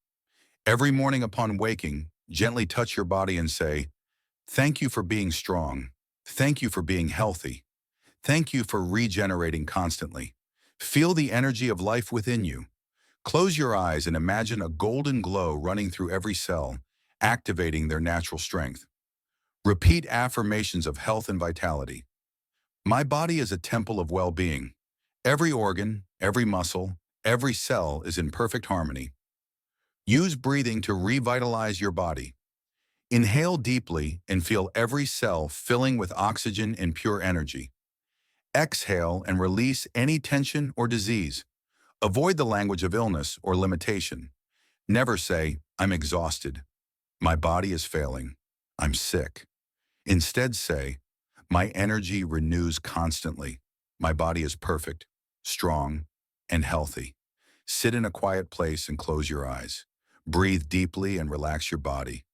Every morning upon waking, gently touch your body and say, thank you for being strong. Thank you for being healthy. Thank you for regenerating constantly. Feel the energy of life within you. Close your eyes and imagine a golden glow running through every cell, activating their natural strength. Repeat affirmations of health and vitality. My body is a temple of well-being. Every organ, every muscle, every cell is in perfect harmony. Use breathing to revitalize your body. Inhale deeply and feel every cell filling with oxygen and pure energy. Exhale and release any tension or disease. Avoid the language of illness or limitation. Never say, I'm exhausted. My body is failing. I'm sick. Instead say, my energy renews constantly. My body is perfect, strong, and healthy. Sit in a quiet place and close your eyes. Breathe deeply and relax your body.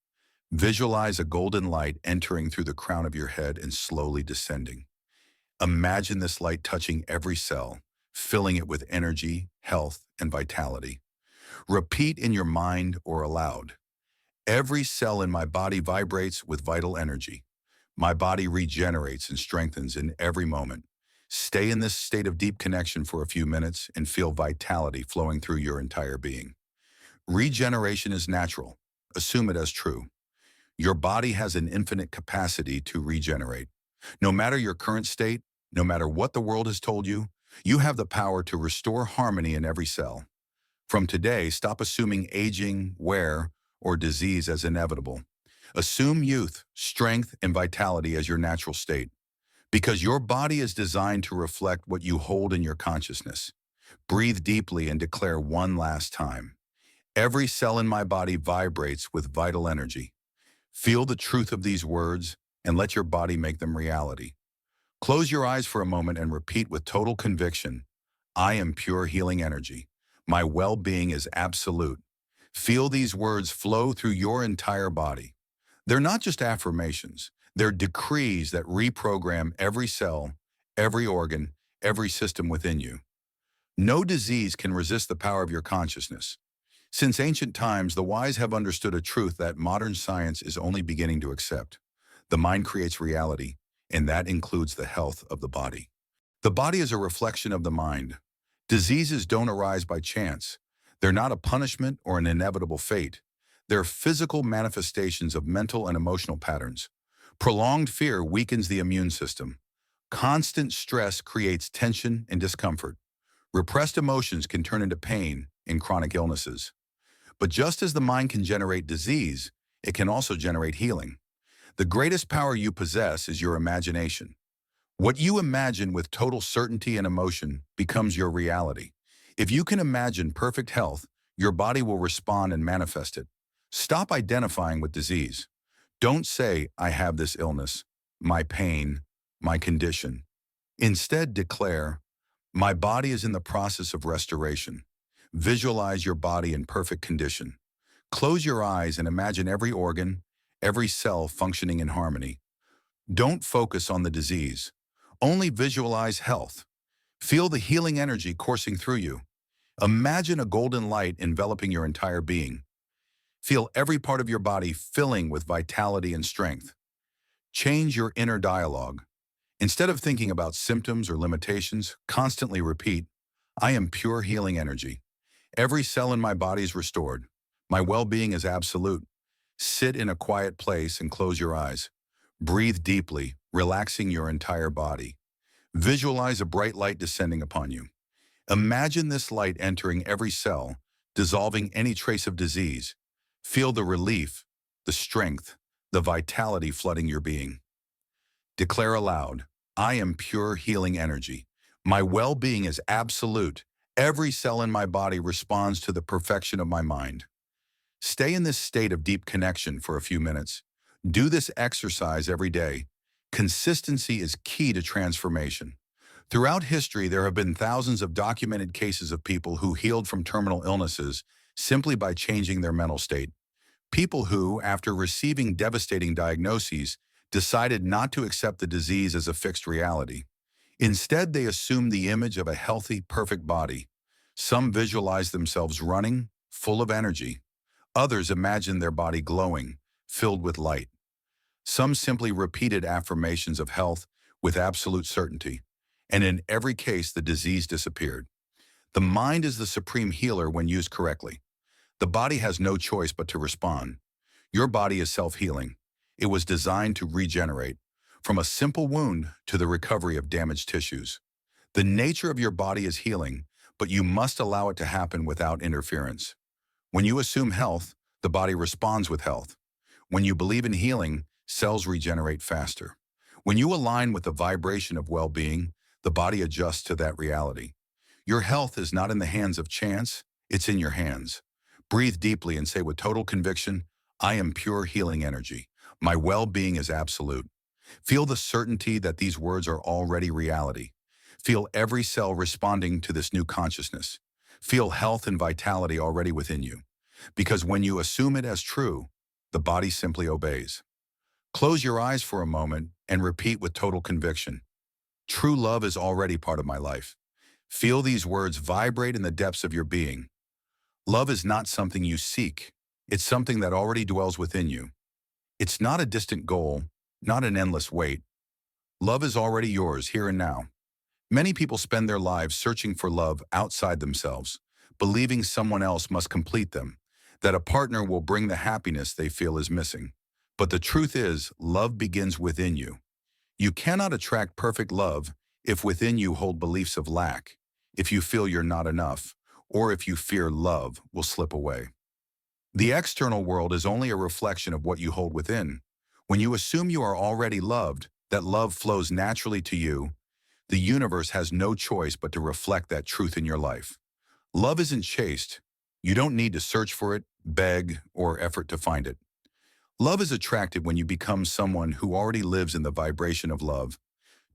Visualize a golden light entering through the crown of your head and slowly descending. Imagine this light touching every cell, filling it with energy, health, and vitality. Repeat in your mind or aloud. Every cell in my body vibrates with vital energy. My body regenerates and strengthens in every moment. Stay in this state of deep connection for a few minutes and feel vitality flowing through your entire being. Regeneration is natural. Assume it as true. Your body has an infinite capacity to regenerate. No matter your current state, no matter what the world has told you, you have the power to restore harmony in every cell. From today, stop assuming aging, wear, or disease as inevitable. Assume youth, strength, and vitality as your natural state, because your body is designed to reflect what you hold in your consciousness. Breathe deeply and declare one last time. Every cell in my body vibrates with vital energy. Feel the truth of these words and let your body make them reality. Close your eyes for a moment and repeat with total conviction, I am pure healing energy. My well-being is absolute. Feel these words flow through your entire body. They're not just affirmations. They're decrees that reprogram every cell, every organ, every system within you. No disease can resist the power of your consciousness. Since ancient times, the wise have understood a truth that modern science is only beginning to accept. The mind creates reality, and that includes the health of the body. The body is a reflection of the mind. Diseases don't arise by chance. They're not a punishment or an inevitable fate. They're physical manifestations of mental and emotional patterns. Prolonged fear weakens the immune system. Constant stress creates tension and discomfort. Repressed emotions can turn into pain in chronic illnesses. But just as the mind can generate disease, it can also generate healing. The greatest power you possess is your imagination. What you imagine with total certainty and emotion becomes your reality. If you can imagine perfect health, your body will respond and manifest it. Stop identifying with disease. Don't say, I have this illness, my pain, my condition. Instead, declare, my body is in the process of restoration. Visualize your body in perfect condition. Close your eyes and imagine every organ, every cell functioning in harmony. Don't focus on the disease. Only visualize health. Feel the healing energy coursing through you. Imagine a golden light enveloping your entire being. Feel every part of your body filling with vitality and strength. Change your inner dialogue. Instead of thinking about symptoms or limitations, constantly repeat, I am pure healing energy. Every cell in my body is restored. My well-being is absolute. Sit in a quiet place and close your eyes. Breathe deeply, relaxing your entire body. Visualize a bright light descending upon you. Imagine this light entering every cell, dissolving any trace of disease. Feel the relief, the strength, the vitality flooding your being. Declare aloud, I am pure healing energy. My well-being is absolute. Every cell in my body responds to the perfection of my mind. Stay in this state of deep connection for a few minutes. Do this exercise every day. Consistency is key to transformation. Throughout history, there have been thousands of documented cases of people who healed from terminal illnesses simply by changing their mental state. People who, after receiving devastating diagnoses, decided not to accept the disease as a fixed reality. Instead, they assumed the image of a healthy, perfect body. Some visualized themselves running, full of energy. Others imagined their body glowing, filled with light. Some simply repeated affirmations of health with absolute certainty, and in every case, the disease disappeared. The mind is the supreme healer when used correctly. The body has no choice but to respond. Your body is self-healing. It was designed to regenerate, from a simple wound to the recovery of damaged tissues. The nature of your body is healing, but you must allow it to happen without interference. When you assume health, the body responds with health. When you believe in healing, cells regenerate faster. When you align with the vibration of well-being, the body adjusts to that reality. Your health is not in the hands of chance, it's in your hands. Breathe deeply and say with total conviction, I am pure healing energy. My well-being is absolute. Feel the certainty that these words are already reality. Feel every cell responding to this new consciousness. Feel health and vitality already within you. Because when you assume it as true, the body simply obeys. Close your eyes for a moment and repeat with total conviction. True love is already part of my life. Feel these words vibrate in the depths of your being. Love is not something you seek. It's something that already dwells within you. It's not a distant goal, not an endless wait. Love is already yours here and now. Many people spend their lives searching for love outside themselves, believing someone else must complete them, that a partner will bring the happiness they feel is missing. But the truth is, love begins within you. You cannot attract perfect love if within you hold beliefs of lack, if you feel you're not enough, or if you fear love will slip away. The external world is only a reflection of what you hold within. When you assume you are already loved, that love flows naturally to you, the universe has no choice but to reflect that truth in your life. Love isn't chased. You don't need to search for it, beg, or effort to find it. Love is attracted when you become someone who already lives in the vibration of love.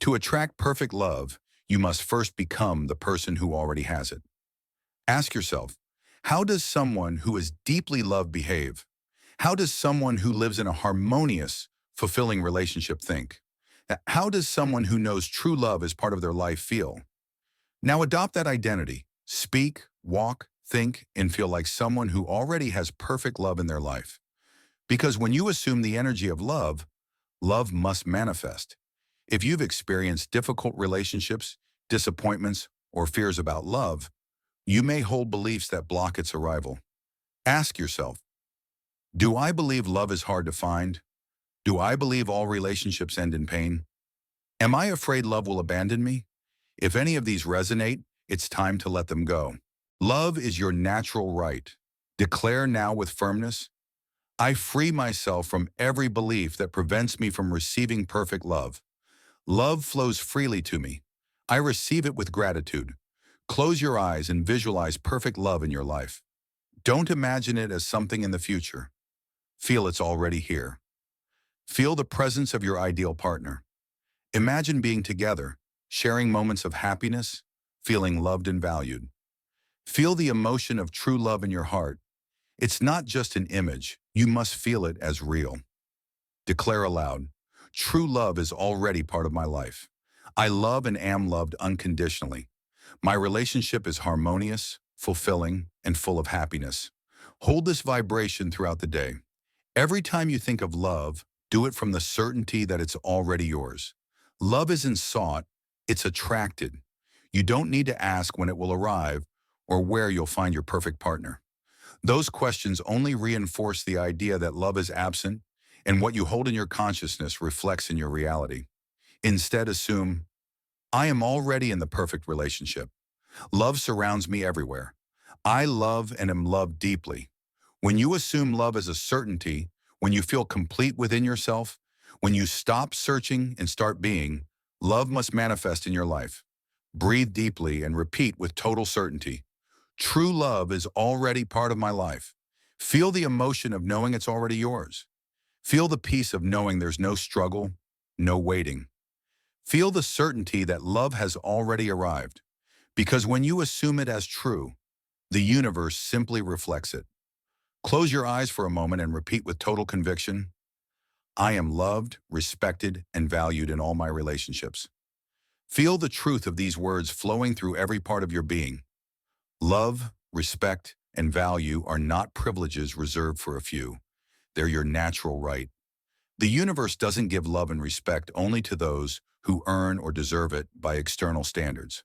To attract perfect love, you must first become the person who already has it. Ask yourself, how does someone who is deeply loved behave? How does someone who lives in a harmonious, fulfilling relationship think? How does someone who knows true love as part of their life feel? Now adopt that identity. Speak, walk, think, and feel like someone who already has perfect love in their life. Because when you assume the energy of love, love must manifest. If you've experienced difficult relationships, disappointments, or fears about love, you may hold beliefs that block its arrival. Ask yourself, do I believe love is hard to find? Do I believe all relationships end in pain? Am I afraid love will abandon me? If any of these resonate, it's time to let them go. Love is your natural right. Declare now with firmness, I free myself from every belief that prevents me from receiving perfect love. Love flows freely to me. I receive it with gratitude. Close your eyes and visualize perfect love in your life. Don't imagine it as something in the future. Feel it's already here. Feel the presence of your ideal partner. Imagine being together, sharing moments of happiness, feeling loved and valued. Feel the emotion of true love in your heart. It's not just an image, you must feel it as real. Declare aloud, true love is already part of my life. I love and am loved unconditionally. My relationship is harmonious, fulfilling, and full of happiness. Hold this vibration throughout the day. Every time you think of love, do it from the certainty that it's already yours. Love isn't sought, it's attracted. You don't need to ask when it will arrive or where you'll find your perfect partner. Those questions only reinforce the idea that love is absent and what you hold in your consciousness reflects in your reality. Instead, assume, I am already in the perfect relationship. Love surrounds me everywhere. I love and am loved deeply. When you assume love as a certainty, when you feel complete within yourself, when you stop searching and start being, love must manifest in your life. Breathe deeply and repeat with total certainty. True love is already part of my life. Feel the emotion of knowing it's already yours. Feel the peace of knowing there's no struggle, no waiting. Feel the certainty that love has already arrived. Because when you assume it as true, the universe simply reflects it. Close your eyes for a moment and repeat with total conviction, I am loved, respected, and valued in all my relationships. Feel the truth of these words flowing through every part of your being. Love, respect, and value are not privileges reserved for a few. They're your natural right. The universe doesn't give love and respect only to those who earn or deserve it by external standards.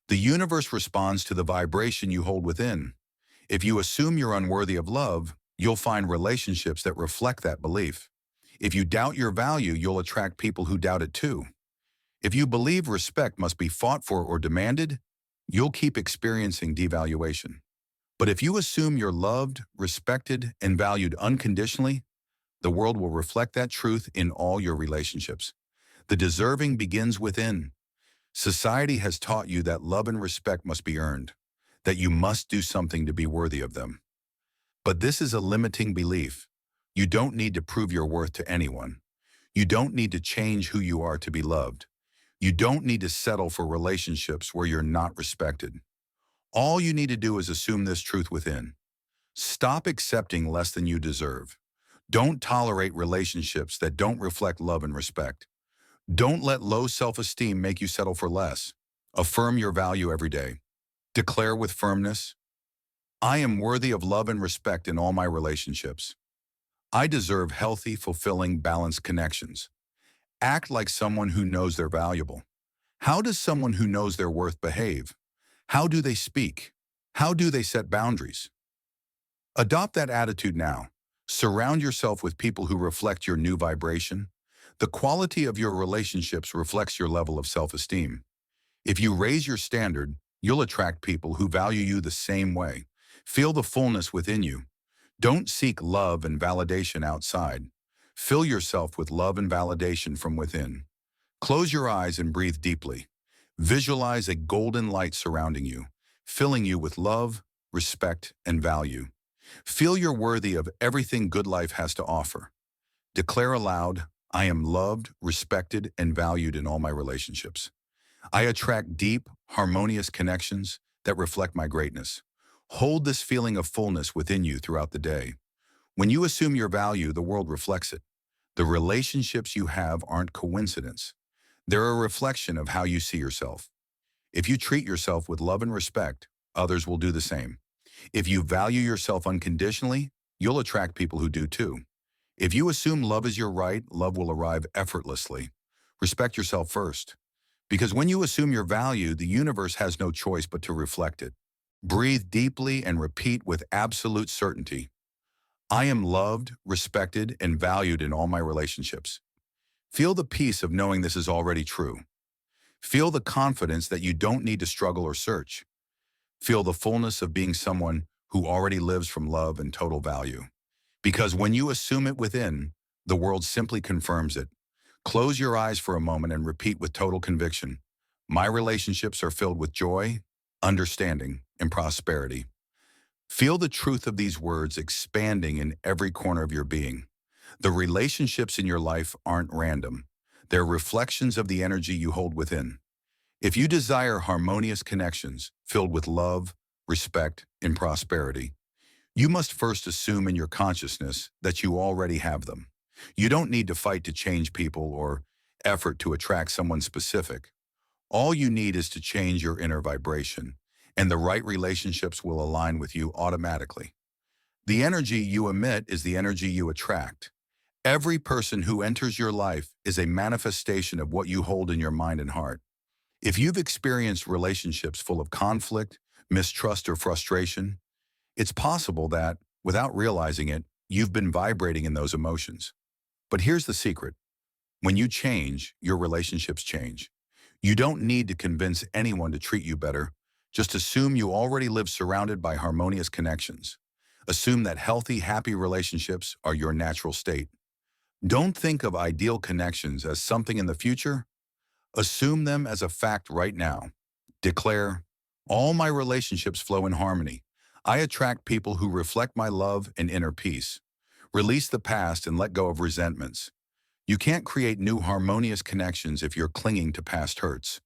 The universe responds to the vibration you hold within. If you assume you're unworthy of love, you'll find relationships that reflect that belief. If you doubt your value, you'll attract people who doubt it too. If you believe respect must be fought for or demanded, you'll keep experiencing devaluation. But if you assume you're loved, respected, and valued unconditionally, the world will reflect that truth in all your relationships. The deserving begins within. Society has taught you that love and respect must be earned, that you must do something to be worthy of them. But this is a limiting belief. You don't need to prove your worth to anyone. You don't need to change who you are to be loved. You don't need to settle for relationships where you're not respected. All you need to do is assume this truth within. Stop accepting less than you deserve. Don't tolerate relationships that don't reflect love and respect. Don't let low self-esteem make you settle for less. Affirm your value every day. Declare with firmness, I am worthy of love and respect in all my relationships. I deserve healthy, fulfilling, balanced connections. Act like someone who knows they're valuable. How does someone who knows their worth behave? How do they speak? How do they set boundaries? Adopt that attitude now. Surround yourself with people who reflect your new vibration. The quality of your relationships reflects your level of self-esteem. If you raise your standard, you'll attract people who value you the same way. Feel the fullness within you. Don't seek love and validation outside. Fill yourself with love and validation from within. Close your eyes and breathe deeply. Visualize a golden light surrounding you, filling you with love, respect, and value. Feel you're worthy of everything good life has to offer. Declare aloud, I am loved, respected, and valued in all my relationships. I attract deep, harmonious connections that reflect my greatness. Hold this feeling of fullness within you throughout the day. When you assume your value, the world reflects it. The relationships you have aren't coincidence. They're a reflection of how you see yourself. If you treat yourself with love and respect, others will do the same. If you value yourself unconditionally, you'll attract people who do too. If you assume love is your right, love will arrive effortlessly. Respect yourself first. Because when you assume your value, the universe has no choice but to reflect it. Breathe deeply and repeat with absolute certainty. I am loved, respected, and valued in all my relationships. Feel the peace of knowing this is already true. Feel the confidence that you don't need to struggle or search. Feel the fullness of being someone who already lives from love and total value. Because when you assume it within, the world simply confirms it. Close your eyes for a moment and repeat with total conviction. My relationships are filled with joy, understanding, and prosperity. Feel the truth of these words expanding in every corner of your being. The relationships in your life aren't random. They're reflections of the energy you hold within. If you desire harmonious connections filled with love, respect, and prosperity, you must first assume in your consciousness that you already have them. You don't need to fight to change people or effort to attract someone specific. All you need is to change your inner vibration, and the right relationships will align with you automatically. The energy you emit is the energy you attract. Every person who enters your life is a manifestation of what you hold in your mind and heart. If you've experienced relationships full of conflict, mistrust, or frustration, it's possible that, without realizing it, you've been vibrating in those emotions. But here's the secret. When you change, your relationships change. You don't need to convince anyone to treat you better. Just assume you already live surrounded by harmonious connections. Assume that healthy, happy relationships are your natural state. Don't think of ideal connections as something in the future. Assume them as a fact right now. Declare, all my relationships flow in harmony. I attract people who reflect my love and inner peace. Release the past and let go of resentments. You can't create new harmonious connections if you're clinging to past hurts.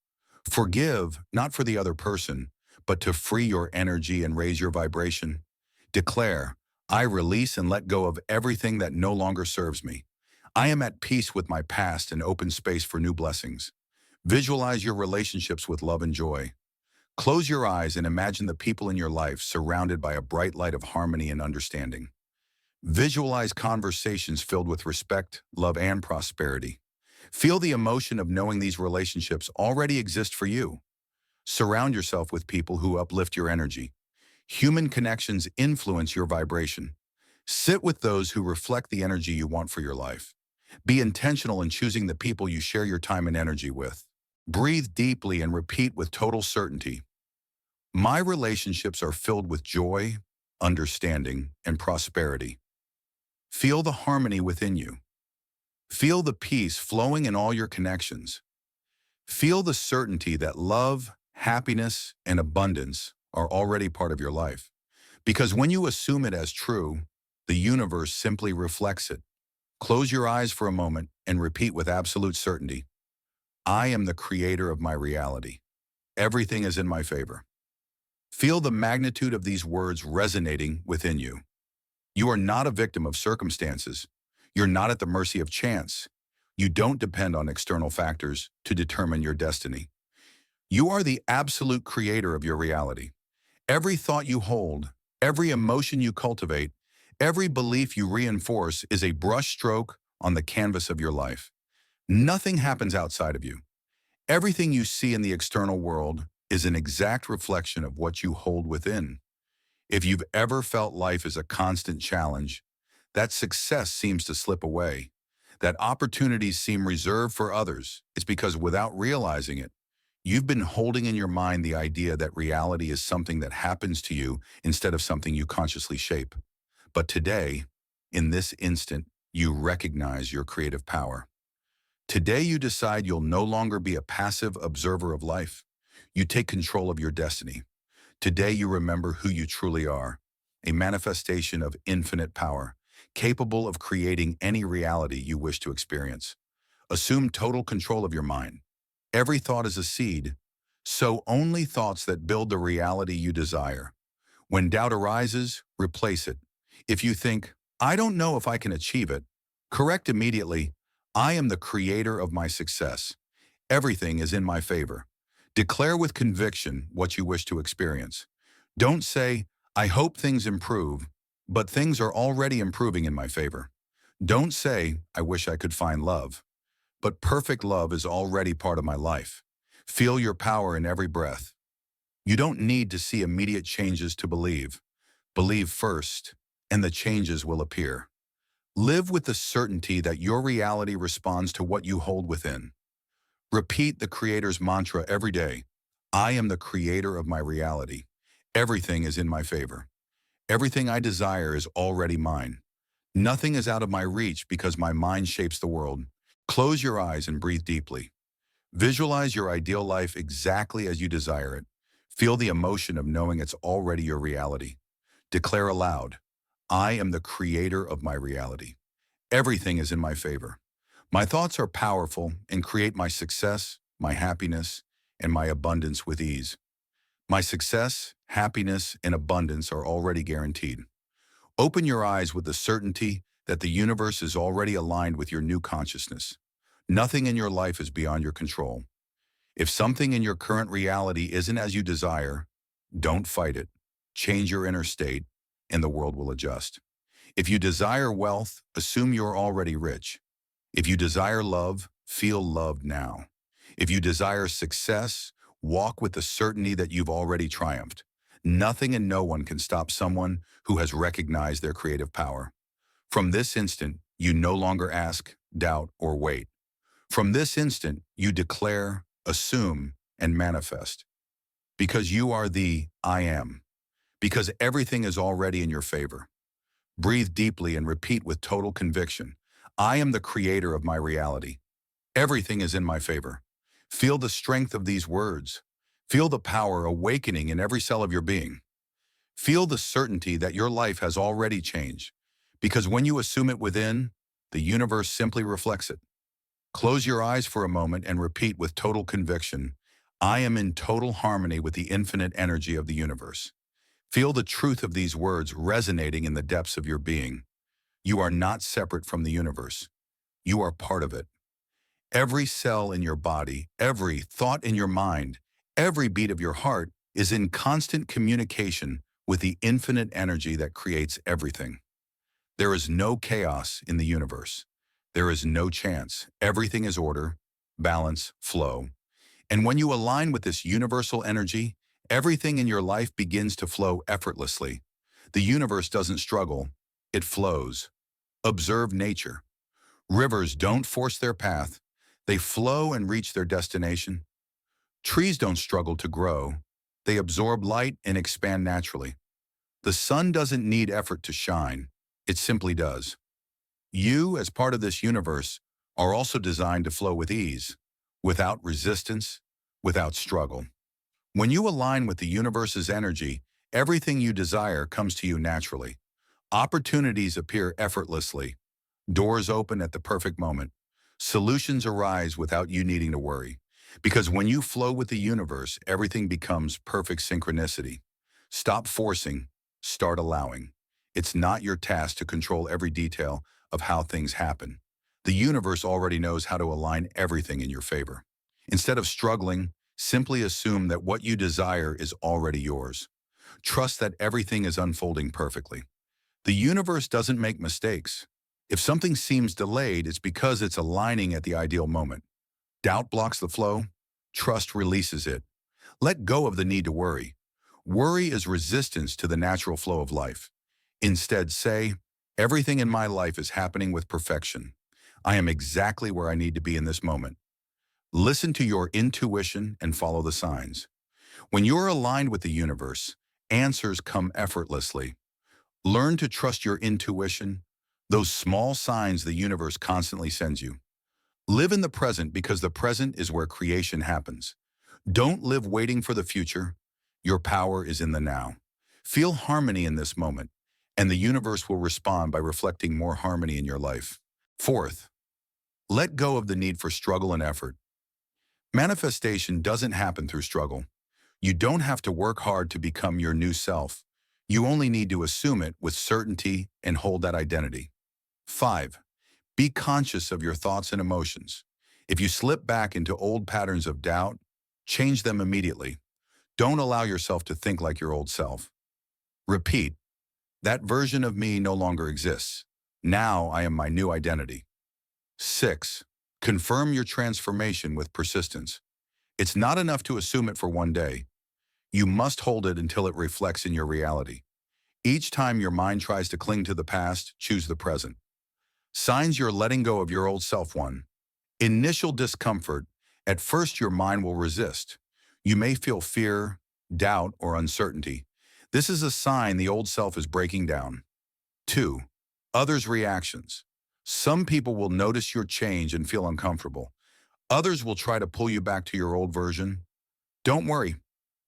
Forgive, not for the other person, but to free your energy and raise your vibration. Declare, I release and let go of everything that no longer serves me. I am at peace with my past and open space for new blessings. Visualize your relationships with love and joy. Close your eyes and imagine the people in your life surrounded by a bright light of harmony and understanding. Visualize conversations filled with respect, love, and prosperity. Feel the emotion of knowing these relationships already exist for you. Surround yourself with people who uplift your energy. Human connections influence your vibration. Sit with those who reflect the energy you want for your life. Be intentional in choosing the people you share your time and energy with. Breathe deeply and repeat with total certainty. My relationships are filled with joy, understanding, and prosperity. Feel the harmony within you. Feel the peace flowing in all your connections. Feel the certainty that love, happiness, and abundance are already part of your life. Because when you assume it as true, the universe simply reflects it. Close your eyes for a moment and repeat with absolute certainty. I am the creator of my reality. Everything is in my favor. Feel the magnitude of these words resonating within you. You are not a victim of circumstances. You're not at the mercy of chance. You don't depend on external factors to determine your destiny. You are the absolute creator of your reality. Every thought you hold, every emotion you cultivate, every belief you reinforce is a brushstroke on the canvas of your life. Nothing happens outside of you. Everything you see in the external world is an exact reflection of what you hold within. If you've ever felt life is a constant challenge, that success seems to slip away, that opportunities seem reserved for others, it's because without realizing it, you've been holding in your mind the idea that reality is something that happens to you instead of something you consciously shape. But today, in this instant, you recognize your creative power. Today you decide you'll no longer be a passive observer of life. You take control of your destiny. Today you remember who you truly are, a manifestation of infinite power, capable of creating any reality you wish to experience. Assume total control of your mind. Every thought is a seed. Sow only thoughts that build the reality you desire. When doubt arises, replace it. If you think, I don't know if I can achieve it, correct immediately, I am the creator of my success. Everything is in my favor. Declare with conviction what you wish to experience. Don't say, I hope things improve, but things are already improving in my favor. Don't say, I wish I could find love, but perfect love is already part of my life. Feel your power in every breath. You don't need to see immediate changes to believe. Believe first, and the changes will appear. Live with the certainty that your reality responds to what you hold within. Repeat the Creator's mantra every day. I am the creator of my reality. Everything is in my favor. Everything I desire is already mine. Nothing is out of my reach because my mind shapes the world. Close your eyes and breathe deeply. Visualize your ideal life exactly as you desire it. Feel the emotion of knowing it's already your reality. Declare aloud, I am the creator of my reality. Everything is in my favor. My thoughts are powerful and create my success, my happiness, and my abundance with ease. My success, happiness, and abundance are already guaranteed. Open your eyes with the certainty that the universe is already aligned with your new consciousness. Nothing in your life is beyond your control. If something in your current reality isn't as you desire, don't fight it. Change your inner state, and the world will adjust. If you desire wealth, assume you're already rich. If you desire love, feel loved now. If you desire success, walk with the certainty that you've already triumphed. Nothing and no one can stop someone who has recognized their creative power. From this instant, you no longer ask, doubt, or wait. From this instant, you declare, assume, and manifest. Because you are the I am. Because everything is already in your favor. Breathe deeply and repeat with total conviction. I am the creator of my reality. Everything is in my favor. Feel the strength of these words. Feel the power awakening in every cell of your being. Feel the certainty that your life has already changed. Because when you assume it within, the universe simply reflects it. Close your eyes for a moment and repeat with total conviction, I am in total harmony with the infinite energy of the universe. Feel the truth of these words resonating in the depths of your being. You are not separate from the universe. You are part of it. Every cell in your body, every thought in your mind, every beat of your heart is in constant communication with the infinite energy that creates everything. There is no chaos in the universe. There is no chance. Everything is order, balance, flow. And when you align with this universal energy, everything in your life begins to flow effortlessly. The universe doesn't struggle, it flows. Observe nature. Rivers don't force their path. They flow and reach their destination. Trees don't struggle to grow. They absorb light and expand naturally. The sun doesn't need effort to shine. It simply does. You, as part of this universe, are also designed to flow with ease, without resistance, without struggle. When you align with the universe's energy, everything you desire comes to you naturally. Opportunities appear effortlessly. Doors open at the perfect moment. Solutions arise without you needing to worry. Because when you flow with the universe, everything becomes perfect synchronicity. Stop forcing, start allowing. It's not your task to control every detail of how things happen. The universe already knows how to align everything in your favor. Instead of struggling, simply assume that what you desire is already yours. Trust that everything is unfolding perfectly. The universe doesn't make mistakes. If something seems delayed, it's because it's aligning at the ideal moment. Doubt blocks the flow. Trust releases it. Let go of the need to worry. Worry is resistance to the natural flow of life. Instead, say, everything in my life is happening with perfection. I am exactly where I need to be in this moment. Listen to your intuition and follow the signs. When you're aligned with the universe, answers come effortlessly. Learn to trust your intuition, those small signs the universe constantly sends you. Live in the present because the present is where creation happens. Don't live waiting for the future. Your power is in the now. Feel harmony in this moment, and the universe will respond by reflecting more harmony in your life. Fourth, let go of the need for struggle and effort. Manifestation doesn't happen through struggle. You don't have to work hard to become your new self. You only need to assume it with certainty and hold that identity. 5. Be conscious of your thoughts and emotions. If you slip back into old patterns of doubt, change them immediately. Don't allow yourself to think like your old self. Repeat, that version of me no longer exists. Now I am my new identity. 6. Confirm your transformation with persistence. It's not enough to assume it for one day. You must hold it until it reflects in your reality. Each time your mind tries to cling to the past, choose the present. Signs you're letting go of your old self. 1. Initial discomfort. At first, your mind will resist. You may feel fear, doubt, or uncertainty. This is a sign the old self is breaking down. 2. Others' reactions. Some people will notice your change and feel uncomfortable. Others will try to pull you back to your old version. Don't worry.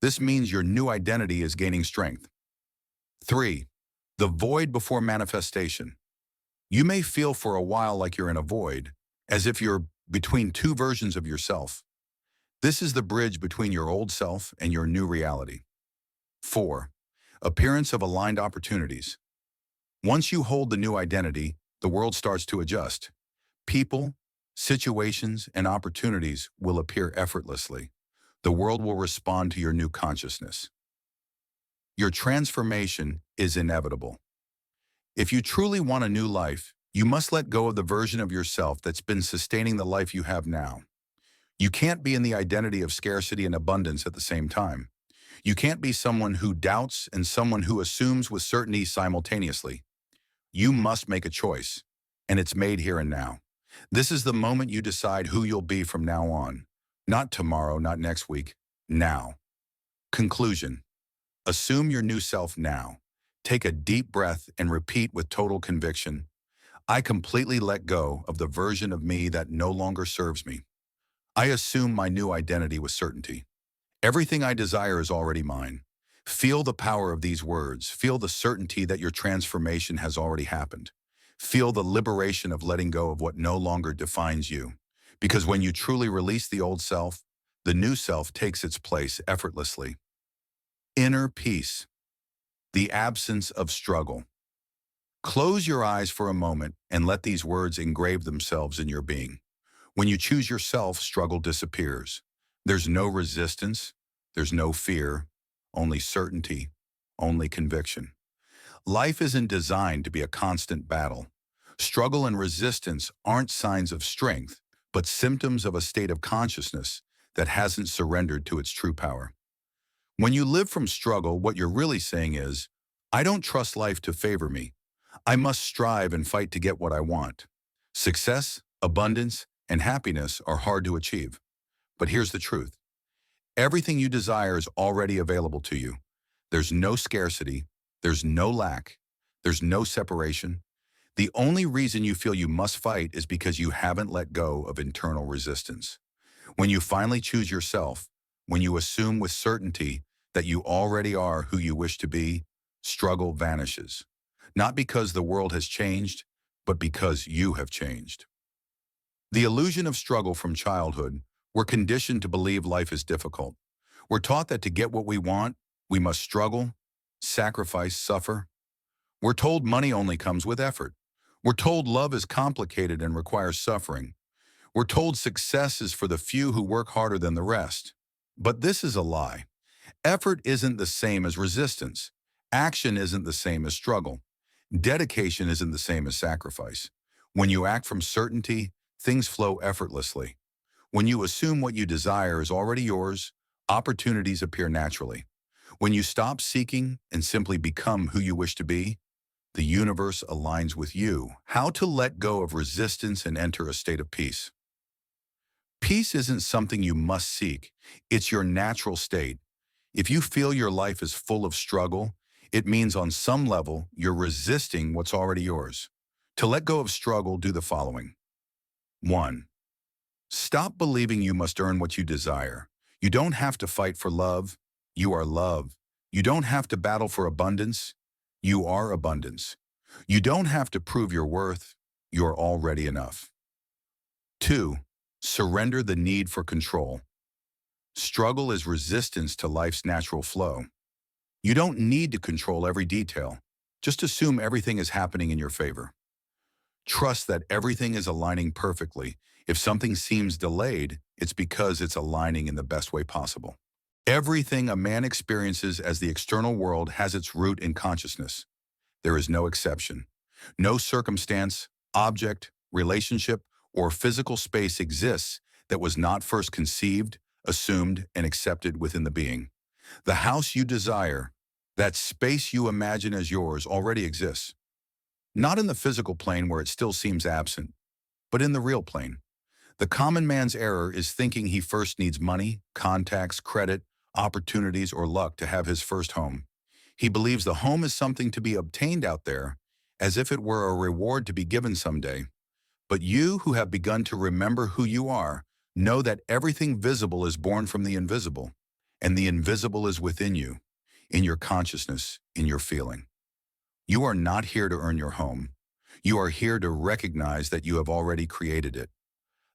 This means your new identity is gaining strength. 3. The void before manifestation. You may feel for a while like you're in a void, as if you're between two versions of yourself. This is the bridge between your old self and your new reality. 4. Appearance of aligned opportunities. Once you hold the new identity, the world starts to adjust. People, situations, and opportunities will appear effortlessly. The world will respond to your new consciousness. Your transformation is inevitable. If you truly want a new life, you must let go of the version of yourself that's been sustaining the life you have now. You can't be in the identity of scarcity and abundance at the same time. You can't be someone who doubts and someone who assumes with certainty simultaneously. You must make a choice, and it's made here and now. This is the moment you decide who you'll be from now on. Not tomorrow, not next week, now. Conclusion. Assume your new self now. Take a deep breath and repeat with total conviction. I completely let go of the version of me that no longer serves me. I assume my new identity with certainty. Everything I desire is already mine. Feel the power of these words. Feel the certainty that your transformation has already happened. Feel the liberation of letting go of what no longer defines you. Because when you truly release the old self, the new self takes its place effortlessly. Inner peace. The absence of struggle. Close your eyes for a moment and let these words engrave themselves in your being. When you choose yourself, struggle disappears. There's no resistance, there's no fear, only certainty, only conviction. Life isn't designed to be a constant battle. Struggle and resistance aren't signs of strength, but symptoms of a state of consciousness that hasn't surrendered to its true power. When you live from struggle, what you're really saying is, I don't trust life to favor me. I must strive and fight to get what I want. Success, abundance, and happiness are hard to achieve. But here's the truth. Everything you desire is already available to you. There's no scarcity, there's no lack, there's no separation. The only reason you feel you must fight is because you haven't let go of internal resistance. When you finally choose yourself, when you assume with certainty that you already are who you wish to be, struggle vanishes. Not because the world has changed, but because you have changed. The illusion of struggle from childhood, we're conditioned to believe life is difficult. We're taught that to get what we want, we must struggle, sacrifice, suffer. We're told money only comes with effort. We're told love is complicated and requires suffering. We're told success is for the few who work harder than the rest. But this is a lie. Effort isn't the same as resistance. Action isn't the same as struggle. Dedication isn't the same as sacrifice. When you act from certainty, things flow effortlessly. When you assume what you desire is already yours, opportunities appear naturally. When you stop seeking and simply become who you wish to be, the universe aligns with you. How to let go of resistance and enter a state of peace. Peace isn't something you must seek. It's your natural state. If you feel your life is full of struggle, it means on some level you're resisting what's already yours. To let go of struggle, do the following. 1. Stop believing you must earn what you desire. You don't have to fight for love. You are love. You don't have to battle for abundance. You are abundance. You don't have to prove your worth. You're already enough. 2. Surrender the need for control. Struggle is resistance to life's natural flow. You don't need to control every detail. Just assume everything is happening in your favor. Trust that everything is aligning perfectly. If something seems delayed, it's because it's aligning in the best way possible. Everything a man experiences as the external world has its root in consciousness. There is no exception. No circumstance, object, relationship, or physical space exists that was not first conceived, assumed, and accepted within the being. The house you desire, that space you imagine as yours, already exists. Not in the physical plane where it still seems absent, but in the real plane. The common man's error is thinking he first needs money, contacts, credit, opportunities, or luck to have his first home. He believes the home is something to be obtained out there, as if it were a reward to be given someday. But you who have begun to remember who you are, know that everything visible is born from the invisible, and the invisible is within you, in your consciousness, in your feeling. You are not here to earn your home. You are here to recognize that you have already created it.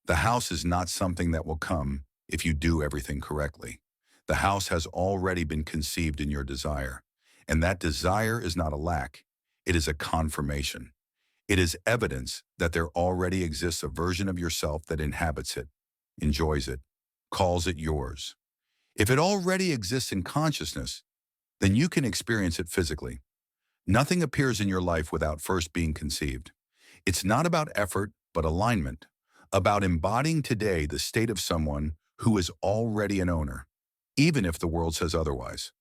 The house is not something that will come if you do everything correctly. The house has already been conceived in your desire, and that desire is not a lack. It is a confirmation. It is evidence that there already exists a version of yourself that inhabits it, enjoys it, calls it yours. If it already exists in consciousness, then you can experience it physically. Nothing appears in your life without first being conceived. It's not about effort, but alignment, about embodying today the state of someone who is already an owner, even if the world says otherwise.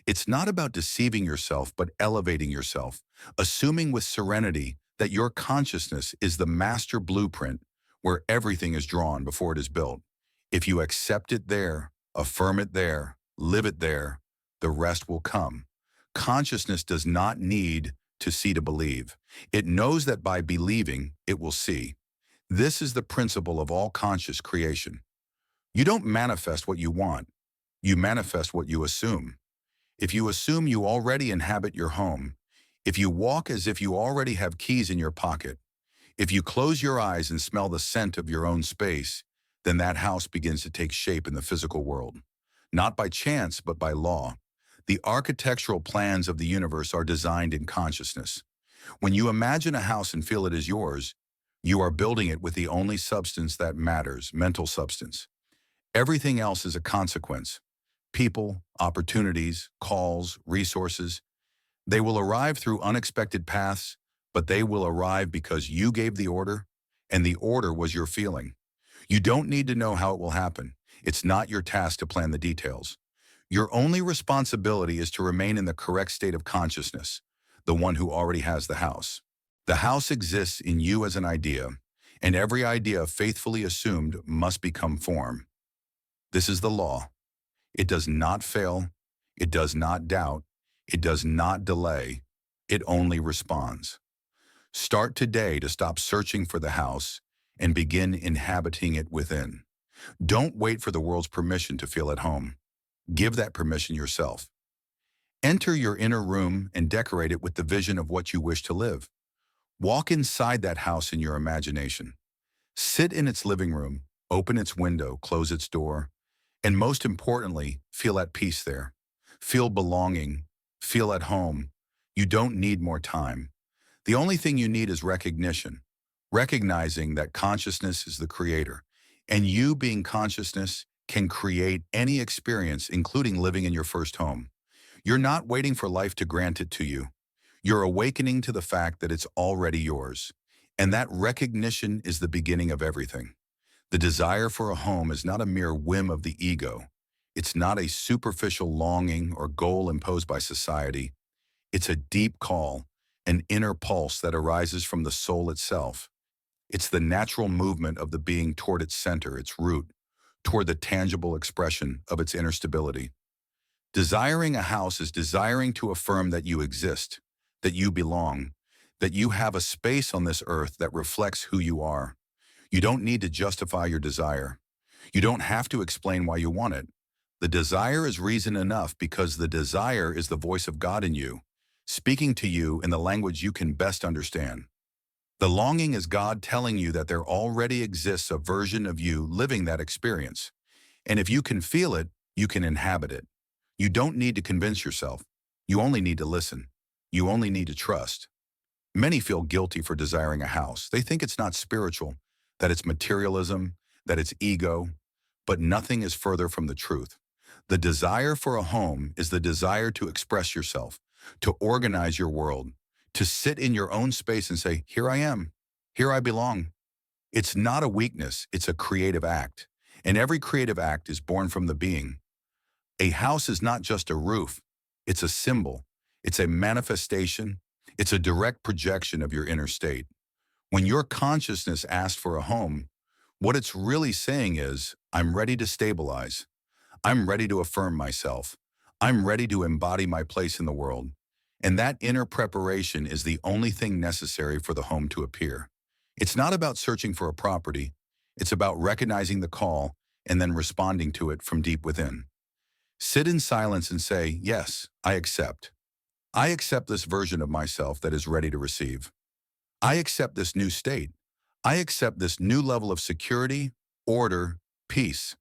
It's not about deceiving yourself, but elevating yourself, assuming with serenity that your consciousness is the master blueprint where everything is drawn before it is built. If you accept it there, affirm it there, live it there, the rest will come. Consciousness does not need to see to believe. It knows that by believing, it will see. This is the principle of all conscious creation. You don't manifest what you want. You manifest what you assume. If you assume you already inhabit your home, if you walk as if you already have keys in your pocket, if you close your eyes and smell the scent of your own space, then that house begins to take shape in the physical world. Not by chance, but by law. The architectural plans of the universe are designed in consciousness. When you imagine a house and feel it is yours, you are building it with the only substance that matters, mental substance. Everything else is a consequence. People, opportunities, calls, resources. They will arrive through unexpected paths, but they will arrive because you gave the order, and the order was your feeling. You don't need to know how it will happen. It's not your task to plan the details. Your only responsibility is to remain in the correct state of consciousness, the one who already has the house. The house exists in you as an idea, and every idea faithfully assumed must become form. This is the law. It does not fail. It does not doubt. It does not delay. It only responds. Start today to stop searching for the house and begin inhabiting it within. Don't wait for the world's permission to feel at home. Give that permission yourself. Enter your inner room and decorate it with the vision of what you wish to live. Walk inside that house in your imagination. Sit in its living room, open its window, close its door, and most importantly, feel at peace there. Feel belonging. Feel at home. You don't need more time. The only thing you need is recognition. Recognizing that consciousness is the creator, and you being consciousness can create any experience, including living in your first home. You're not waiting for life to grant it to you. You're awakening to the fact that it's already yours, and that recognition is the beginning of everything. The desire for a home is not a mere whim of the ego. It's not a superficial longing or goal imposed by society. It's a deep call, an inner pulse that arises from the soul itself. It's the natural movement of the being toward its center, its root, toward the tangible expression of its inner stability. Desiring a house is desiring to affirm that you exist, that you belong, that you have a space on this earth that reflects who you are. You don't need to justify your desire. You don't have to explain why you want it. The desire is reason enough because the desire is the voice of God in you, speaking to you in the language you can best understand. The longing is God telling you that there already exists a version of you living that experience. And if you can feel it, you can inhabit it. You don't need to convince yourself. You only need to listen. You only need to trust. Many feel guilty for desiring a house. They think it's not spiritual, that it's materialism, that it's ego, but nothing is further from the truth. The desire for a home is the desire to express yourself, to organize your world, to sit in your own space and say, here I am, here I belong. It's not a weakness, it's a creative act. And every creative act is born from the being. A house is not just a roof. It's a symbol. It's a manifestation. It's a direct projection of your inner state. When your consciousness asks for a home, what it's really saying is, I'm ready to stabilize. I'm ready to affirm myself. I'm ready to embody my place in the world. And that inner preparation is the only thing necessary for the home to appear. It's not about searching for a property. It's about recognizing the call and then responding to it from deep within. Sit in silence and say, yes, I accept. I accept this version of myself that is ready to receive. I accept this new state. I accept this new level of security, order, peace.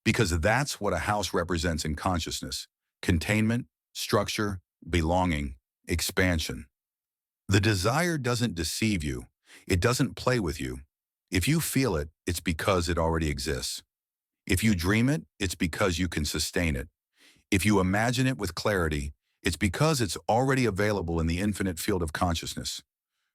Because that's what a house represents in consciousness: containment, structure, belonging, expansion. The desire doesn't deceive you. It doesn't play with you. If you feel it, it's because it already exists. If you dream it, it's because you can sustain it. If you imagine it with clarity, it's because it's already available in the infinite field of consciousness.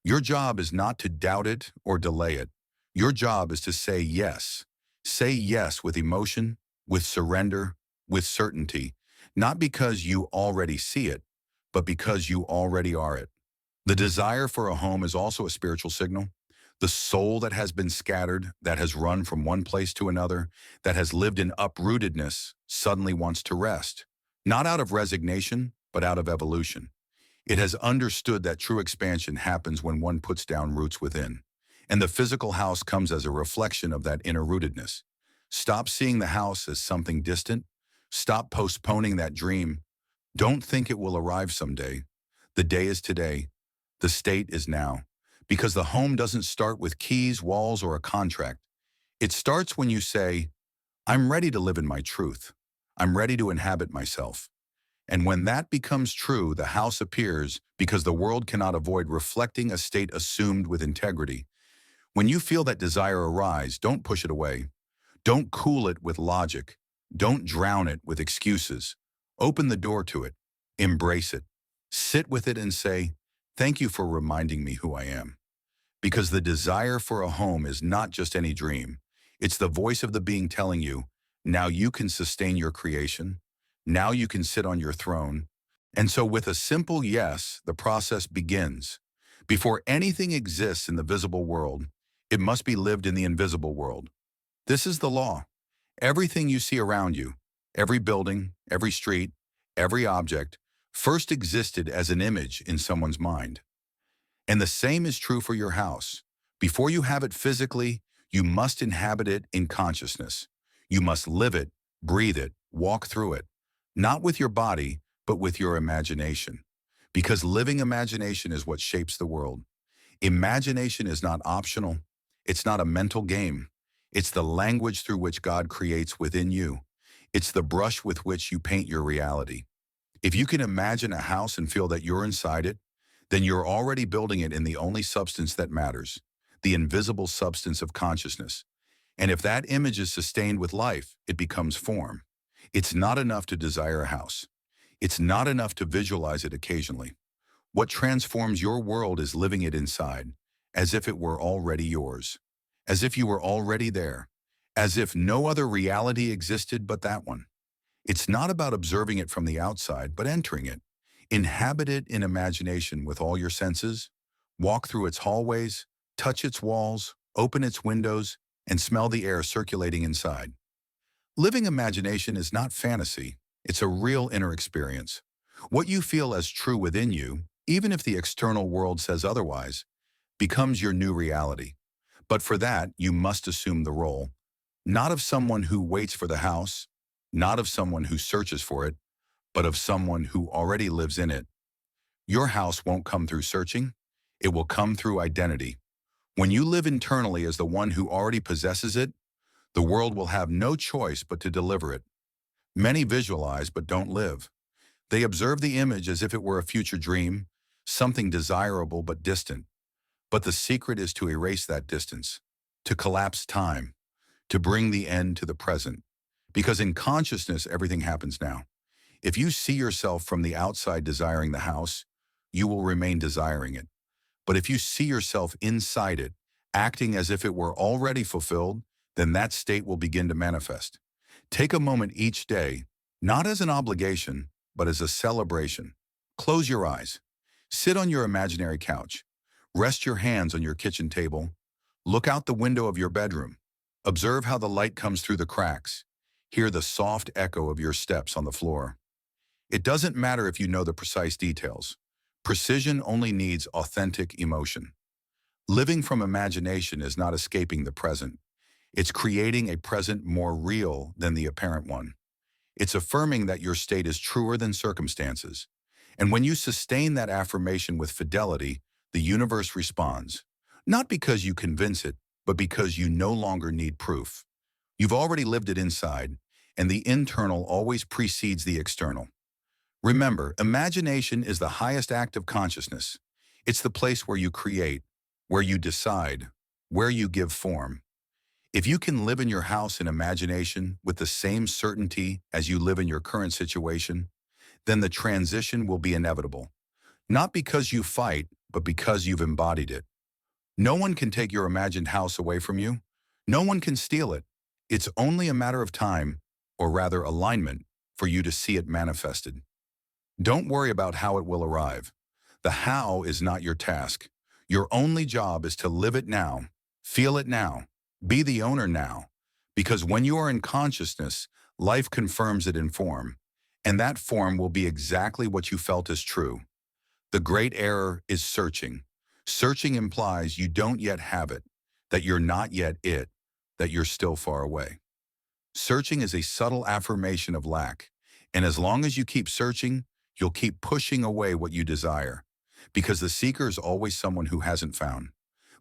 Your job is not to doubt it or delay it. Your job is to say yes. Say yes with emotion, with surrender, with certainty, not because you already see it, but because you already are it. The desire for a home is also a spiritual signal. The soul that has been scattered, that has run from one place to another, that has lived in uprootedness, suddenly wants to rest. Not out of resignation, but out of evolution. It has understood that true expansion happens when one puts down roots within. And the physical house comes as a reflection of that inner rootedness. Stop seeing the house as something distant. Stop postponing that dream. Don't think it will arrive someday. The day is today. The state is now. Because the home doesn't start with keys, walls, or a contract. It starts when you say, I'm ready to live in my truth. I'm ready to inhabit myself. And when that becomes true, the house appears because the world cannot avoid reflecting a state assumed with integrity. When you feel that desire arise, don't push it away. Don't cool it with logic. Don't drown it with excuses. Open the door to it. Embrace it. Sit with it and say, thank you for reminding me who I am. Because the desire for a home is not just any dream. It's the voice of the being telling you, now you can sustain your creation. Now you can sit on your throne. And so with a simple yes, the process begins. Before anything exists in the visible world, it must be lived in the invisible world. This is the law. Everything you see around you, every building, every street, every object, first existed as an image in someone's mind. And the same is true for your house. Before you have it physically, you must inhabit it in consciousness. You must live it, breathe it, walk through it. Not with your body, but with your imagination. Because living imagination is what shapes the world. Imagination is not optional. It's not a mental game. It's the language through which God creates within you. It's the brush with which you paint your reality. If you can imagine a house and feel that you're inside it, then you're already building it in the only substance that matters, the invisible substance of consciousness. And if that image is sustained with life, it becomes form. It's not enough to desire a house. It's not enough to visualize it occasionally. What transforms your world is living it inside, as if it were already yours, as if you were already there, as if no other reality existed but that one. It's not about observing it from the outside, but entering it. Inhabit it in imagination with all your senses. Walk through its hallways, touch its walls, open its windows, and smell the air circulating inside. Living imagination is not fantasy. It's a real inner experience. What you feel as true within you, even if the external world says otherwise, becomes your new reality. But for that, you must assume the role, not of someone who waits for the house, not of someone who searches for it, but of someone who already lives in it. Your house won't come through searching. It will come through identity. When you live internally as the one who already possesses it, the world will have no choice but to deliver it. Many visualize but don't live. They observe the image as if it were a future dream, something desirable but distant. But the secret is to erase that distance, to collapse time, to bring the end to the present. Because in consciousness, everything happens now. If you see yourself from the outside desiring the house, you will remain desiring it. But if you see yourself inside it, acting as if it were already fulfilled, then that state will begin to manifest. Take a moment each day, not as an obligation, but as a celebration. Close your eyes. Sit on your imaginary couch. Rest your hands on your kitchen table. Look out the window of your bedroom. Observe how the light comes through the cracks. Hear the soft echo of your steps on the floor. It doesn't matter if you know the precise details. Precision only needs authentic emotion. Living from imagination is not escaping the present. It's creating a present more real than the apparent one. It's affirming that your state is truer than circumstances. And when you sustain that affirmation with fidelity, the universe responds. Not because you convince it, but because you no longer need proof. You've already lived it inside, and the internal always precedes the external. Remember, imagination is the highest act of consciousness. It's the place where you create, where you decide, where you give form. If you can live in your house in imagination with the same certainty as you live in your current situation, then the transition will be inevitable. Not because you fight, but because you've embodied it. No one can take your imagined house away from you. No one can steal it. It's only a matter of time, or rather alignment, for you to see it manifested. Don't worry about how it will arrive. The how is not your task. Your only job is to live it now, feel it now, be the owner now. Because when you are in consciousness, life confirms it in form, and that form will be exactly what you felt is true. The great error is searching. Searching implies you don't yet have it, that you're not yet it, that you're still far away. Searching is a subtle affirmation of lack, and as long as you keep searching, you'll keep pushing away what you desire, because the seeker is always someone who hasn't found.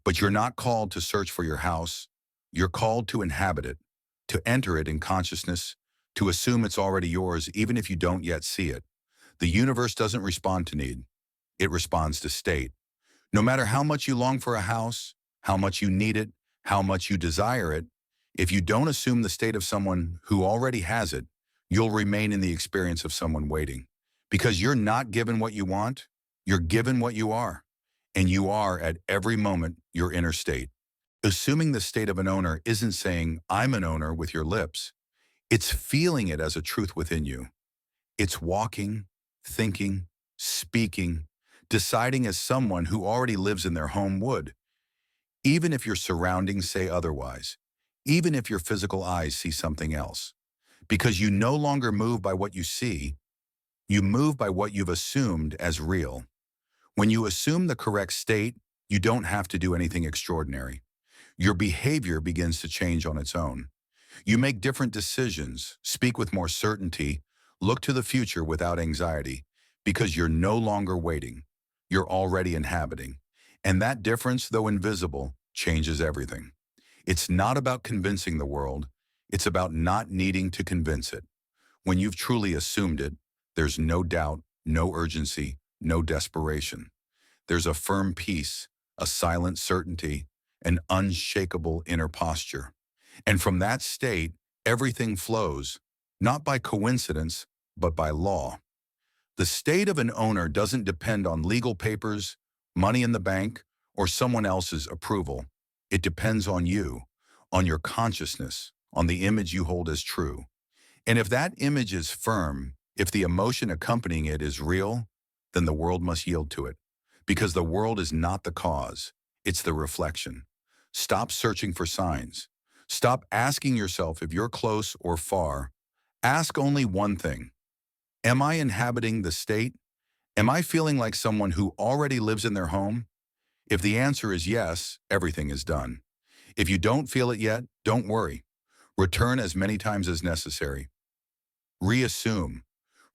But you're not called to search for your house. You're called to inhabit it, to enter it in consciousness, to assume it's already yours even if you don't yet see it. The universe doesn't respond to need. It responds to state. No matter how much you long for a house, how much you need it, how much you desire it, if you don't assume the state of someone who already has it, you'll remain in the experience of someone waiting. Because you're not given what you want, you're given what you are. And you are at every moment your inner state. Assuming the state of an owner isn't saying, I'm an owner with your lips. It's feeling it as a truth within you. It's walking, thinking, speaking, deciding as someone who already lives in their home would. Even if your surroundings say otherwise. Even if your physical eyes see something else. Because you no longer move by what you see, you move by what you've assumed as real. When you assume the correct state, you don't have to do anything extraordinary. Your behavior begins to change on its own. You make different decisions, speak with more certainty, look to the future without anxiety, because you're no longer waiting. You're already inhabiting. And that difference, though invisible, changes everything. It's not about convincing the world. It's about not needing to convince it. When you've truly assumed it, there's no doubt, no urgency, no desperation. There's a firm peace, a silent certainty, an unshakable inner posture. And from that state, everything flows, not by coincidence, but by law. The state of an owner doesn't depend on legal papers, money in the bank, or someone else's approval. It depends on you, on your consciousness, on the image you hold as true. And if that image is firm, if the emotion accompanying it is real, then the world must yield to it. Because the world is not the cause, it's the reflection. Stop searching for signs. Stop asking yourself if you're close or far. Ask only one thing. Am I inhabiting the state? Am I feeling like someone who already lives in their home? If the answer is yes, everything is done. If you don't feel it yet, don't worry. Return as many times as necessary. Reassume.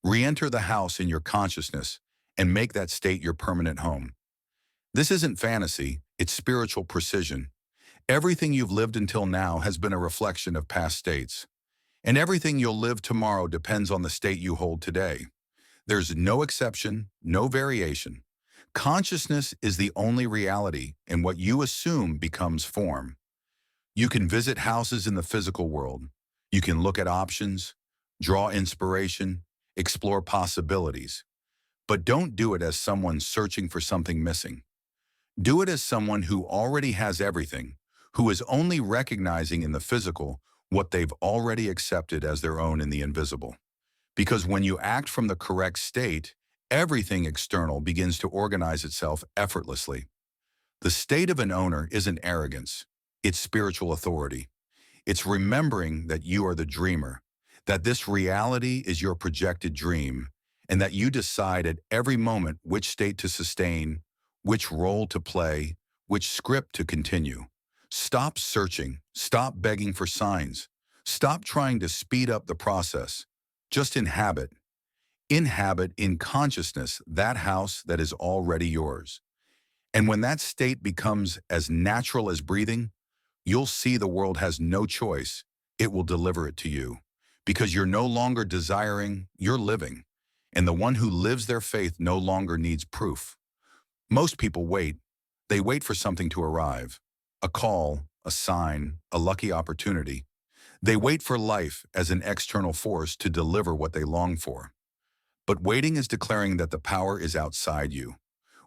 Re-enter the house in your consciousness and make that state your permanent home. This isn't fantasy, it's spiritual precision. Everything you've lived until now has been a reflection of past states. And everything you'll live tomorrow depends on the state you hold today. There's no exception, no variation. Consciousness is the only reality, and what you assume becomes form. You can visit houses in the physical world. You can look at options, draw inspiration, explore possibilities. But don't do it as someone searching for something missing. Do it as someone who already has everything, who is only recognizing in the physical what they've already accepted as their own in the invisible. Because when you act from the correct state, everything external begins to organize itself effortlessly. The state of an owner isn't arrogance, it's spiritual authority. It's remembering that you are the dreamer, that this reality is your projected dream, and that you decide at every moment which state to sustain, which role to play, which script to continue. Stop searching, stop begging for signs, stop trying to speed up the process. Just inhabit. Inhabit in consciousness that house that is already yours. And when that state becomes as natural as breathing, you'll see the world has no choice. It will deliver it to you. Because you're no longer desiring, you're living. And the one who lives their faith no longer needs proof. Most people wait. They wait for something to arrive. A call, a sign, a lucky opportunity. They wait for life as an external force to deliver what they long for. But waiting is declaring that the power is outside you.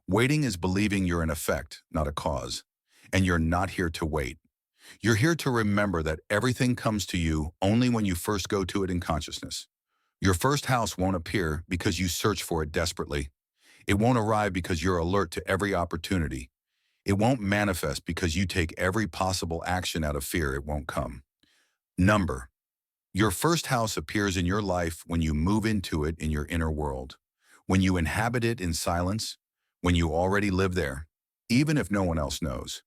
Waiting is believing you're an effect, not a cause. And you're not here to wait. You're here to remember that everything comes to you only when you first go to it in consciousness. Your first house won't appear because you search for it desperately. It won't arrive because you're alert to every opportunity. It won't manifest because you take every possible action out of fear it won't come. Number. Your first house appears in your life when you move into it in your inner world, when you inhabit it in silence, when you already live there, even if no one else knows.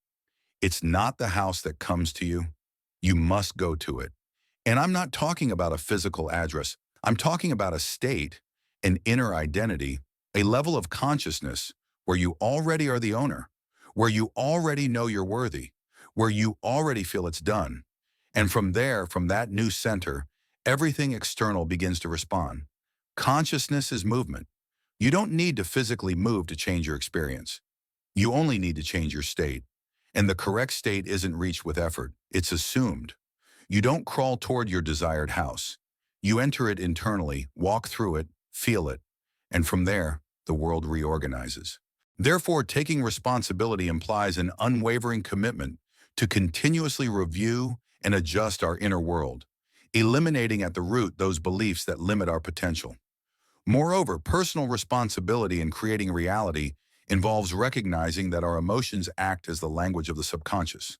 It's not the house that comes to you. You must go to it. And I'm not talking about a physical address. I'm talking about a state, an inner identity, a level of consciousness where you already are the owner, where you already know you're worthy, where you already feel it's done. And from there, from that new center, everything external begins to respond. Consciousness is movement. You don't need to physically move to change your experience. You only need to change your state. And the correct state isn't reached with effort. It's assumed. You don't crawl toward your desired house. You enter it internally, walk through it, feel it. And from there, the world reorganizes. Therefore, taking responsibility implies an unwavering commitment to continuously review and adjust our inner world, eliminating at the root those beliefs that limit our potential. Moreover, personal responsibility in creating reality involves recognizing that our emotions act as the language of the subconscious.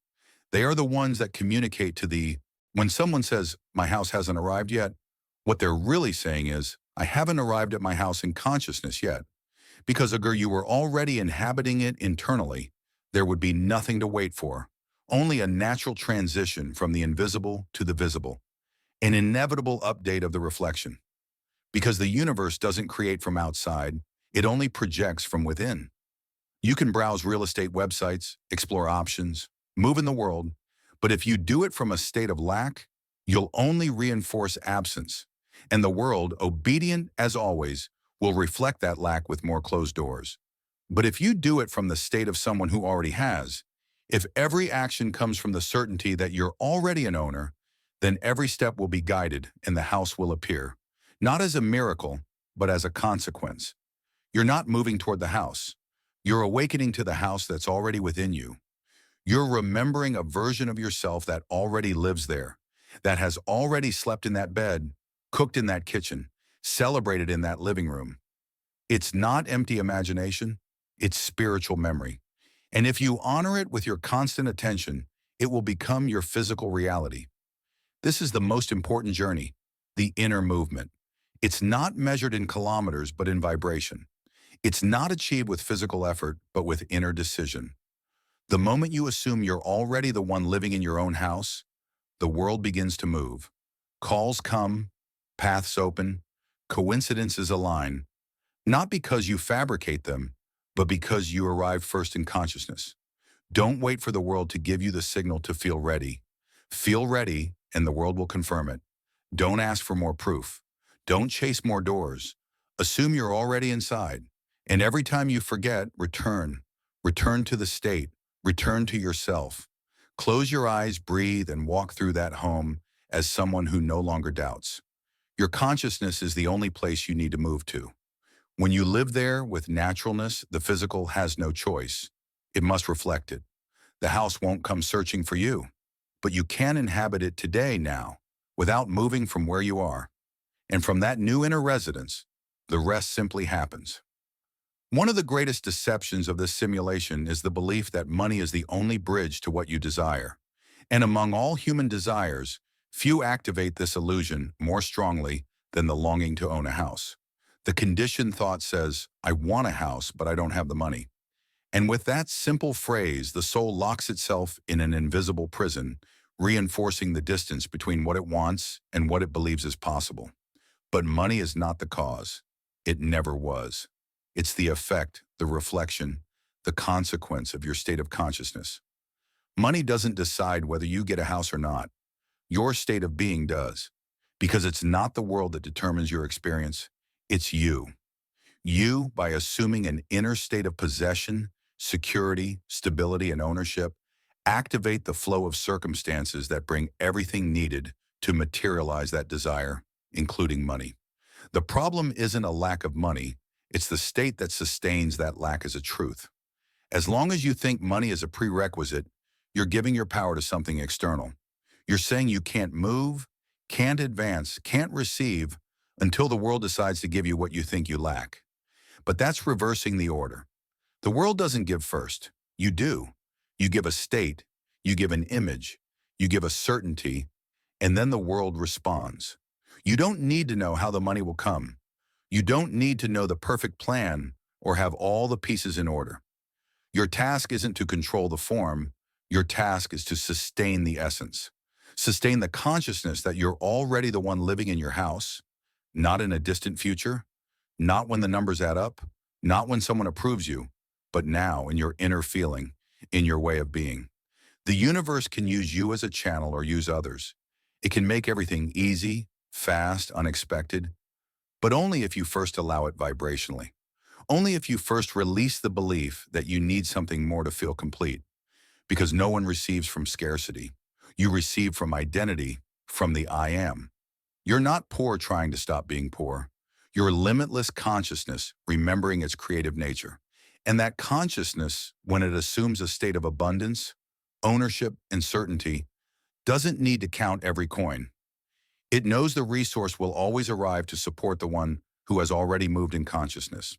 They are the ones that communicate when someone says, "My house hasn't arrived yet," what they're really saying is, "I haven't arrived at my house in consciousness yet." Because agar you were already inhabiting it internally, there would be nothing to wait for, only a natural transition from the invisible to the visible, an inevitable update of the reflection. Because the universe doesn't create from outside, it only projects from within. You can browse real estate websites, explore options, move in the world, but if you do it from a state of lack, you'll only reinforce absence, and the world, obedient as always, will reflect that lack with more closed doors. But if you do it from the state of someone who already has, if every action comes from the certainty that you're already an owner, then every step will be guided and the house will appear, not as a miracle, but as a consequence. You're not moving toward the house. You're awakening to the house that's already within you. You're remembering a version of yourself that already lives there, that has already slept in that bed, cooked in that kitchen, celebrated in that living room. It's not empty imagination, it's spiritual memory. And if you honor it with your constant attention, it will become your physical reality. This is the most important journey, the inner movement. It's not measured in kilometers, but in vibration. It's not achieved with physical effort, but with inner decision. The moment you assume you're already the one living in your own house, the world begins to move. Calls come, paths open, coincidences align, not because you fabricate them, but because you arrive first in consciousness. Don't wait for the world to give you the signal to feel ready. Feel ready, and the world will confirm it. Don't ask for more proof. Don't chase more doors. Assume you're already inside. And every time you forget, return. Return to the state. Return to yourself. Close your eyes, breathe, and walk through that home as someone who no longer doubts. Your consciousness is the only place you need to move to. When you live there with naturalness, the physical has no choice. It must reflect it. The house won't come searching for you, but you can inhabit it today now, without moving from where you are. And from that new inner residence, the rest simply happens. One of the greatest deceptions of this simulation is the belief that money is the only bridge to what you desire. And among all human desires, few activate this illusion more strongly than the longing to own a house. The conditioned thought says, I want a house, but I don't have the money. And with that simple phrase, the soul locks itself in an invisible prison, reinforcing the distance between what it wants and what it believes is possible. But money is not the cause. It never was. It's the effect, the reflection, the consequence of your state of consciousness. Money doesn't decide whether you get a house or not. Your state of being does. Because it's not the world that determines your experience, it's you. You, by assuming an inner state of possession, security, stability, and ownership, activate the flow of circumstances that bring everything needed to materialize that desire, including money. The problem isn't a lack of money, it's the state that sustains that lack as a truth. As long as you think money is a prerequisite, you're giving your power to something external. You're saying you can't move, can't advance, can't receive until the world decides to give you what you think you lack. But that's reversing the order. The world doesn't give first. You do. You give a state, you give an image, you give a certainty, and then the world responds. You don't need to know how the money will come. You don't need to know the perfect plan or have all the pieces in order. Your task isn't to control the form. Your task is to sustain the essence. Sustain the consciousness that you're already the one living in your house, not in a distant future, not when the numbers add up, not when someone approves you, but now in your inner feeling, in your way of being. The universe can use you as a channel or use others. It can make everything easy, fast, unexpected, but only if you first allow it vibrationally. Only if you first release the belief that you need something more to feel complete. Because no one receives from scarcity. You receive from identity, from the I am. You're not poor trying to stop being poor. You're limitless consciousness remembering its creative nature. And that consciousness, when it assumes a state of abundance, ownership, and certainty, doesn't need to count every coin. It knows the resource will always arrive to support the one who has already moved in consciousness.